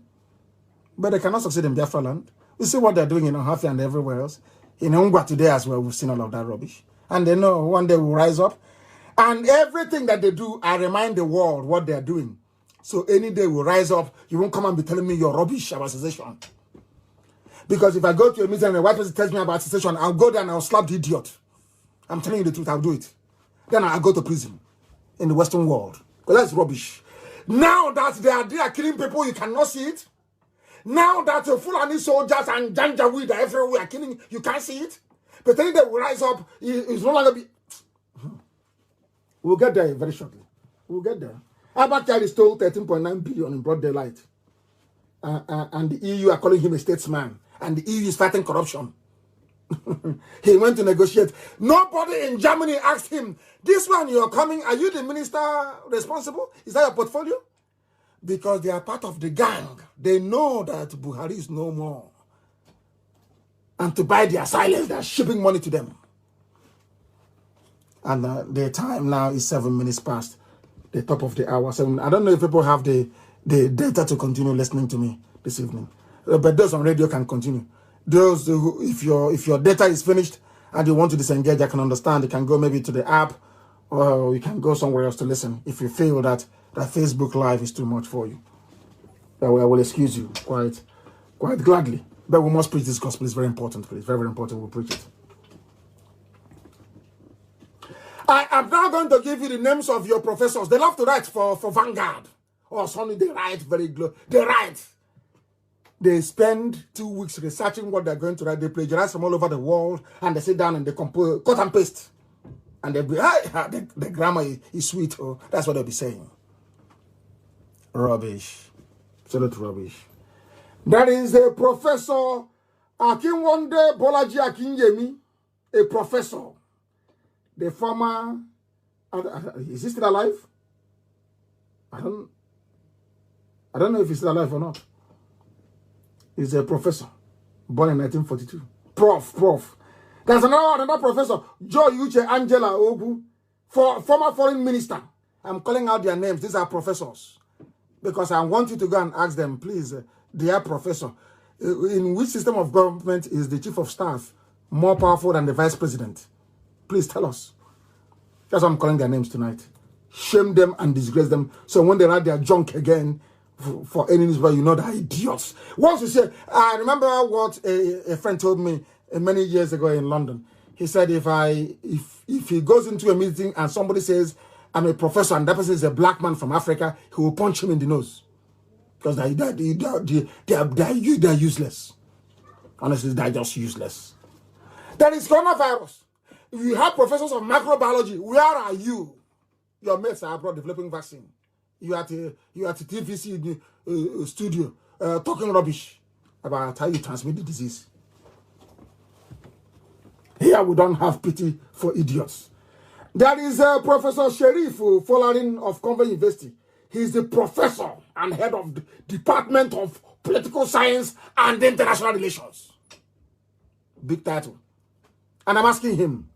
Speaker 1: But they cannot succeed in Biafra land. You see what they're doing in Ohafia and everywhere else. In Ungwa today as well, we've seen all of that rubbish. And they know one day we'll rise up. And everything that they do, I remind the world what they're doing. So any day we'll rise up, you won't come and be telling me your rubbish about secession. Because if I go to a meeting and a white person tells me about secession, I'll go there and I'll slap the idiot. I'm telling you the truth, I'll do it. Then I'll go to prison in the Western world. Because that's rubbish. Now that they are killing people, you cannot see it. Now that Fulani soldiers and Janjaweed are everywhere killing, you can't see it. pretending they will rise up. It's no longer be. We'll get there very shortly. We'll get there. Abakari stole 13.9 billion in broad daylight. And the EU are calling him a statesman. And the EU is fighting corruption. He went to negotiate. Nobody in Germany asked him, this one you're coming, are you the minister responsible? Is that your portfolio? Because they are part of the gang. They know that Buhari is no more. And to buy their silence, they're shipping money to them. And the time now is 7 minutes past the top of the hour. I don't know if people have the data to continue listening to me this evening. But those on radio can continue. Those who, if your data is finished and you want to disengage, I can understand. You can go maybe to the app, or you can go somewhere else to listen. If you feel that Facebook Live is too much for you, I will excuse you quite gladly. But we must preach this gospel. It's very important, please. Very, very important. We'll preach it. I am now going to give you the names of your professors. They love to write for Vanguard or Sunday. They write They write. They spend 2 weeks researching what they're going to write. They plagiarize from all over the world, and they sit down and they compose, cut and paste. And they'll be, the grammar is sweet. Oh, that's what they'll be saying. Rubbish. Absolute rubbish. That is a Professor Akinwande Bolaji Akinyemi, a professor. The former, is he still alive? I don't know if he's still alive or not. He's a professor, born in 1942. Prof. There's another professor, Joe Uche Angela Ogu, former foreign minister. I'm calling out their names. These are professors. Because I want you to go and ask them, please, dear professor, in which system of government is the chief of staff more powerful than the vice president? Please tell us. That's why I'm calling their names tonight. Shame them and disgrace them. So when they write their junk again, for any newspaper, you know they're idiots. Once you say, I remember what a friend told me many years ago in London. He said, if he goes into a meeting and somebody says, I'm a professor, and that person is a black man from Africa, he will punch him in the nose. Because they're useless. Honestly, they're just useless. There is coronavirus. You have professors of microbiology. Where are you? Your mates are abroad developing vaccine. You at the TVC studio talking rubbish about how you transmit the disease. Here we don't have pity for idiots. There is Professor Sherif Folarin of Convent University. He's the professor and head of the Department of Political Science and International Relations. Big title. And I'm asking him,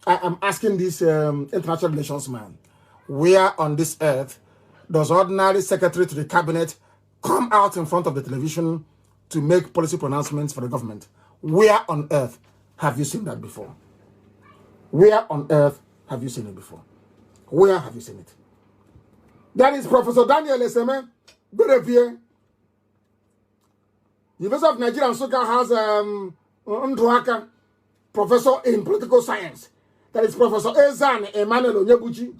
Speaker 1: I'm asking this international relations man, where on this earth does ordinary secretary to the cabinet come out in front of the television to make policy pronouncements for the government? Where on earth have you seen that before? Where on earth have you seen it before? Where have you seen it? That is Professor Daniel Eseme Berevier. University of Nigeria and Nsukka has Nduaka, professor in political science. That is Professor Ezan Emmanuel Onyebuchi,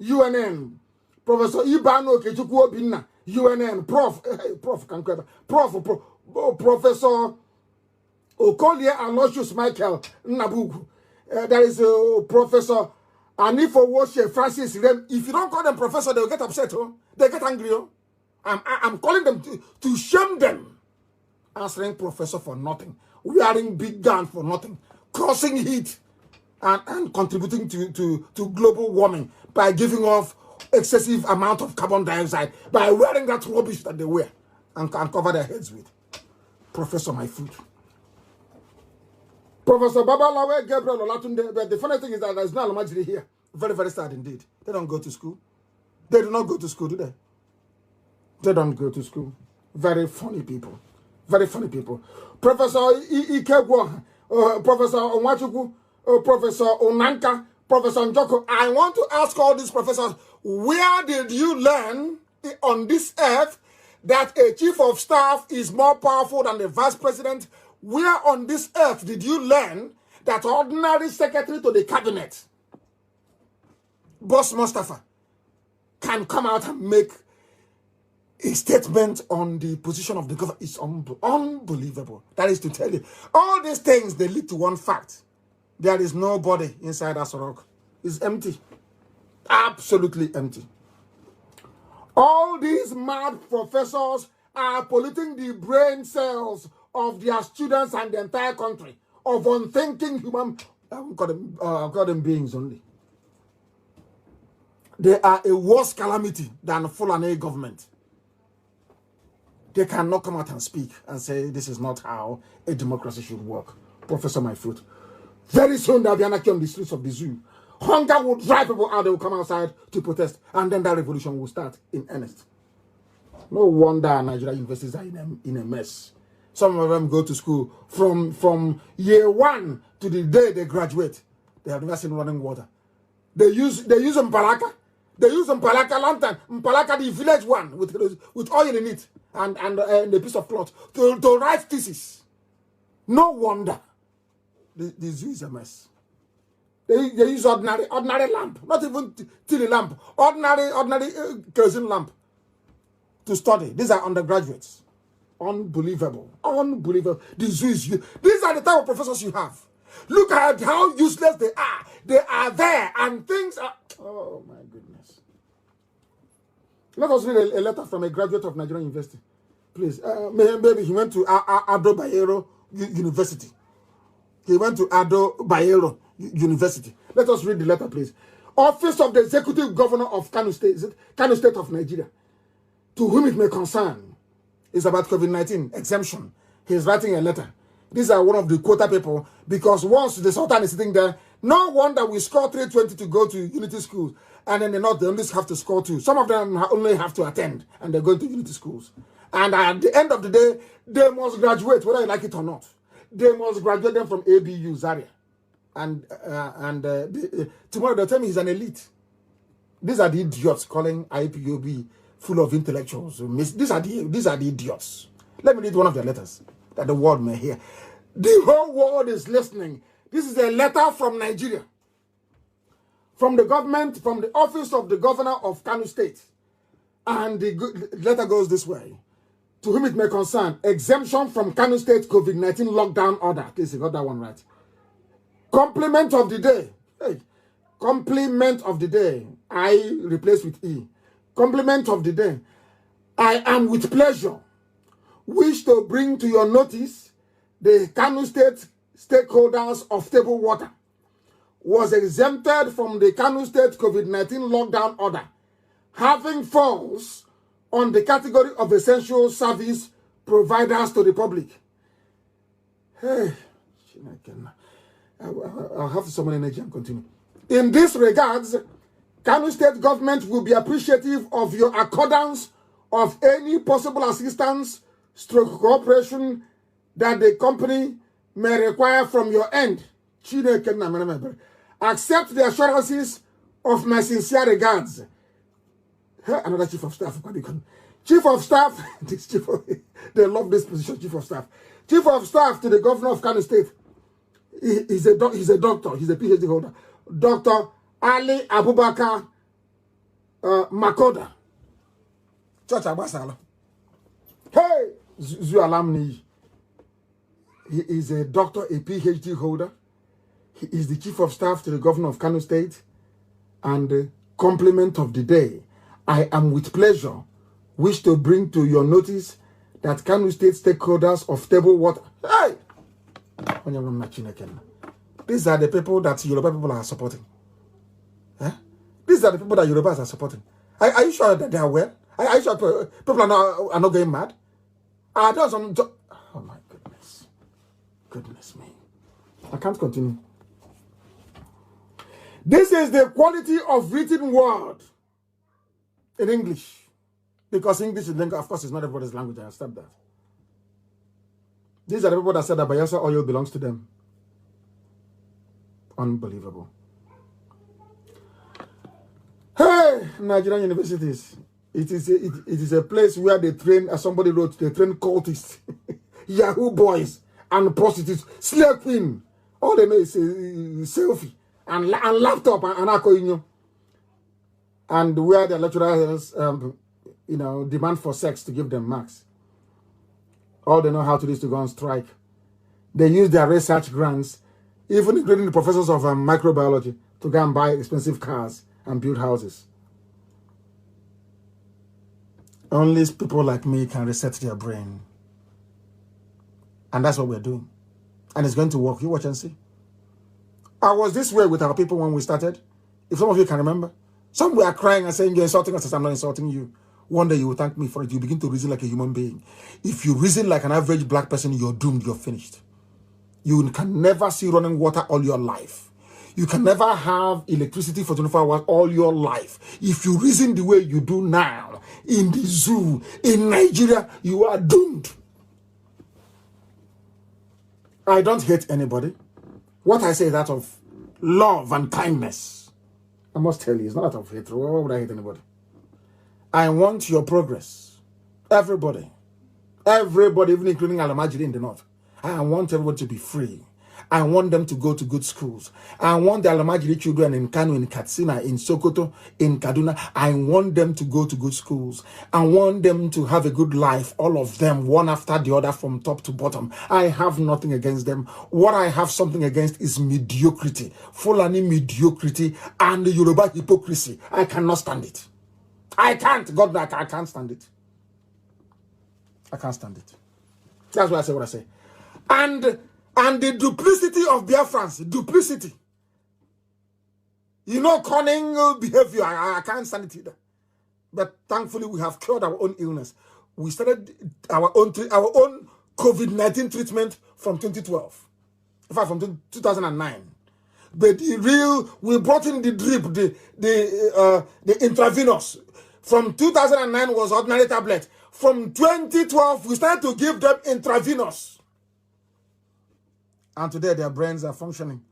Speaker 1: UNN. Professor Ibano Kechukwu Obinna, UNN. Professor Okolie Aloysius Michael Nnabugu. There is Professor Anifo Woshe Francis Rem. If you don't call them professor, they'll get upset. Oh? They get angry. Oh? I'm calling them to shame them. Answering professor for nothing. Wearing big gun for nothing. Causing heat and contributing to global warming by giving off excessive amount of carbon dioxide by wearing that rubbish that they wear and cover their heads with. Professor my food. Professor Babalawe Gabriel Olatunde, but the funny thing is that there's no Almajiri here. Very, very sad indeed. They don't go to school. They do not go to school, do they? They don't go to school. Very funny people. Very funny people. Professor Ikegwo, Professor Onwachuku, Professor Onanka, Professor Njoko. I want to ask all these professors, where did you learn on this earth that a chief of staff is more powerful than the vice president? Where on this earth did you learn that ordinary secretary to the cabinet, Boss Mustafa, can come out and make a statement on the position of the government is unbelievable. That is to tell you, all these things, they lead to one fact. There is nobody inside Asorok. It's empty. Absolutely empty. All these mad professors are polluting the brain cells of their students and the entire country, of unthinking human, I'll call them beings only. They are a worse calamity than Fulani government. They cannot come out and speak and say this is not how a democracy should work. Professor My Foot. Very soon there'll be anarchy on the streets of the zoo. Hunger will drive people out, they will come outside to protest, and then that revolution will start in earnest. No wonder Nigerian universities are in a mess. Some of them go to school from year 1 to the day they graduate. They have never seen running water. They use Mpalaka. They use Mpalaka lantern, Mpalaka the village one with oil in it and a piece of cloth to write thesis. No wonder the zoo is a mess. They use ordinary lamp, not even tiny lamp, ordinary kerosene lamp to study. These are undergraduates. Unbelievable. Unbelievable. The zoo is you. These are the type of professors you have. Look at how useless they are. They are there and things are... Oh my goodness. Let us read a letter from a graduate of Nigerian University. Please. Maybe he went to Ado Bayero University. He went to Ado Bayero University. Let us read the letter, please. Office of the Executive Governor of Kanu State. Is it Kanu State of Nigeria? To whom it may concern. It's about COVID-19 exemption. He's writing a letter. These are one of the quota people, because once the Sultan is sitting there, no wonder we score 320 to go to Unity schools, and then they only have to score 2. Some of them only have to attend, and they're going to Unity schools. And at the end of the day, they must graduate, whether you like it or not. They must graduate them from ABU, Zaria. And tomorrow they'll tell me he's an elite. These are the idiots calling IPOB full of intellectuals. These are the idiots. Let me read one of their letters that the world may hear. The whole world is listening. This is a letter from Nigeria, from the government, from the office of the governor of Kanu State. And the letter goes this way. To whom it may concern, exemption from Kanu State COVID-19 lockdown order. Please, you got that one right. Compliment of the day. Hey, compliment of the day. I replace with E. Compliment of the day. I am with pleasure wish to bring to your notice the Kanu State stakeholders of table water was exempted from the Kanu State COVID-19 lockdown order, having falls on the category of essential service providers to the public. Hey, I'll have to summon energy and continue. In this regards, Kanu State government will be appreciative of your accordance of any possible assistance stroke cooperation that the company may require from your end. Accept the assurances of my sincere regards. Another chief of staff. Chief of staff, they love this position, chief of staff. Chief of staff to the governor of Kanu State. He's a doctor, he's a PhD holder. Dr. Ali Abubakar Makoda. Church Abasala. Hey, Zu alumni. He is a doctor, a PhD holder. He is the chief of staff to the governor of Kanu State. And the compliment of the day. I am with pleasure wish to bring to your notice that Kanu State stakeholders of table water. Hey! These are the people that Yoruba people are supporting. Eh? These are the people that Yorubas are supporting. Are you sure that they are well? Are you sure people are not going mad? Oh my goodness. Goodness me. I can't continue. This is the quality of written word in English. Because English is language, of course, it's not everybody's language. I accept that. These are the people that said that Bayelsa oil belongs to them. Unbelievable. Hey, Nigerian universities. It is a place where they train, as somebody wrote, they train cultists, Yahoo boys, and prostitutes, slave queen. All they know is selfie and laptop and alcohol. And where the lecturers, demand for sex to give them marks. All they know how to do is to go on strike. They use their research grants, even including the professors of microbiology, to go and buy expensive cars and build houses. Only people like me can reset their brain. And that's what we're doing. And it's going to work. You watch and see. I was this way with our people when we started. If some of you can remember. Some were crying and saying, you're insulting us. I'm not insulting you. One day you will thank me for it. You begin to reason like a human being. If you reason like an average black person, you're doomed. You're finished. You can never see running water all your life. You can never have electricity for 24 hours all your life. If you reason the way you do now, in the zoo, in Nigeria, you are doomed. I don't hate anybody. What I say is out of love and kindness. I must tell you, it's not out of hatred. Why would I hate anybody? I want your progress. Everybody. Everybody, even including Alamajiri in the north. I want everybody to be free. I want them to go to good schools. I want the Alamajiri children in Kanu, in Katsina, in Sokoto, in Kaduna. I want them to go to good schools. I want them to have a good life, all of them, one after the other from top to bottom. I have nothing against them. What I have something against is mediocrity, Fulani mediocrity, and the Yoruba hypocrisy. I cannot stand it. I can't. God, I can't stand it. I can't stand it. That's why I say what I say. And the duplicity of Biafrans, duplicity. Cunning behavior, I can't stand it either. But thankfully, we have cured our own illness. We started our own COVID-19 treatment from 2012. In fact, from 2009. But we brought in the drip, the intravenous. From 2009 was ordinary tablet. From 2012, we started to give them intravenous. And today their brains are functioning.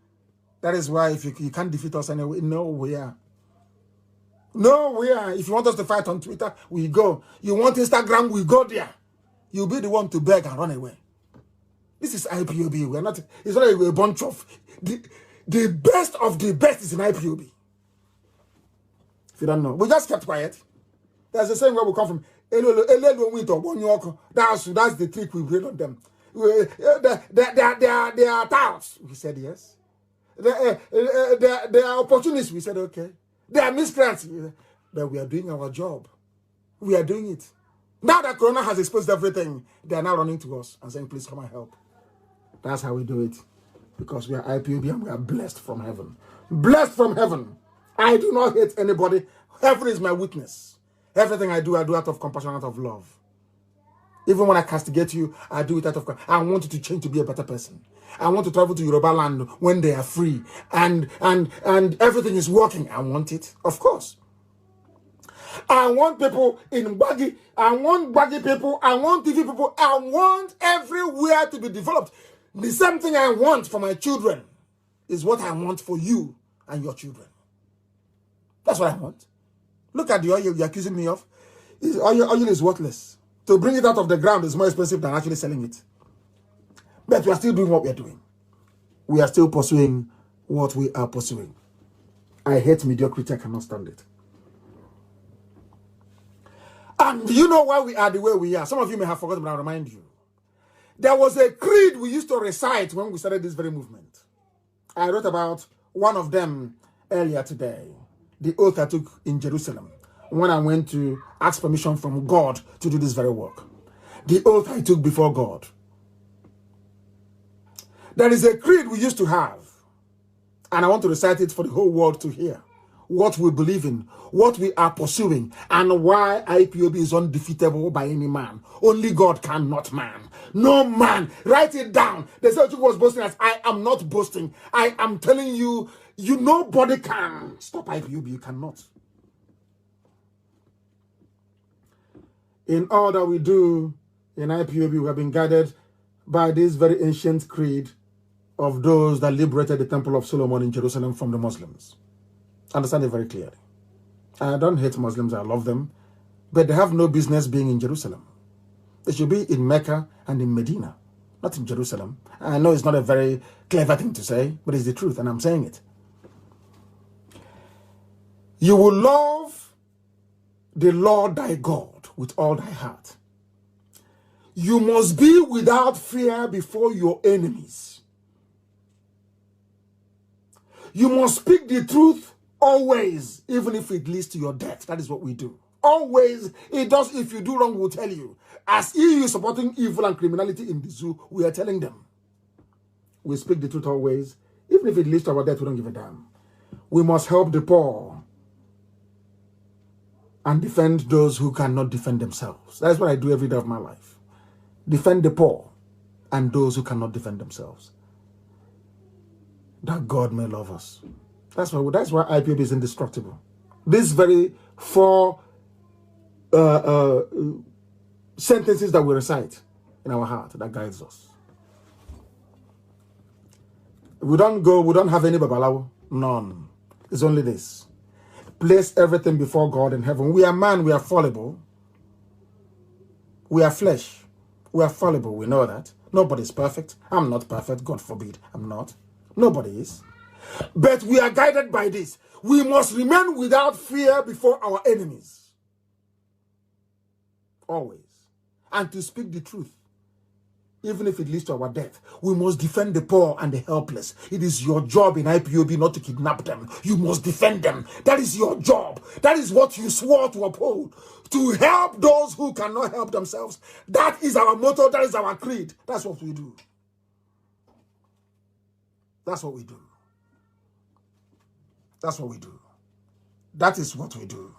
Speaker 1: That is why if you can't defeat us anyway, nowhere. Nowhere. If you want us to fight on Twitter, we go. You want Instagram, we go there. You'll be the one to beg and run away. This is IPOB. We're not, it's not a bunch of the best of the best is in IPOB. If you don't know. We just kept quiet. That's the same where we come from. That's the trick we bring on them. They are touts. We said yes. They are opportunists. We said okay. They are miscreants. But we are doing our job. We are doing it. Now that Corona has exposed everything, they are now running to us and saying, please come and help. That's how we do it. Because we are IPOB and we are blessed from heaven. Blessed from heaven. I do not hate anybody. Heaven is my witness. Everything I do out of compassion, out of love. Even when I castigate you, I do it out of... I want you to change to be a better person. I want to travel to Yoruba land when they are free. And everything is working. I want it. Of course. I want people in Baggy. I want Baggy people. I want TV people. I want everywhere to be developed. The same thing I want for my children is what I want for you and your children. That's what I want. Look at the oil you're accusing me of. Oil is worthless. To bring it out of the ground is more expensive than actually selling it. But we are still doing what we are doing. We are still pursuing what we are pursuing. I hate mediocrity. I cannot stand it. And do you know why we are the way we are? Some of you may have forgotten, but I'll remind you. There was a creed we used to recite when we started this very movement. I wrote about one of them earlier today. The oath I took in Jerusalem when I went to ask permission from God to do this very work. The oath I took before God. There is a creed we used to have, and I want to recite it for the whole world to hear. What we believe in, what we are pursuing, and why IPOB is undefeatable by any man. Only God cannot man. No man. Write it down. They said you was boasting as I am not boasting. I am telling you, nobody can stop IPOB. You cannot. In all that we do in IPOB, we have been guided by this very ancient creed of those that liberated the Temple of Solomon in Jerusalem from the Muslims. Understand it very clearly. I don't hate Muslims, I love them, but they have no business being in Jerusalem. They should be in Mecca and in Medina, not in Jerusalem. I know it's not a very clever thing to say, but it's the truth, and I'm saying it. You will love the Lord thy God with all thy heart. You must be without fear before your enemies. You must speak the truth always, even if it leads to your death. That is what we do. Always, it does. If you do wrong, we'll tell you. As EU supporting evil and criminality in the zoo, we are telling them. We speak the truth always, even if it leads to our death, we don't give a damn. We must help the poor and defend those who cannot defend themselves. That's what I do every day of my life. Defend the poor and those who cannot defend themselves. That God may love us. That's why IPOB is indestructible. These very 4 sentences that we recite in our heart that guides us. We don't have any babalawo. None. It's only this. Place everything before God in heaven. We are man, we are fallible. We are flesh. We are fallible, we know that. Nobody's perfect. I'm not perfect, God forbid. I'm not. Nobody is. But we are guided by this. We must remain without fear before our enemies. Always. And to speak the truth, even if it leads to our death. We must defend the poor and the helpless. It is your job in IPOB not to kidnap them. You must defend them. That is your job. That is what you swore to uphold. To help those who cannot help themselves. That is our motto. That is our creed. That's what we do. That's what we do. That's what we do. That is what we do.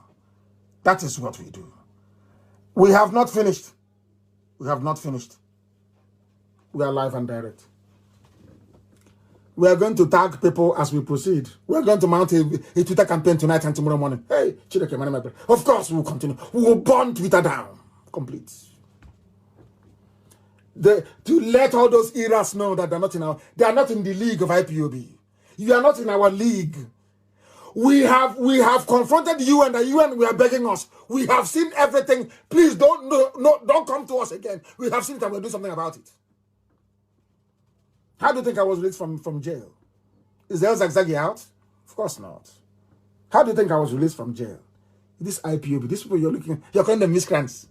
Speaker 1: That is what we do. We have not finished. We have not finished. We are live and direct. We are going to tag people as we proceed. We are going to mount a Twitter campaign tonight and tomorrow morning. Hey, Chideke, my name. Of course, we will continue. We will burn Twitter down. Complete. To let all those eras know that they are not in the league of IPOB. You are not in our league. We have confronted you and the UN. We are begging us. We have seen everything. Please don't come to us again. We have seen it and we'll do something about it. How do you think I was released from jail? Is El Zagzagi out? Of course not. How do you think I was released from jail? This IPOB, these people you're calling them miscreants.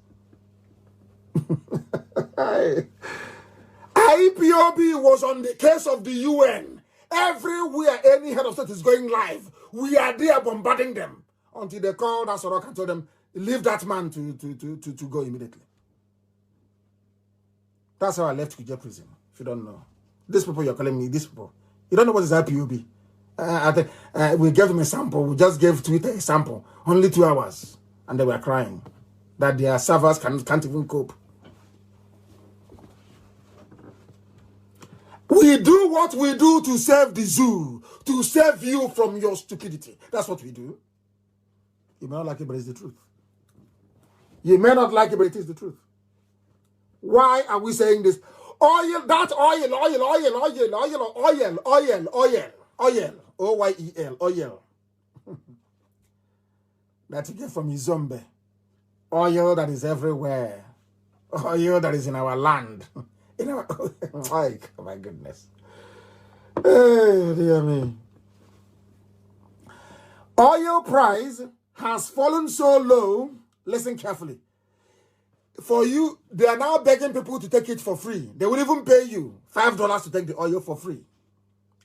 Speaker 1: IPOB was on the case of the UN. Everywhere any head of state is going live, we are there bombarding them until they called Asorok and told them, leave that man to go immediately. That's how I left Kuje prison, if you don't know. These people you're calling me, these people. You don't know what is IPOB. We gave them a sample. We just gave Twitter a sample. Only 2 hours. And they were crying that their servers can't even cope. We do what we do to save the zoo, to save you from your stupidity. That's what we do. You may not like it, but it's the truth. You may not like it, but it is the truth. Why are we saying this? Oil, that oil. OYEL, oil. That you get from Izombe. Oil that is everywhere. Oil that is in our land. In our, oh my goodness. Hey, dear me. Oil price has fallen so low. Listen carefully. For you, they are now begging people to take it for free. They will even pay you $5 to take the oil for free.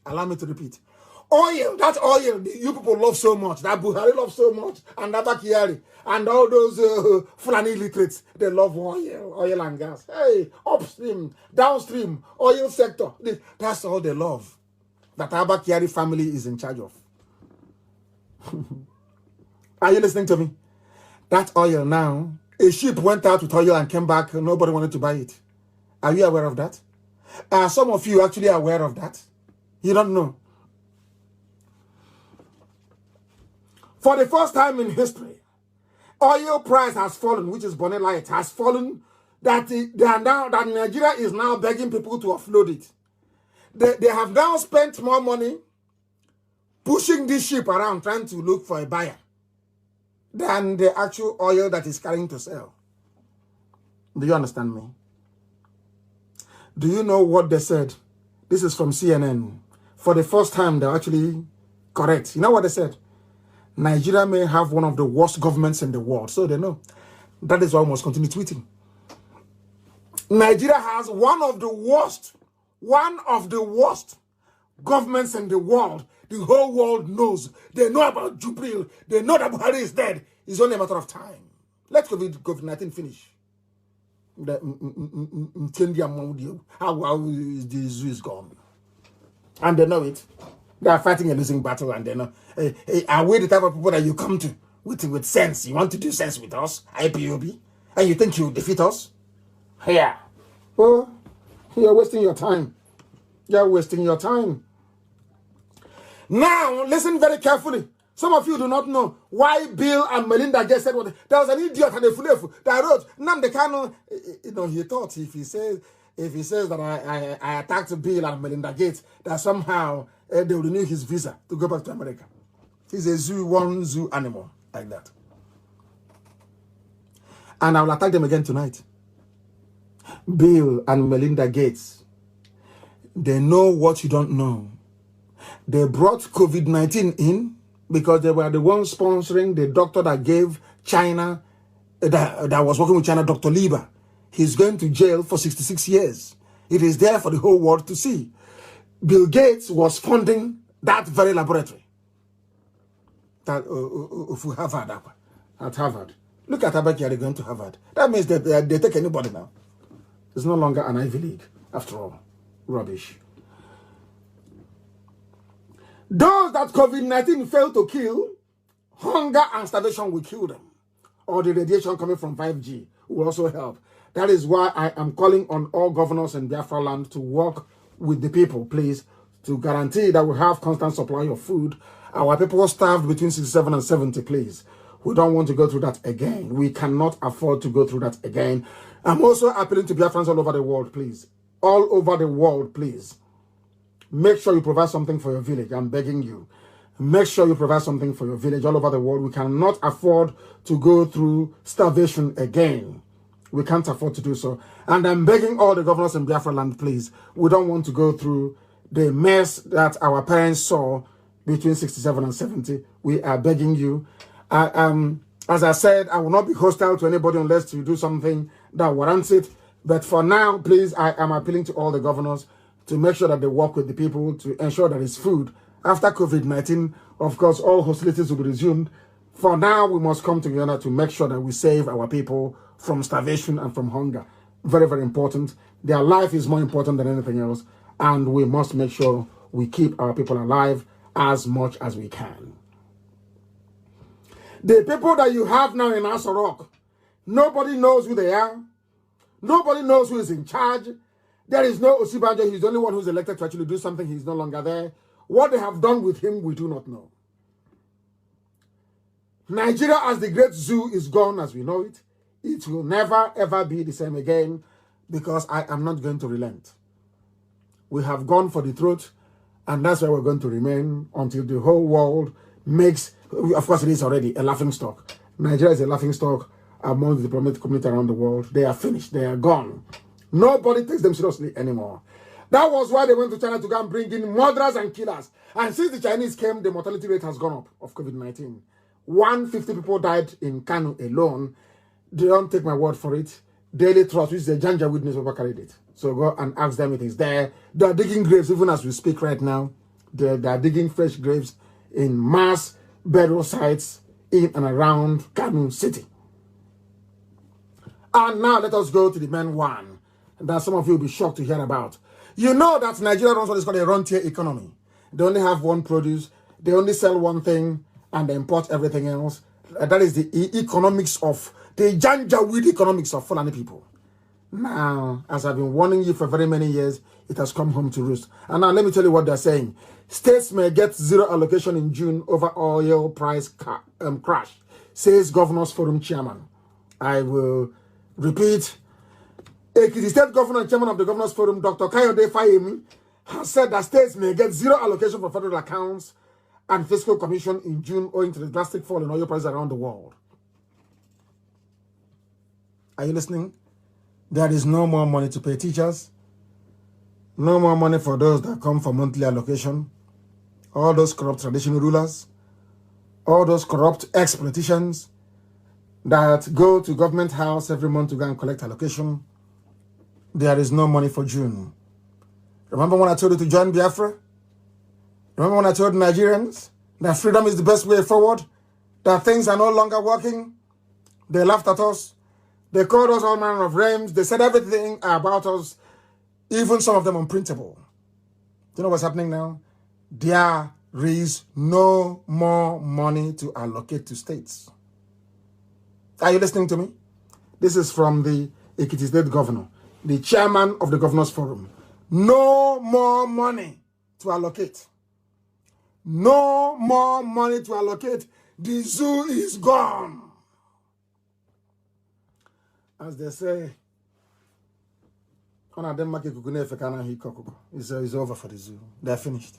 Speaker 1: Allow me to repeat. Oil, that oil you people love so much, that Buhari loves so much, and Abakari, and all those Fulani illiterates, they love oil and gas. Hey, upstream, downstream, oil sector, that's all they love. That Abakari family is in charge of. Are you listening to me? That oil now, a ship went out with oil and came back, nobody wanted to buy it. Are you aware of that? Are some of you actually aware of that? You don't know. For the first time in history, oil price has fallen, which is Bonnet Light, has fallen, that Nigeria is now begging people to offload it. They have now spent more money pushing this ship around, trying to look for a buyer, than the actual oil that is carrying to sell. Do you understand me? Do you know what they said? This is from CNN. For the first time, they're actually correct. You know what they said? Nigeria may have one of the worst governments in the world. So they know. That is why we must continue tweeting. Nigeria has one of the worst governments in the world. The whole world knows. They know about Jubril. They know that Buhari is dead. It's only a matter of time. Let COVID-19 finish. How is the zoo is gone. And they know it. They are fighting a losing battle, and they know. Are we the type of people that you come to with sense? You want to do sense with us, IPOB? And you think you will defeat us? Yeah. Oh, you're wasting your time. You're wasting your time. Now, listen very carefully. Some of you do not know why Bill and Melinda Gates said what. There was an idiot and a fool that wrote, Nnamdi Kanu. He thought if he says that I attacked Bill and Melinda Gates, that somehow they will renew his visa to go back to America. He's a one zoo animal like that. And I will attack them again tonight. Bill and Melinda Gates, they know what you don't know. They brought COVID-19 in because they were the ones sponsoring the doctor that gave China, that was working with China, Dr. Lieber. He's going to jail for 66 years. It is there for the whole world to see. Bill Gates was funding that very laboratory. That Harvard, at Harvard. Look at Abaki, they're going to Harvard. That means that they take anybody now. It's no longer an Ivy League, after all. Rubbish. Those that COVID-19 failed to kill, hunger and starvation will kill them. Or the radiation coming from 5G will also help. That is why I am calling on all governors in Biafra land to work with the people, please, to guarantee that we have constant supply of food. Our people starved between 67 and 70, please. We don't want to go through that again. We cannot afford to go through that again. I'm also appealing to Biafrans all over the world, please. All over the world, please. Make sure you provide something for your village. I'm begging you. Make sure you provide something for your village all over the world. We cannot afford to go through starvation again. We can't afford to do so. And I'm begging all the governors in Biafra land, please. We don't want to go through the mess that our parents saw between 67 and 70. We are begging you. As I said, I will not be hostile to anybody unless you do something that warrants it. But for now, please, I am appealing to all the governors to make sure that they work with the people to ensure that it's food. After COVID-19, of course, all hostilities will be resumed. For now, we must come together to make sure that we save our people from starvation and from hunger. Very, very important. Their life is more important than anything else. And we must make sure we keep our people alive as much as we can. The people that you have now in Aso Rock, nobody knows who they are. Nobody knows who is in charge. There is no Osibanjo. He's the only one who's elected to actually do something. He's no longer there. What they have done with him, we do not know. Nigeria as the great zoo is gone as we know it. It will never, ever be the same again because I am not going to relent. We have gone for the truth, and that's where we're going to remain until the whole world makes, of course it is already, a laughingstock. Nigeria is a laughingstock among the diplomatic community around the world. They are finished. They are gone. Nobody takes them seriously anymore. That was why they went to China to go and bring in murderers and killers. And since the Chinese came, the mortality rate has gone up of COVID-19. 150 people died in Kanu alone. They don't take my word for it. Daily Trust, which is a Janja witness, carried it. So go and ask them, it is there. They are digging graves even as we speak right now. They are digging fresh graves in mass burial sites in and around Kanu City. And now let us go to the main one that some of you will be shocked to hear about. You know that Nigeria runs what is called a rentier economy. They only have one produce, they only sell one thing, and they import everything else. That is the economics of, the Janjaweed economics of Fulani people. Now, as I've been warning you for very many years, it has come home to roost. And now let me tell you what they're saying. States may get zero allocation in June over oil price crash, says Governors Forum chairman. I will repeat. The state governor and chairman of the Governors Forum, Dr. Kayode Fayemi, has said that states may get zero allocation for federal accounts and fiscal commission in June owing to the drastic fall in oil prices around the world. Are you listening? There is no more money to pay teachers. No more money for those that come for monthly allocation. All those corrupt traditional rulers. All those corrupt ex-politicians. that go to government house every month to go and collect allocation, there is no money for June. Remember when I told you to join Biafra? Remember when I told Nigerians that freedom is the best way forward? That things are no longer working? They laughed at us. They called us all manner of names. They said everything about us, even some of them unprintable. Do you know what's happening now? There is no more money to allocate to states. Are you listening to me? This is from the Ekiti State Governor, the chairman of the Governors Forum. No more money to allocate. No more money to allocate. The zoo is gone. As they say, it's over for the zoo. They're finished.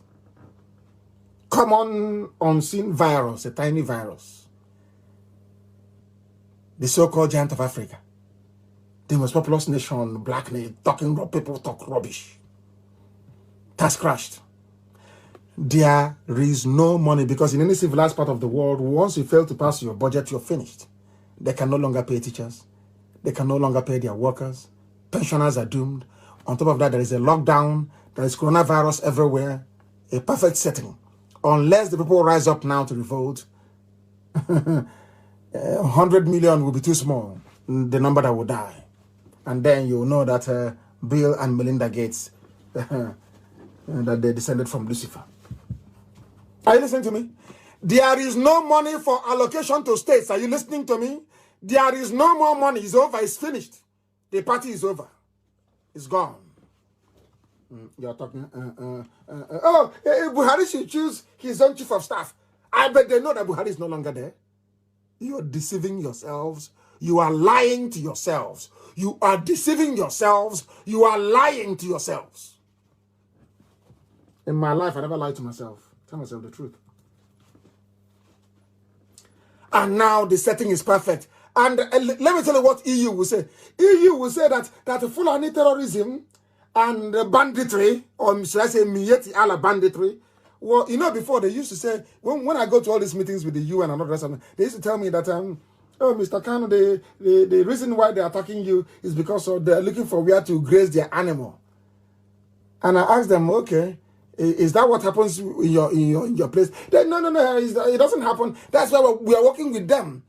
Speaker 1: Common unseen virus, a tiny virus. The so-called giant of Africa. The most populous nation, black nation, people talk rubbish. That's crashed. There is no money because in any civilized part of the world, once you fail to pass your budget, you're finished. They can no longer pay teachers. They can no longer pay their workers. Pensioners are doomed. On top of that, there is a lockdown. There is coronavirus everywhere. A perfect setting. Unless the people rise up now to revolt, 100 million will be too small, the number that will die. And then you'll know that Bill and Melinda Gates, that they descended from Lucifer. Are you listening to me? There is no money for allocation to states. Are you listening to me? There is no more money. It's over. It's finished. The party is over. It's gone. You're talking. Buhari should choose his own chief of staff. I bet they know that Buhari is no longer there. You are deceiving yourselves. You are lying to yourselves. You are deceiving yourselves. You are lying to yourselves. In my life, I never lied to myself. Tell myself the truth. And now the setting is perfect. And let me tell you what EU will say. EU will say that Fulani terrorism and banditry, or should I say Mieti ala banditry, well, you know, before they used to say, when I go to all these meetings with the UN and all the rest of them, they used to tell me that, oh, Mr. Kanu, the reason why they're attacking you is because they're looking for where to graze their animal. And I asked them, okay, is that what happens in your place? They, no, it doesn't happen. That's why we are working with them,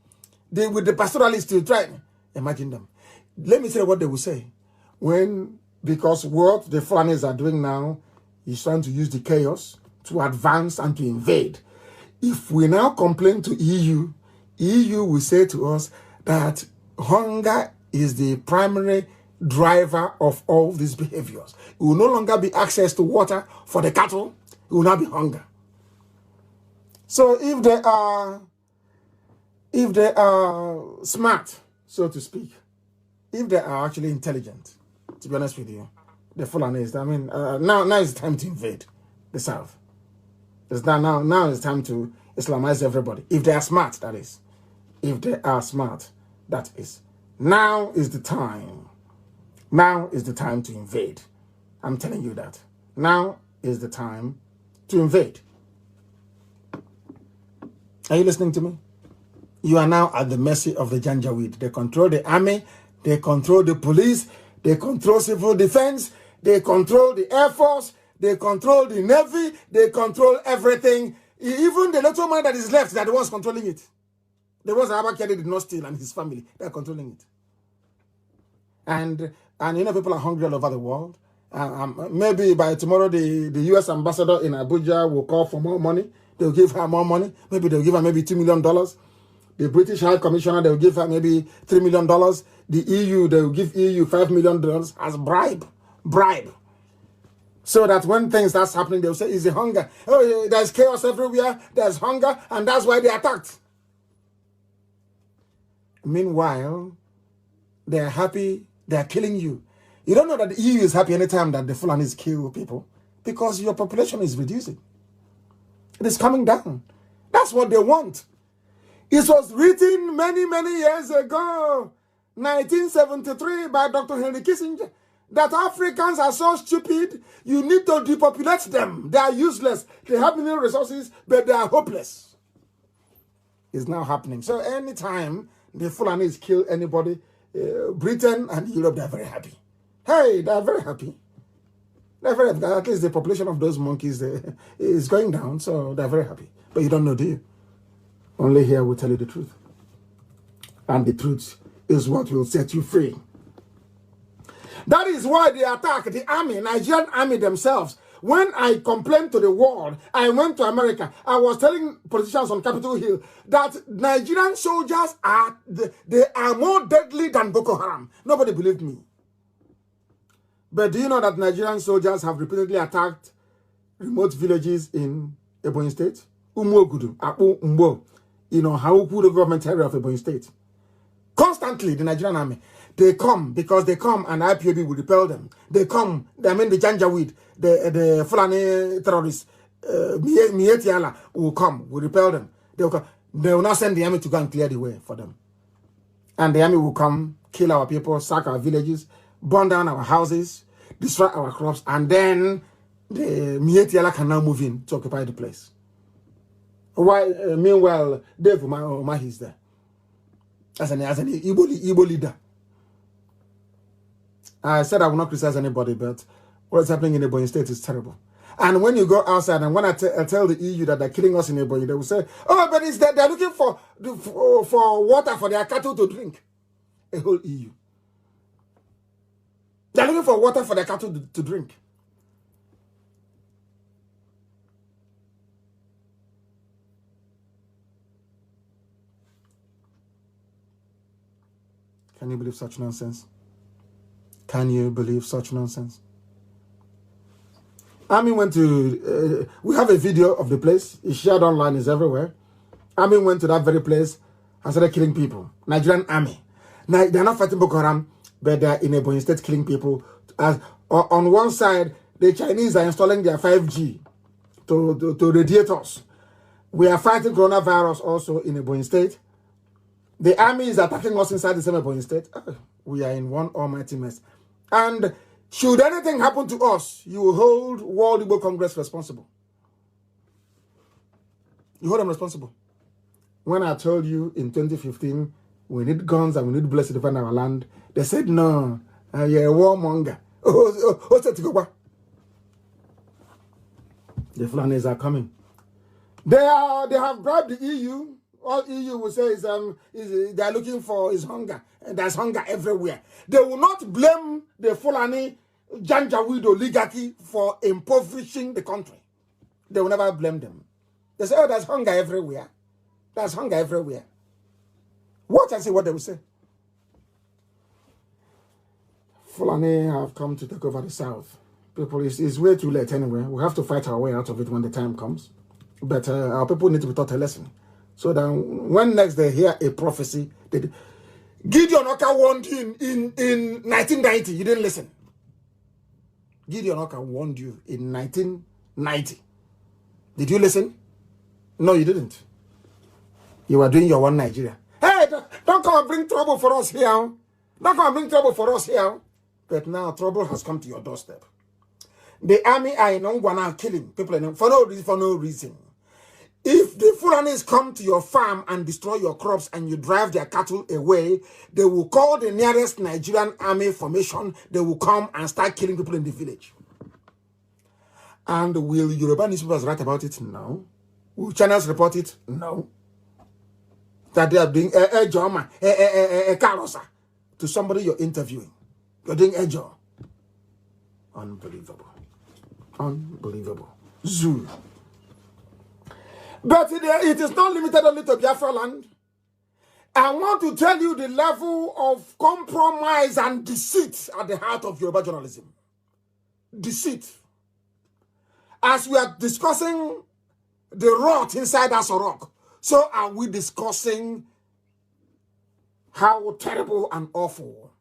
Speaker 1: with the pastoralists to try. Imagine them. Let me tell you what they will say. Because what the Fulanis are doing now is trying to use the chaos to advance and to invade. If we now complain to EU will say to us that hunger is the primary driver of all these behaviors. It will no longer be access to water for the cattle. It will now be hunger. So if they are smart, so to speak, if they are actually intelligent, to be honest with you, the Fulanis, I mean, now is the time to invade the South. Now it's time to Islamize everybody. If they are smart, that is. If they are smart, that is. Now is the time. Now is the time to invade. I'm telling you that. Now is the time to invade. Are you listening to me? You are now at the mercy of the Janjaweed. They control the army. They control the police. They control civil defense. They control the Air Force. They control the Navy. They control everything. Even the little man that is left, they're the ones controlling it. The ones that Abakari did not steal and his family, they're controlling it. And you know, people are hungry all over the world. Maybe by tomorrow, the U.S. ambassador in Abuja will call for more money. They'll give her more money. Maybe they'll give her maybe $2 million. The British High Commissioner, they'll give her maybe $3 million. The EU, they'll give EU $5 million as bribe. So that when things start happening, they'll say, it's the hunger. Oh, there's chaos everywhere. There's hunger. And that's why they attacked. Meanwhile, they're happy. They're killing you. You don't know that the EU is happy anytime that the Fulanis kill people because your population is reducing. It is coming down. That's what they want. It was written many, many years ago, 1973, by Dr. Henry Kissinger, that Africans are so stupid, you need to depopulate them. They are useless. They have many resources, but they are hopeless. It's now happening. So anytime the Fulanis kill anybody, Britain and Europe, they're very happy. Hey, they're very happy. They're very happy. At least the population of those monkeys is going down, so they're very happy. But you don't know, do you? Only here will tell you the truth. And the truth is what will set you free. That is why they attack the army, Nigerian army themselves. When I complained to the world, I went to America. I was telling politicians on Capitol Hill that Nigerian soldiers they are more deadly than Boko Haram. Nobody believed me. But do you know that Nigerian soldiers have repeatedly attacked remote villages in Ebonyi State? Umuogudu, Akpu, Mbo, Haupu, the government area of Ebonyi State. Constantly, the Nigerian army. They come because they come and IPOB will repel them. They come, the Janjaweed, the Fulani terrorists, Mietiala will come, will repel them. They will not send the army to go and clear the way for them. And the army will come, kill our people, sack our villages, burn down our houses, destroy our crops, and then the Mietiala can now move in to occupy the place. While, meanwhile, Dave Umahi is there as an Igbo leader. I said I will not criticize anybody, but what's happening in Ebonyi State is terrible. And when you go outside, and when I tell the EU that they're killing us in Ebonyi, they will say, oh, but it's that they're looking for water for their cattle to drink. A whole EU. They're looking for water for their cattle to drink. Can you believe such nonsense? Can you believe such nonsense? Army went to, we have a video of the place. It's shared online, it's everywhere. Army went to that very place and started killing people. Nigerian army. Now, they're not fighting Boko Haram, but they're in Ebonyi State killing people. On one side, the Chinese are installing their 5G to radiators. We are fighting coronavirus also in Ebonyi State. The army is attacking us inside the same Ebonyi State. We are in one almighty mess. And should anything happen to us, you will hold World Igbo Congress responsible. You hold them responsible. When I told you in 2015, we need guns and we need bullets to defend our land, they said, no, you're a warmonger. The Fulanis are coming. They have bribed the EU. All EU will say is they are looking for is hunger. And there's hunger everywhere. They will not blame the Fulani Janjaweed oligarchy for impoverishing the country. They will never blame them. They say, oh, there's hunger everywhere. There's hunger everywhere. Watch and see what they will say. Fulani have come to take over the South. People, it's way too late anyway. We have to fight our way out of it when the time comes. But our people need to be taught a lesson. So that when next they hear a prophecy, Gideon Oka warned you in 1990. You didn't listen. Gideon Oka warned you in 1990. Did you listen? No, you didn't. You were doing your one Nigeria. Hey, don't come and bring trouble for us here. Don't come and bring trouble for us here. But now trouble has come to your doorstep. The army are in Ongwana killing people for no reason. If the Fulanis come to your farm and destroy your crops and you drive their cattle away, they will call the nearest Nigerian army formation. They will come and start killing people in the village. And will Yoruba newspapers write about it? No. Will channels report it? No. That they are doing a drama, a carousel to somebody you're interviewing. You're doing a job. Unbelievable. Unbelievable. Zoo. But it is not limited only to Biafra land. I want to tell you the level of compromise and deceit at the heart of Yoruba journalism. Deceit. As we are discussing the rot inside Asorok, so are we discussing how terrible and awful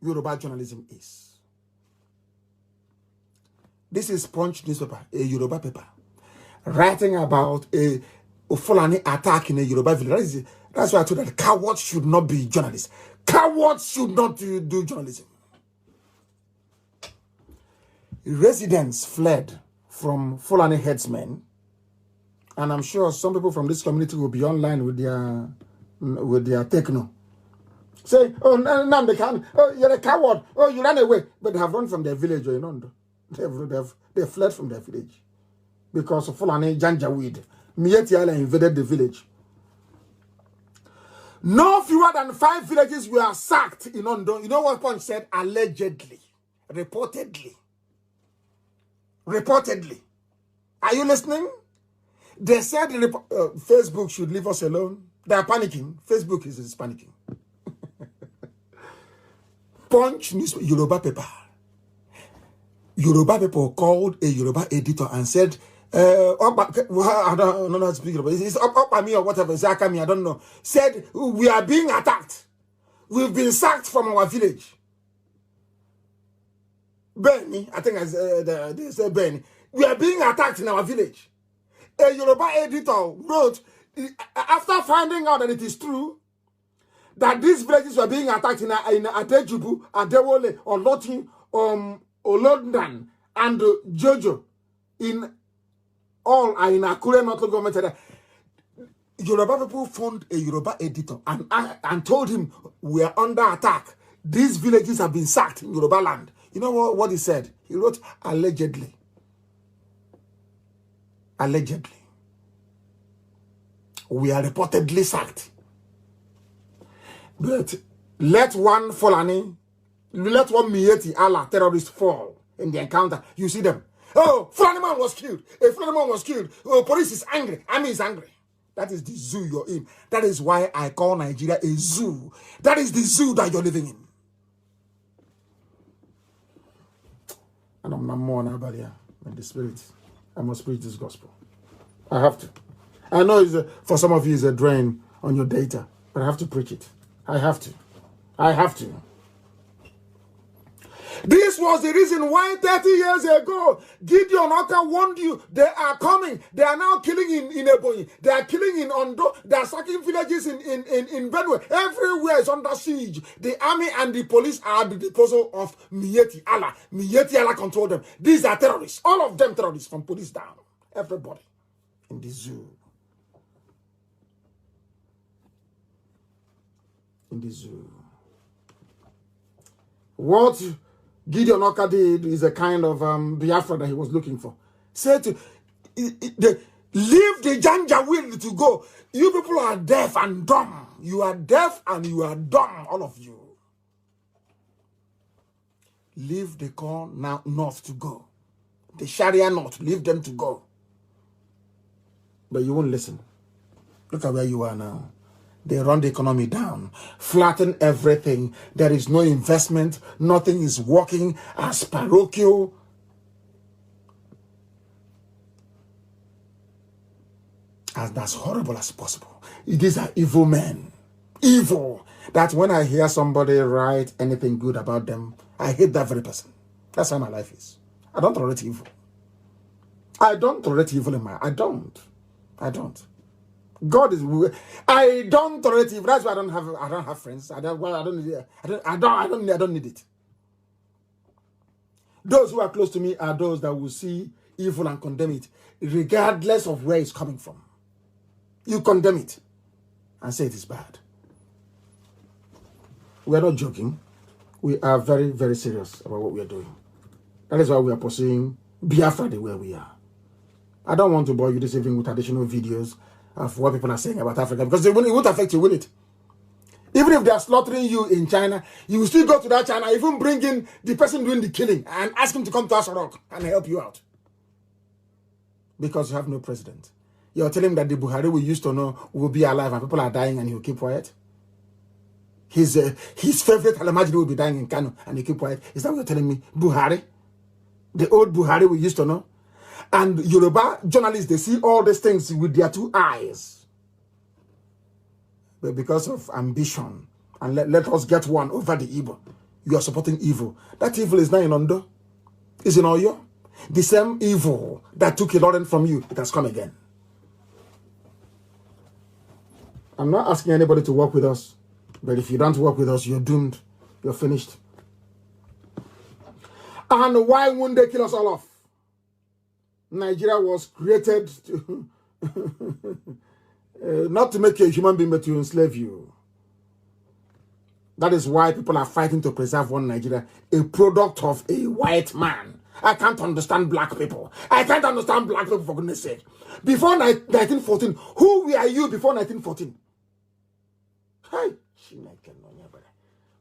Speaker 1: Yoruba journalism is. This is Punch newspaper, a Yoruba paper, writing about a Fulani attack in a Yoruba village. That's why I told that cowards should not be journalists. Cowards should not do journalism. Residents fled from Fulani headsmen, and I'm sure some people from this community will be online with their with their techno. Say, oh, Nnamdi Kanu, oh, you're a coward, oh, you ran away. But they have run from their village, you know. They fled from their village. Because of Fulani Janjaweed. Miyetti Allah invaded the village. No fewer than 5 villages were sacked in Ondo. You know what Punch said? Allegedly. Reportedly. Reportedly. Are you listening? They said Facebook should leave us alone. They are panicking. Facebook is panicking. Punch news Yoruba paper. Yoruba people called a Yoruba editor and said, I don't know how to speak about it. It's up by me or whatever. It's Akami, I don't know. Said, we are being attacked. We've been sacked from our village. Benny, I think they said Benny. We are being attacked in our village. A Yoruba editor wrote, after finding out that it is true, that these villages were being attacked in Adejubu, Adewole, Oloti, Olondan, and Jojo, in all are in Akure North government area. Yoruba people found a Yoruba editor and told him, we are under attack. These villages have been sacked in Yoruba land. You know what he said? He wrote, allegedly. Allegedly. We are reportedly sacked. But let one Fulani, let one Miyetti Allah terrorist fall in the encounter. You see them. Oh, Fulani man was killed. A Fulani man was killed. Oh, police is angry. Army is angry. That is the zoo you're in. That is why I call Nigeria a zoo. That is the zoo that you're living in. And I'm not more now, but yeah, in the spirit. I must preach this gospel. I have to. I know for some of you it's a drain on your data, but I have to preach it. I have to. I have to. This was the reason why 30 years ago, Gideon Oka warned you, they are coming. They are now killing in Ebonyi. They are killing in Ondo. They are sacking villages in Benue. Everywhere is under siege. The army and the police are at the disposal of Miyetti Allah. Miyetti Allah control them. These are terrorists. All of them terrorists from police down. Everybody in the zoo. In the zoo. What Gideon Oka did is a kind of Biafra that he was looking for. Said to leave the Janjaweed to go. You people are deaf and dumb. You are deaf and you are dumb, all of you. Leave the core now north to go. The Sharia north, leave them to go. But you won't listen. Look at where you are now. They run the economy down, flatten everything. There is no investment. Nothing is working as parochial. As horrible as possible. These are evil men. Evil. That when I hear somebody write anything good about them, I hate that very person. That's how my life is. I don't tolerate evil. I don't tolerate evil in my... I don't. God is. I don't tolerate evil. That's why I don't have friends. I don't need it. Those who are close to me are those that will see evil and condemn it, regardless of where it's coming from. You condemn it and say it is bad. We are not joking. We are very, very serious about what we are doing. That is why we are pursuing Biafra the way we are. I don't want to bore you this evening with additional videos of what people are saying about Africa, because it won't affect you, will it? Even if they are slaughtering you in China, you will still go to that China, even bring in the person doing the killing and ask him to come to Asarok and help you out. Because you have no president. You're telling him that the Buhari we used to know will be alive and people are dying and he'll keep quiet? His favorite Alamajiri will be dying in Kanu and he'll keep quiet. Is that what you're telling me? Buhari? The old Buhari we used to know? And Yoruba journalists, they see all these things with their 2 eyes. But because of ambition, and let us get one over the evil, you are supporting evil. That evil is not in Ondo. It's in Oyo. The same evil that took Ilorin from you, it has come again. I'm not asking anybody to work with us, but if you don't work with us, you're doomed. You're finished. And why won't they kill us all off? Nigeria was created to not to make you a human being, but to enslave you. That is why people are fighting to preserve one Nigeria, a product of a white man. I can't understand black people. I can't understand black people, for goodness sake. Before 1914, who were you before 1914? Hey,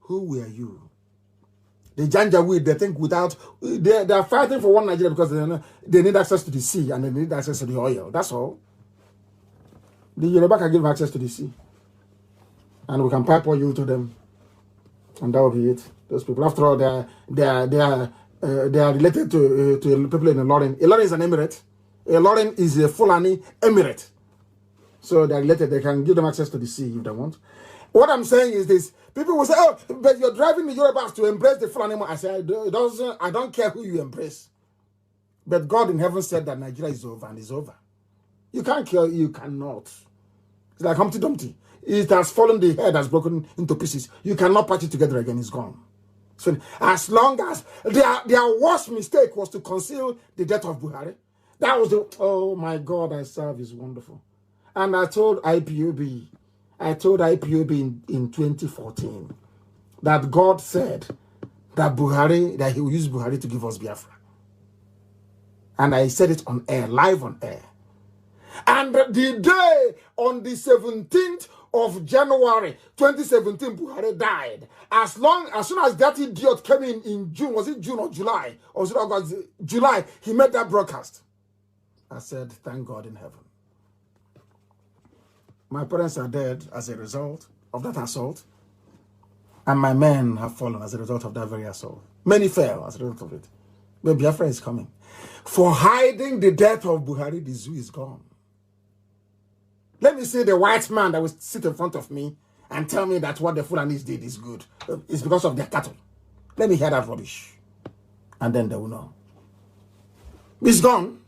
Speaker 1: who were you? The Janjaweed, they think without, they are fighting for one Nigeria because they need access to the sea and they need access to the oil. That's all. The Yoruba can give access to the sea. And we can pipe oil to them. And that will be it. Those people, after all, they are related to people in Ilorin. Ilorin is an emirate. Ilorin is a Fulani emirate. So they are related. They can give them access to the sea if they want. What I'm saying is this. People will say, oh, but you're driving the Yorubas to embrace the Fulani. I say, I don't care who you embrace. But God in heaven said that Nigeria is over and it's over. You can't kill, you cannot. It's like Humpty Dumpty. It has fallen, the head has broken into pieces. You cannot patch it together again, it's gone. So as long as their worst mistake was to conceal the death of Buhari, that was the, oh my God, I serve is wonderful. And I told IPOB in 2014 that God said that he will use Buhari to give us Biafra. And I said it on air, live on air. And the day on the 17th of January 2017, Buhari died. As soon as that idiot came in June, was it June or July? Or was it August? July, he made that broadcast. I said, thank God in heaven. My parents are dead as a result of that assault. And my men have fallen as a result of that very assault. Many fell as a result of it. But Biafra is coming. For hiding the death of Buhari, the zoo is gone. Let me see the white man that will sit in front of me and tell me that what the Fulanis did is good. It's because of their cattle. Let me hear that rubbish. And then they will know. It's gone.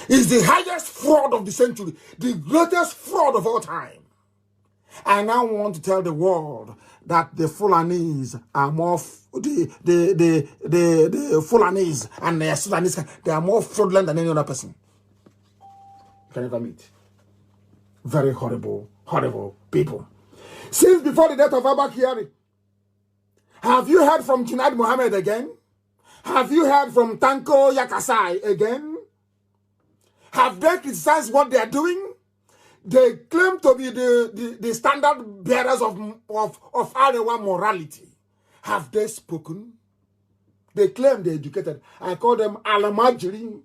Speaker 1: It's the highest fraud of the century. The greatest fraud of all time. I now want to tell the world that the Fulanis are more, the Fulanis and the Sudanese, they are more fraudulent than any other person you can ever meet. Very horrible, horrible people. Since before the death of Abba Kyari, have you heard from Junaid Mohammed again? Have you heard from Tanko Yakasai again? Have they criticized what they are doing? They claim to be the standard bearers of Arewa morality. Have they spoken? They claim they're educated. I call them Alamajiri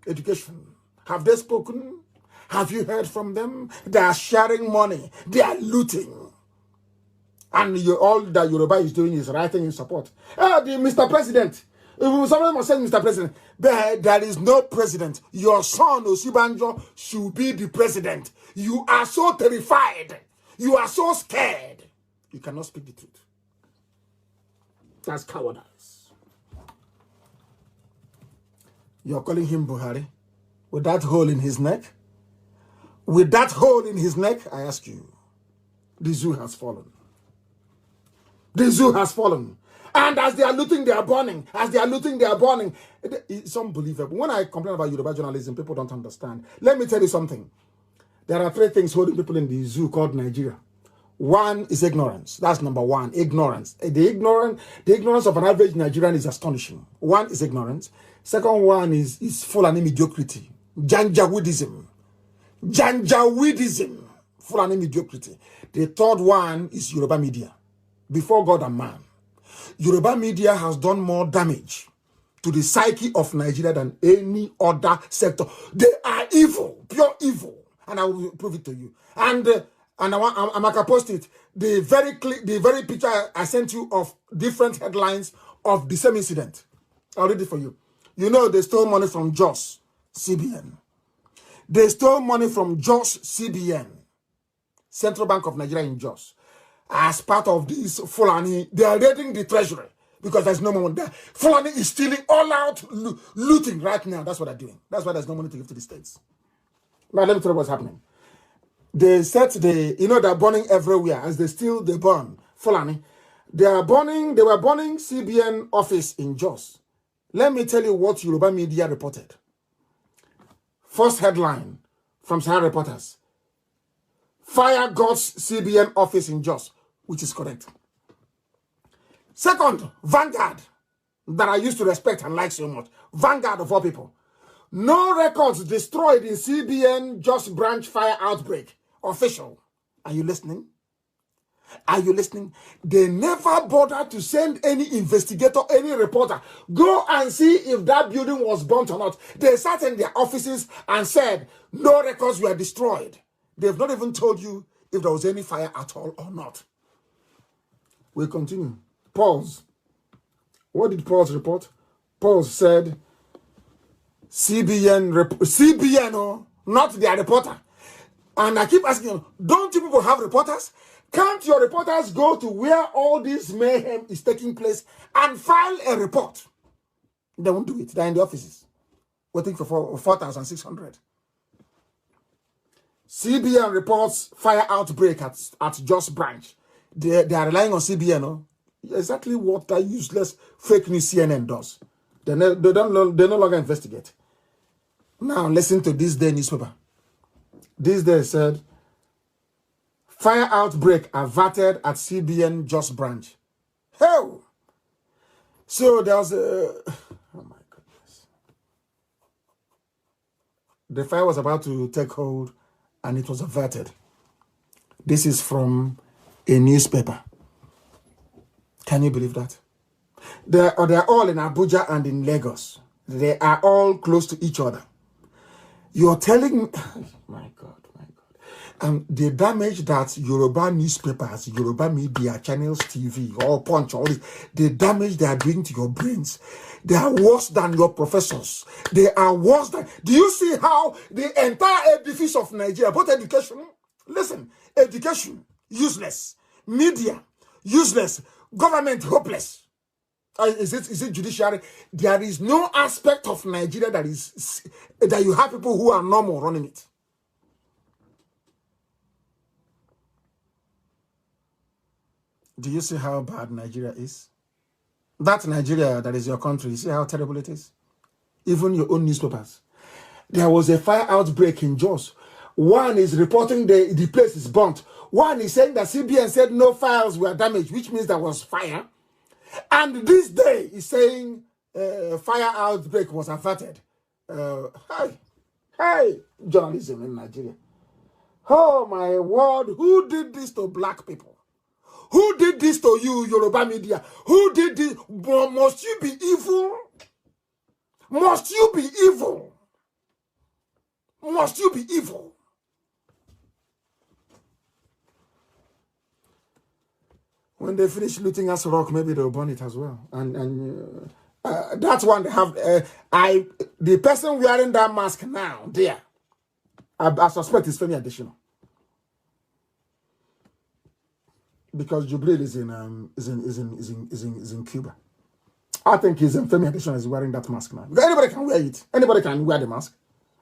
Speaker 1: education. Have they spoken? Have you heard from them? They are sharing money. They are looting. And all that Yoruba is doing is writing in support. Mr. President. Somebody must say, Mr. President, there is no president. Your son, Osibanjo, should be the president. You are so terrified. You are so scared. You cannot speak the truth. That's cowardice. You're calling him Buhari with that hole in his neck? With that hole in his neck, I ask you, the zoo has fallen. The zoo has fallen. And as they are looting, they are burning. As they are looting, they are burning. It's unbelievable. When I complain about Yoruba journalism, people don't understand. Let me tell you something. There are three things holding people in the zoo called Nigeria. One is ignorance. That's number one, ignorance. The ignorance of an average Nigerian is astonishing. One is ignorance. Second one is Fulani mediocrity. Janjaweedism. Janjaweedism. Fulani mediocrity. The third one is Yoruba media. Before God and man. Yoruba media has done more damage to the psyche of Nigeria than any other sector. They are evil, pure evil. And I will prove it to you. And I'm going to post it. The very picture I sent you of different headlines of the same incident. I'll read it for you. You know, they stole money from Jos CBN. They stole money from Jos CBN, Central Bank of Nigeria in Jos. As part of this Fulani, they are raiding the treasury because there's no money there. Fulani is stealing all out, looting right now. That's what they're doing. That's why there's no money to give to the states. Now, let me tell you what's happening. They said they're burning everywhere. As they steal, they burn. Fulani. They were burning CBN office in Jos. Let me tell you what Yoruba media reported. First headline from Sahara Reporters. fire God's CBN office in Jos, which is correct. Second, Vanguard, that I used to respect and like so much. Vanguard of all people. No records destroyed in CBN Jos branch fire outbreak. Official. Are you listening? Are you listening? They never bothered to send any investigator, any reporter. Go and see if that building was burnt or not. They sat in their offices and said, no records were destroyed. They've not even told you if there was any fire at all or not. We'll continue. Pause. What did Pause report? Pause said, CBN, oh, not their reporter. And I keep asking them, don't you people have reporters? Can't your reporters go to where all this mayhem is taking place and file a report? They won't do it. They're in the offices, waiting for 4,600. CBN reports fire outbreak at Jos branch. They are relying on CBN. Oh? Exactly what that useless fake news CNN does. They no longer investigate. Now listen to this day newspaper. This day said, fire outbreak averted at CBN Jos branch. Hell! So there was a... Oh my goodness. The fire was about to take hold and it was averted. This is from a newspaper. Can you believe that? They're all in Abuja and in Lagos. They are all close to each other. You're telling me... My God. The damage that Yoruba newspapers, Yoruba media, channels, TV, all Punch, all this, the damage they are doing to your brains, they are worse than your professors. They are worse than... Do you see how the entire edifice of Nigeria, both education, listen, education, useless, media, useless, government, hopeless. Is it judiciary? There is no aspect of Nigeria that you have people who are normal running it. Do you see how bad Nigeria is? That Nigeria that is your country, you see how terrible it is? Even your own newspapers. There was a fire outbreak in Jos. One is reporting the place is burnt. One is saying that CBN said no files were damaged, which means there was fire. And this day is saying fire outbreak was averted. Hey, journalism in Nigeria. Oh my word, who did this to black people? Who did this to you, Yoruba media? Who did this? Must you be evil? Must you be evil? Must you be evil? When they finish looting us rock, maybe they'll burn it as well. And that's one they have. The person wearing that mask now, there, I suspect is Femi Additional. Because Jubril is in Cuba. I think he's in Femi Additional is wearing that mask now. Because anybody can wear it. Anybody can wear the mask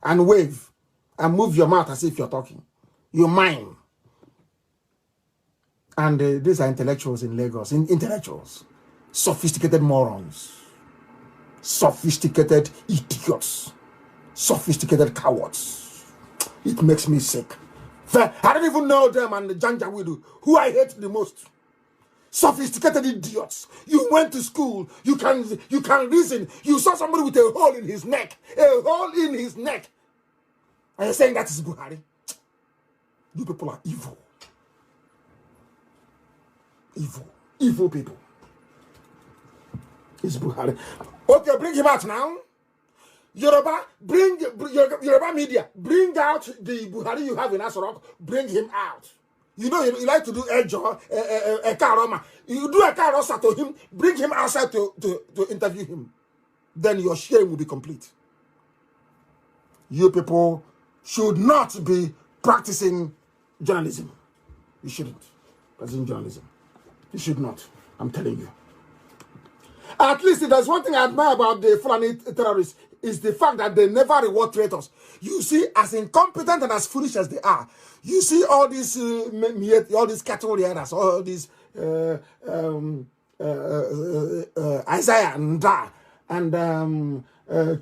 Speaker 1: and wave and move your mouth as if you're talking. You mime. And these are intellectuals in Lagos. Intellectuals. Sophisticated morons. Sophisticated idiots. Sophisticated cowards. It makes me sick. I don't even know them and the Janjaweed, who I hate the most. Sophisticated idiots. You went to school. You can reason. You saw somebody with a hole in his neck. A hole in his neck. And you're saying that is Buhari. You people are evil. Evil. Evil people. It's Buhari. Okay, bring him out now. Yoruba, Yoruba media, bring out the Buhari you have in Asorok, bring him out. You know, you like to do a karoma. You do a karosa to him, bring him outside to interview him. Then your shame will be complete. You people should not be practicing journalism. You shouldn't practicing journalism. You should not. I'm telling you. At least if there's one thing I admire about the Fulani terrorists, is the fact that they never reward traitors. You see, as incompetent and as foolish as they are, you see all these cattle rearers, all these Isaiah and Da and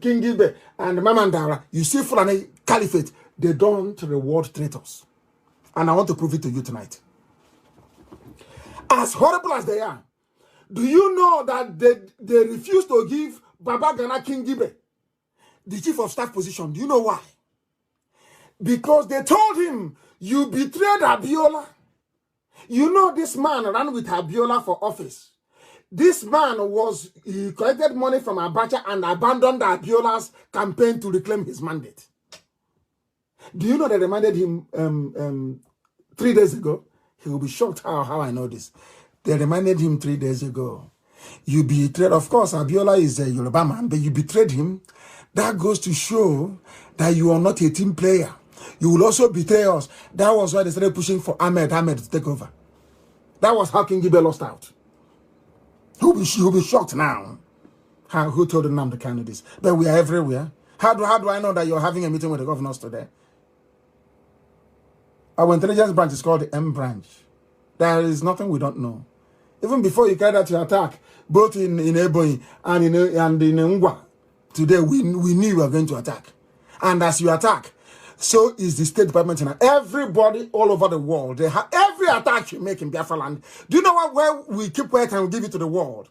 Speaker 1: King Gilbert and Mamandara. You see Fulani Caliphate, they don't reward traitors. And I want to prove it to you tonight. As horrible as they are, do you know that they refused to give Baba Gana Kingibe the chief of staff position? Do you know why? Because they told him, you betrayed Abiola. You know this man ran with Abiola for office. This man he collected money from Abacha and abandoned Abiola's campaign to reclaim his mandate. Do you know they reminded him 3 days ago? He will be shocked how I know this. They reminded him 3 days ago. You betrayed, of course, Abiola is a Yoruba man, but you betrayed him. That goes to show that you are not a team player. You will also betray us. That was why they started pushing for Ahmed to take over. That was how King Gibe lost out. He'll be shocked now. Who told Nnamdi Kanu this? But we are everywhere. How do I know that you're having a meeting with the governors today? Our intelligence branch is called the M branch. There is nothing we don't know. Even before you carried out your attack, both in Ebonyi and in Ngwa, today we knew you were going to attack. And as you attack, so is the State Department. And everybody all over the world, they have every attack you make in Biafra land. Do you know what? Where we keep quiet and we give it to the world?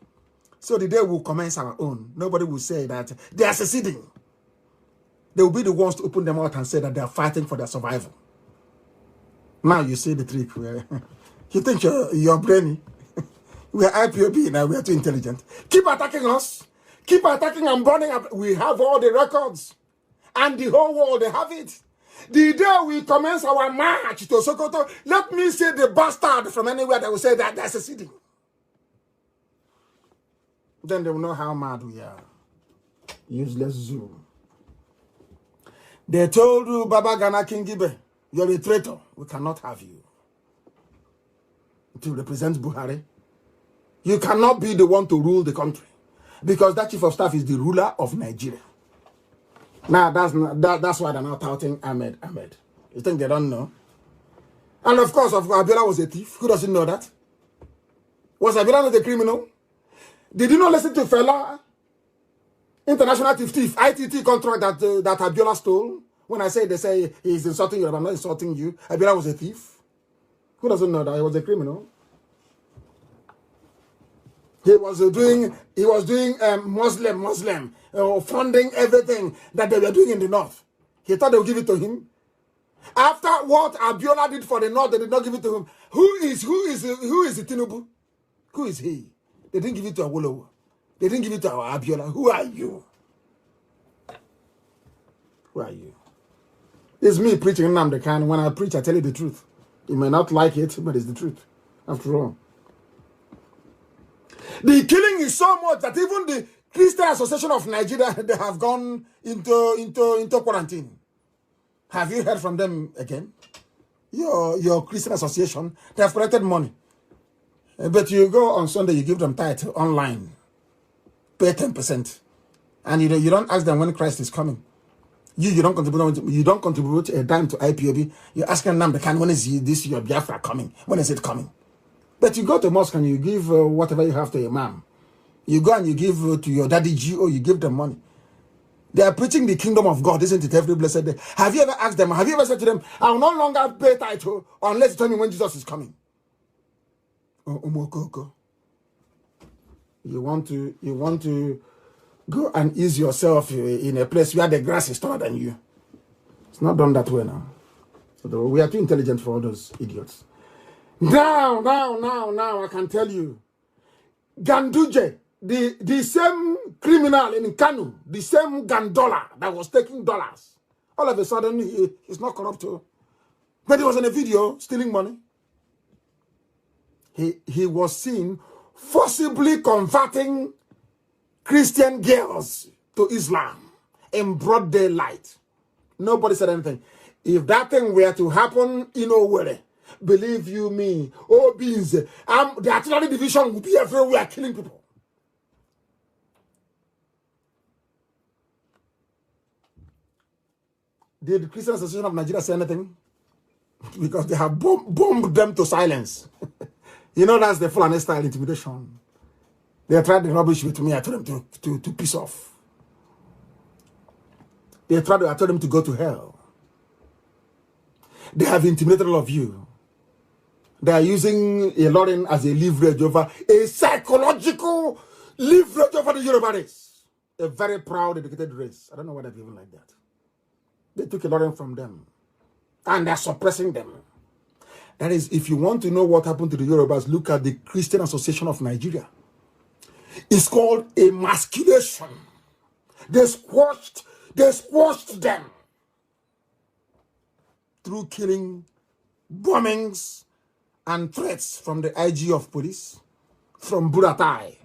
Speaker 1: So the day we'll commence our own, nobody will say that they are seceding. They will be the ones to open them out and say that they are fighting for their survival. Now you see the trick. You think you're brainy. We are IPOB now. We are too intelligent. Keep attacking us. Keep attacking and burning up. We have all the records. And the whole world, they have it. The day we commence our march to Sokoto, let me say the bastard from anywhere that will say that they're seceding. Then they will know how mad we are. Useless zoo. They told you, Baba Gana Kingibe, you're a traitor. We cannot have you. To represent Buhari. You cannot be the one to rule the country. Because that chief of staff is the ruler of Nigeria. Now, that's why they're not touting Ahmed. You think they don't know? And of course, Abiola was a thief. Who doesn't know that? Was Abiola not a criminal? Did you not listen to Fela? International thief, ITT contract that Abiola stole? When I say, they say he's insulting you, I'm not insulting you. Abiola was a thief. Who doesn't know that he was a criminal? He was doing Muslim funding everything that they were doing in the north. He thought they would give it to him. After what Abiola did for the north, they did not give it to him. Who is Tinubu? Who is he? They didn't give it to Awolowo. They didn't give it to our Abiola. Who are you? Who are you? It's me preaching Nnamdi Kanu. When I preach, I tell you the truth. You may not like it, but it's the truth. After all. The killing is so much that even the Christian Association of Nigeria, they have gone into quarantine. Have you heard from them again? Your Christian Association, they have collected money. But you go on Sunday, you give them tithe online. Pay 10%. And you don't ask them when Christ is coming. You don't contribute a dime to IPOB. You're asking them, when is this your Biafra coming? When is it coming? But you go to mosque and you give whatever you have to imam. You go and you give to your daddy G.O., you give them money. They are preaching the kingdom of God, isn't it, every blessed day? Have you ever asked them, have you ever said to them, I will no longer pay title unless you tell me when Jesus is coming? You want to go and ease yourself in a place where the grass is taller than you. It's not done that way now. So we are too intelligent for all those idiots. Now, I can tell you. Ganduje, the same criminal in Kanu, the same Gandola that was taking dollars. All of a sudden, he's not corrupt too. But he was in a video stealing money. He was seen forcibly converting Christian girls to Islam in broad daylight. Nobody said anything. If that thing were to happen in Owerri, believe you me, beans, the artillery division will be everywhere killing people. Did the Christian Association of Nigeria say anything? Because they have bombed them to silence. You know, that's the Fulani style intimidation. They tried the rubbish with me. I told them to piss off. I told them to go to hell. They have intimidated all of you. They are using a Lauren as a leverage over, a psychological leverage over the Yoruba race. A very proud, educated race. I don't know why they're even like that. They took a Lauren from them. And they're suppressing them. That is, if you want to know what happened to the Yorubas, look at the Christian Association of Nigeria. It's called emasculation. They squashed them through killing, bombings, and threats from the IG of police, from Buratai,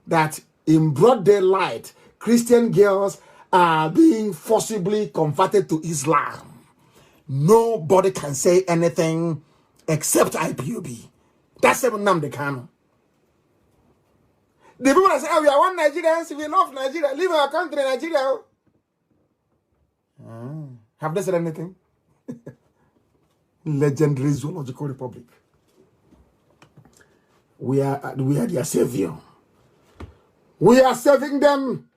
Speaker 1: that in broad daylight, Christian girls are being forcibly converted to Islam. Nobody can say anything except IPOB. That's Nnamdi Kanu. The people that say, oh, we are one Nigerians, we love Nigeria, leave our country, Nigeria. Have they said anything? Legendary Zoological Republic. We are their savior. We are saving them.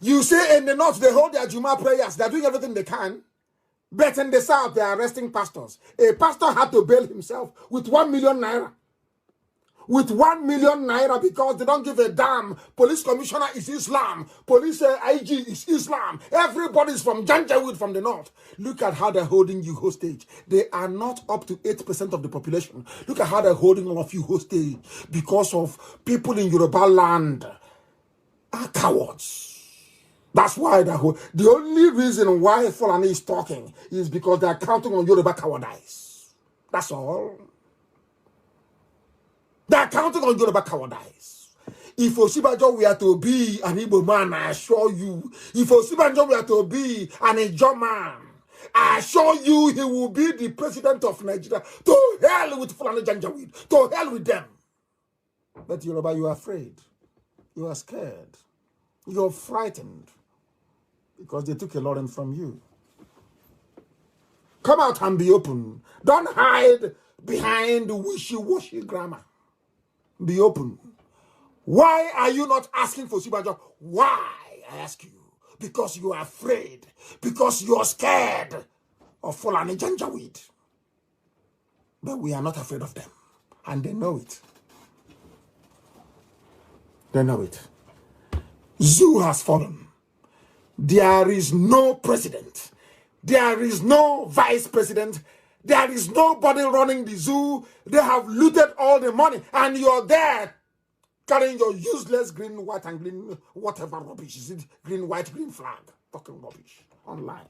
Speaker 1: You say in the north they hold their Juma prayers, they're doing everything they can. But in the south they are arresting pastors. A pastor had to bail himself with 1 million naira. With 1 million naira because they don't give a damn. Police commissioner is Islam. Police IG is Islam. Everybody's from Janjaweed from the north. Look at how they're holding you hostage. They are not up to 8% of the population. Look at how they're holding all of you hostage because of people in Yoruba land are cowards. That's why the only reason why Fulani is talking is because they are counting on Yoruba cowardice. That's all. They are counting on Yoruba cowardice. If Osibajo were to be an Igbo man, I assure you. If Osibajo were to be an Ijaw man, I assure you he will be the president of Nigeria. To hell with Fulani Janjaweed. To hell with them. But Yoruba, you are afraid. You are scared. You are frightened. Because they took a lot from you. Come out and be open. Don't hide behind the wishy-washy grammar. Be open. Why are you not asking for Osibajo? Why? I ask you. Because you are afraid. Because you are scared of Fulani Janjaweed. But we are not afraid of them. And they know it. They know it. Zoo has fallen. There is no president. There is no vice president. There is nobody running the zoo. They have looted all the money. And you're there carrying your useless green, white, and green, whatever rubbish. Is it green, white, green flag? Fucking rubbish. Online.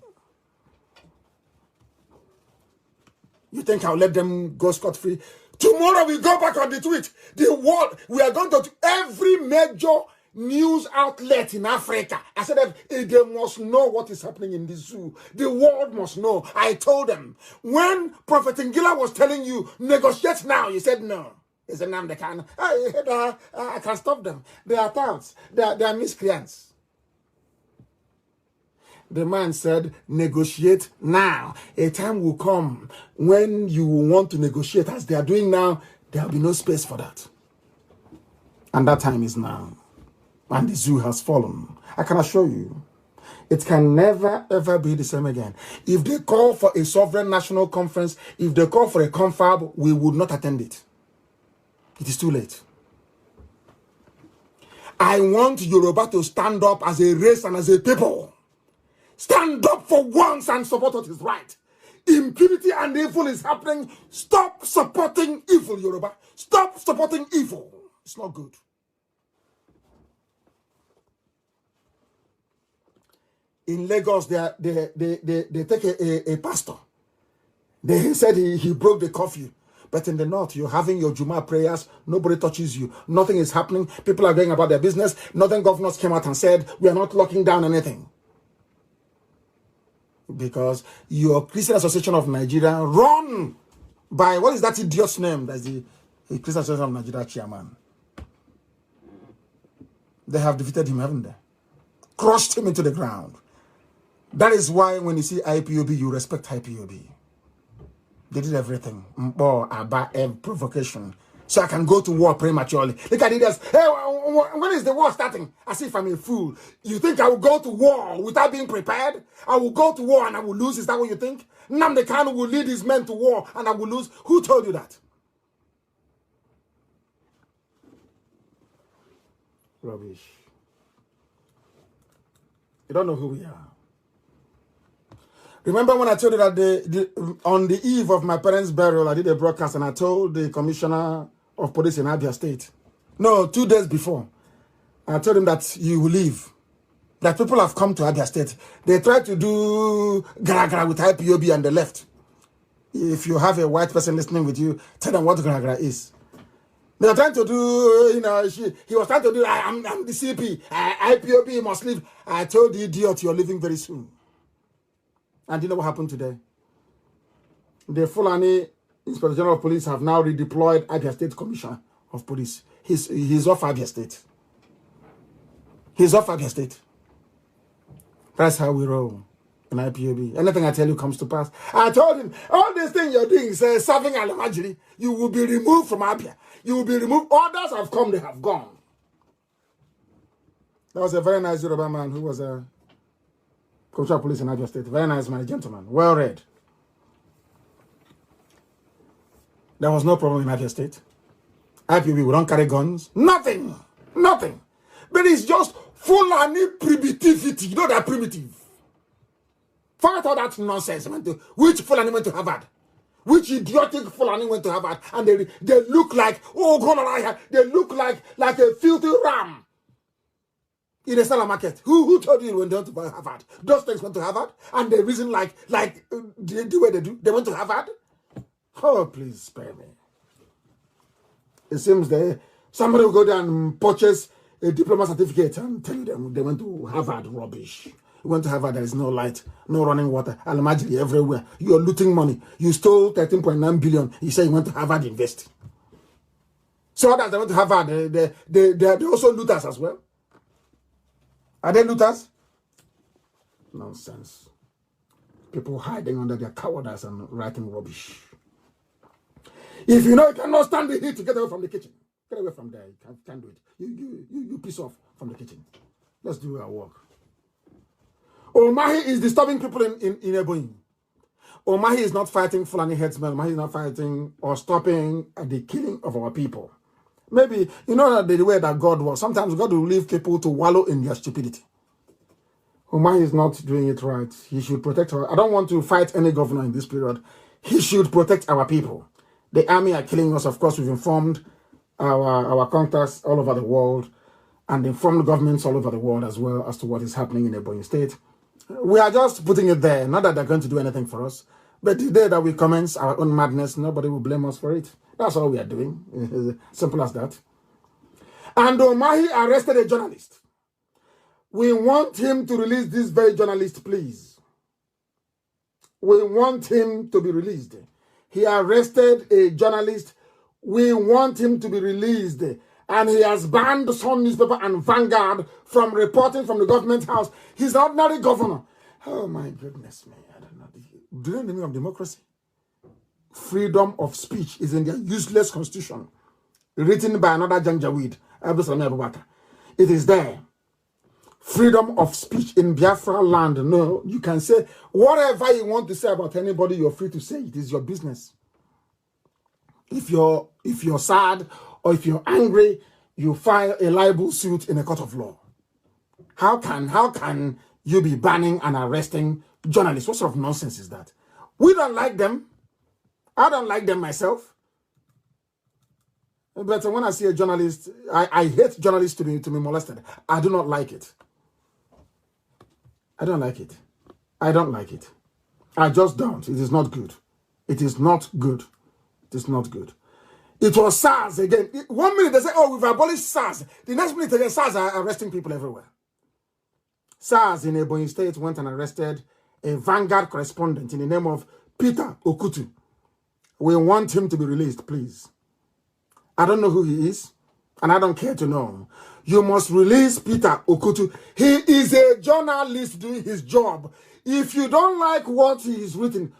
Speaker 1: You think I'll let them go scot-free? Tomorrow we go back on the tweet. The world, we are going to every major news outlet in Africa. I said that they must know what is happening in the zoo. The world must know. I told them. When Prophet Ngila was telling you, negotiate now, you said no. He said, Nnamdi Kanu. I can stop them. They are touts. They are miscreants. The man said, negotiate now. A time will come when you will want to negotiate as they are doing now. There will be no space for that. And that time is now. And the zoo has fallen. I can assure you, it can never, ever be the same again. If they call for a sovereign national conference, if they call for a confab, we would not attend it. It is too late. I want Yoruba to stand up as a race and as a people. Stand up for once and support what is right. Impunity and evil is happening. Stop supporting evil, Yoruba. Stop supporting evil. It's not good. In Lagos, they take a pastor. They said he broke the curfew. But in the north, you're having your Juma prayers. Nobody touches you. Nothing is happening. People are going about their business. Northern governors came out and said, we are not locking down anything. Because your Christian Association of Nigeria run by, what is that idiot's name? That's the Christian Association of Nigeria chairman. They have defeated him, haven't they? Crushed him into the ground. That is why when you see IPOB, you respect IPOB. They did everything. Provocation. so I can go to war prematurely. Look at it as, hey, when is the war starting? As if I'm a fool. You think I will go to war without being prepared? I will go to war and I will lose. Is that what you think? Nnamdi Kanu will lead his men to war and I will lose. Who told you that? Rubbish. You don't know who we are. Remember when I told you that on the eve of my parents' burial, I did a broadcast and I told the commissioner of police in Abia State, no, 2 days before, I told him that you will leave. That people have come to Abia State. They tried to do gra-gra with IPOB and they left. If you have a white person listening with you, tell them what gra-gra is. They are trying to do, you know, he was trying to do, I'm the CP, IPOB must leave. I told the idiot, you're leaving very soon. And you know what happened today? The Fulani Inspector General of Police have now redeployed Abia State Commissioner of Police. He's off Abia State. He's off Abia State. That's how we roll in IPOB. Anything I tell you comes to pass. I told him, all these things you're doing is serving Alamajiri. You will be removed from Abia. You will be removed. Others have come, they have gone. That was a very nice Yoruba man who was a Commissioner of Police in Abia State. Very nice man, a gentleman. Well read. There was no problem in Abia State. IPOB, we don't carry guns. Nothing. Nothing. But it's just Fulani primitivity. You know that primitive. Forget all that nonsense. Which Fulani went to Harvard? Which idiotic Fulani went to Harvard? And they look like, oh, God, they look like a filthy ram in a seller market. Who told you when they went to Harvard? Those things went to Harvard, and the reason the way they do, they went to Harvard. Oh, please spare me. It seems somebody will go there and purchase a diploma certificate and tell them they went to Harvard. Rubbish. You went to Harvard, there is no light, no running water, Alamajiri everywhere. You're looting money. You stole 13.9 billion. You say you went to Harvard Invest. So others that went to Harvard, they also looters as well. Are they looters? Nonsense. People hiding under their cowardice and writing rubbish. If you know you cannot stand the heat, get away from the kitchen. Get away from there. You can't do it. You piss off from the kitchen. Let's do our work. Omahi is disturbing people in Ebonyi. Omahi is not fighting Fulani headsmen. Omahi is not fighting or stopping the killing of our people. Maybe, you know that the way that God works, sometimes God will leave people to wallow in their stupidity. Omahi is not doing it right. He should protect our... I don't want to fight any governor in this period. He should protect our people. The army are killing us. Of course, we've informed our contacts all over the world and informed governments all over the world as well as to what is happening in Ebonyi State. We are just putting it there. Not that they're going to do anything for us. But the day that we commence our own madness, nobody will blame us for it. That's all we are doing. Simple as that. And Omahi arrested a journalist. We want him to release this very journalist, please. We want him to be released. He arrested a journalist. We want him to be released. And he has banned the Sun newspaper and Vanguard from reporting from the government house. He's an ordinary governor. Oh my goodness me. I don't know. Do you know the meaning of democracy? Freedom of speech is in their useless constitution. Written by another Janjaweed. It is there. Freedom of speech in Biafra land. No, you can say whatever you want to say about anybody, you're free to say. It is your business. If you're sad or if you're angry, you file a libel suit in a court of law. How can you be banning and arresting journalists? What sort of nonsense is that? We don't like them. I don't like them myself. But when I see a journalist, I hate journalists to be molested. I do not like it. I don't like it. I don't like it. I just don't. It is not good. It is not good. It is not good. It was SARS again. 1 minute they say, oh, we've abolished SARS. The next minute again, SARS are arresting people everywhere. SARS in Ebonyi State went and arrested a Vanguard correspondent in the name of Peter Okutu. We want him to be released, please. I don't know who he is, and I don't care to know. You must release Peter Okutu. He is a journalist doing his job. If you don't like what he is written,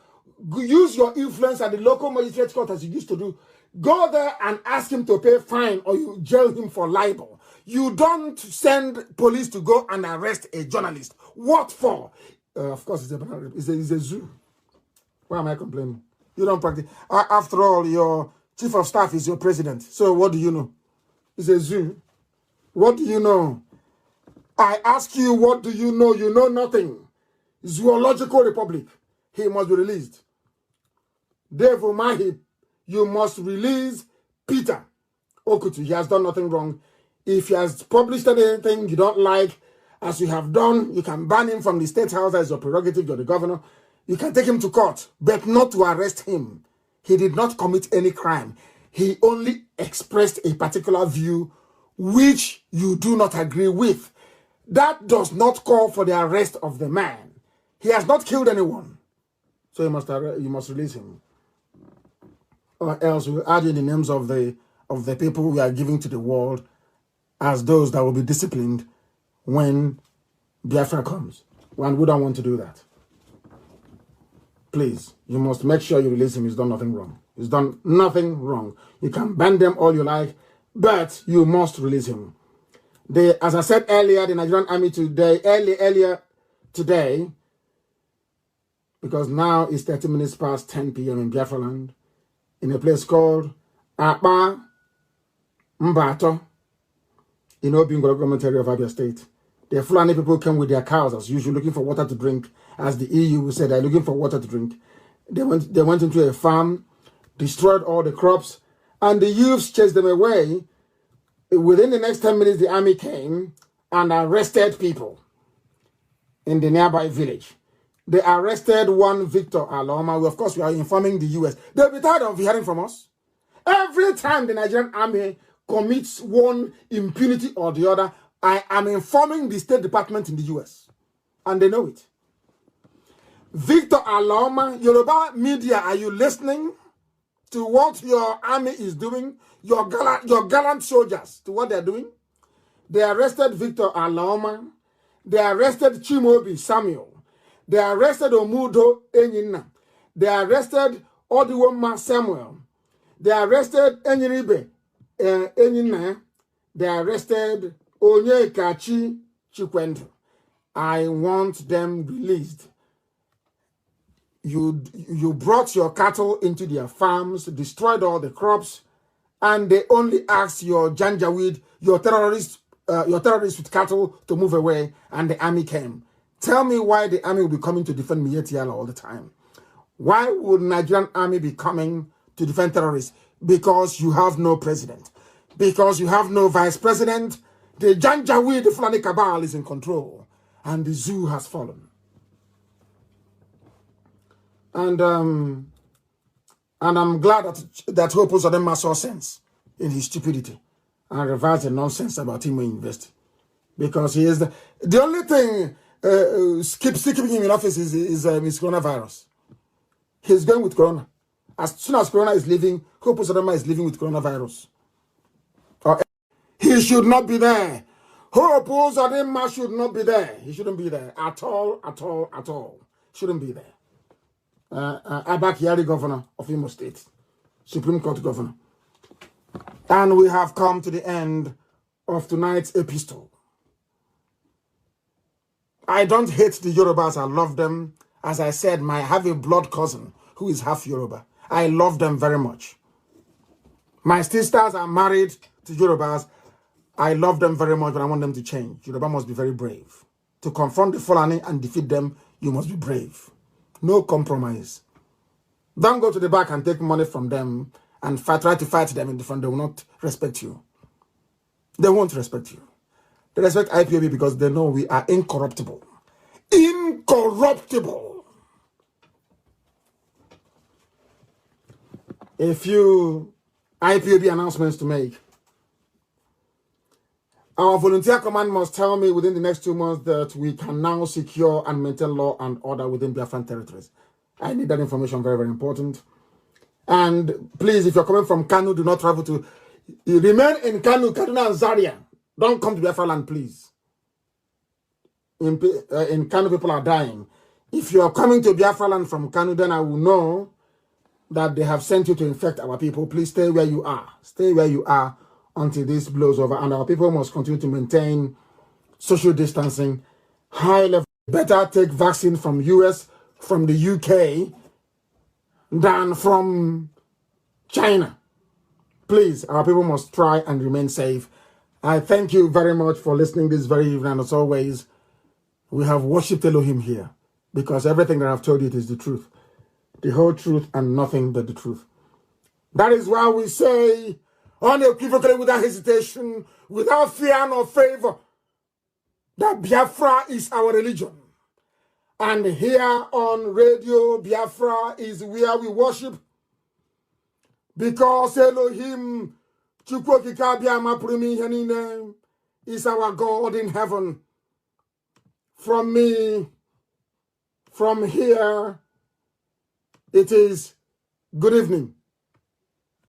Speaker 1: use your influence at the local magistrate court as you used to do. Go there and ask him to pay fine or you jail him for libel. You don't send police to go and arrest a journalist. What for? Of course, it's a zoo. Why am I complaining? You don't practice. After all, your chief of staff is your president. So what do you know? It's a zoo. What do you know? I ask you, what do you know? You know nothing. Zoological Republic. He must be released. Dave Umahi, you must release Peter Okutu. He has done nothing wrong. If he has published anything you don't like, as you have done, you can ban him from the state house as your prerogative. You're the governor. You can take him to court, but not to arrest him. He did not commit any crime. He only expressed a particular view which you do not agree with. That does not call for the arrest of the man. He has not killed anyone. So you must release him. Or else we'll add in the names of the people we are giving to the world as those that will be disciplined when Biafra comes. And we don't want to do that. Please, you must make sure you release him. He's done nothing wrong. He's done nothing wrong. You can ban them all you like, but you must release him. As I said earlier, the Nigerian army today, earlier today, because now it's 30 minutes past 10 p.m. in Biafra land, in a place called Akpa Mbato, in Obingolo government area of Abia State. The Fulani people came with their cows as usual, looking for water to drink. As the EU said, they're looking for water to drink. They went into a farm, destroyed all the crops, and the youths chased them away. Within the next 10 minutes, the army came and arrested people in the nearby village. They arrested one Victor Aloma. Of course, we are informing the US. They'll be tired of hearing from us. Every time the Nigerian army commits one impunity or the other, I am informing the State Department in the US. And they know it. Victor Aloma, Yoruba media, are you listening to what your army is doing? Your gallant soldiers, to what they're doing? They arrested Victor Aloma. They arrested Chimobi Samuel. They arrested Omudo Enyina. They arrested Odiwoma Samuel. They arrested Enyiribe Enyina. They arrested Onyekachi Chikwendo. I want them released. You brought your cattle into their farms, destroyed all the crops, and they only asked your Janjaweed, your terrorists with cattle to move away, and the army came. Tell me why the army will be coming to defend Mietiala all the time. Why would Nigerian army be coming to defend terrorists? Because you have no president. Because you have no vice president. The Janjaweed, the Fulani cabal is in control, and the zoo has fallen. And I'm glad that Hope Uzodinma saw sense in his stupidity and reversed the nonsense about him investing. Because he is the only thing keeping him in office is coronavirus. He's going with corona. As soon as corona is leaving, Hope Uzodinma is living with coronavirus. He should not be there. Hope Uzodinma should not be there. He shouldn't be there at all, at all, at all. Shouldn't be there. Abba Kyari, governor of Imo State, Supreme Court governor. And we have come to the end of tonight's epistle. I don't hate the Yorubas. I love them. As I said, I have a blood cousin who is half Yoruba. I love them very much. My sisters are married to Yorubas. I love them very much, but I want them to change. Yoruba must be very brave. To confront the Fulani and defeat them, you must be brave. No compromise. Don't go to the back and take money from them and try to fight them in the front. They will not respect you. They won't respect you. They respect IPOB because they know we are incorruptible. Incorruptible. A few IPOB announcements to make. Our volunteer command must tell me within the next 2 months that we can now secure and maintain law and order within Biafran territories. I need that information, very, very important. And please, if you're coming from Kanu, do not travel to... Remain in Kanu, Kaduna and Zaria. Don't come to Biafra land, please. In Kanu, people are dying. If you're coming to Biafra land from Kanu, then I will know that they have sent you to infect our people, please stay where you are. Stay where you are until this blows over. And our people must continue to maintain social distancing, high level. Better take vaccine from US, from the UK, than from China. Please, our people must try and remain safe. I thank you very much for listening this very evening. And as always, we have worshipped Elohim here because everything that I've told you is the truth. The whole truth and nothing but the truth. That is why we say, unequivocally, without hesitation, without fear nor favor, that Biafra is our religion. And here on Radio Biafra is where we worship, because Elohim is our God in heaven. From me, from here, it is good evening.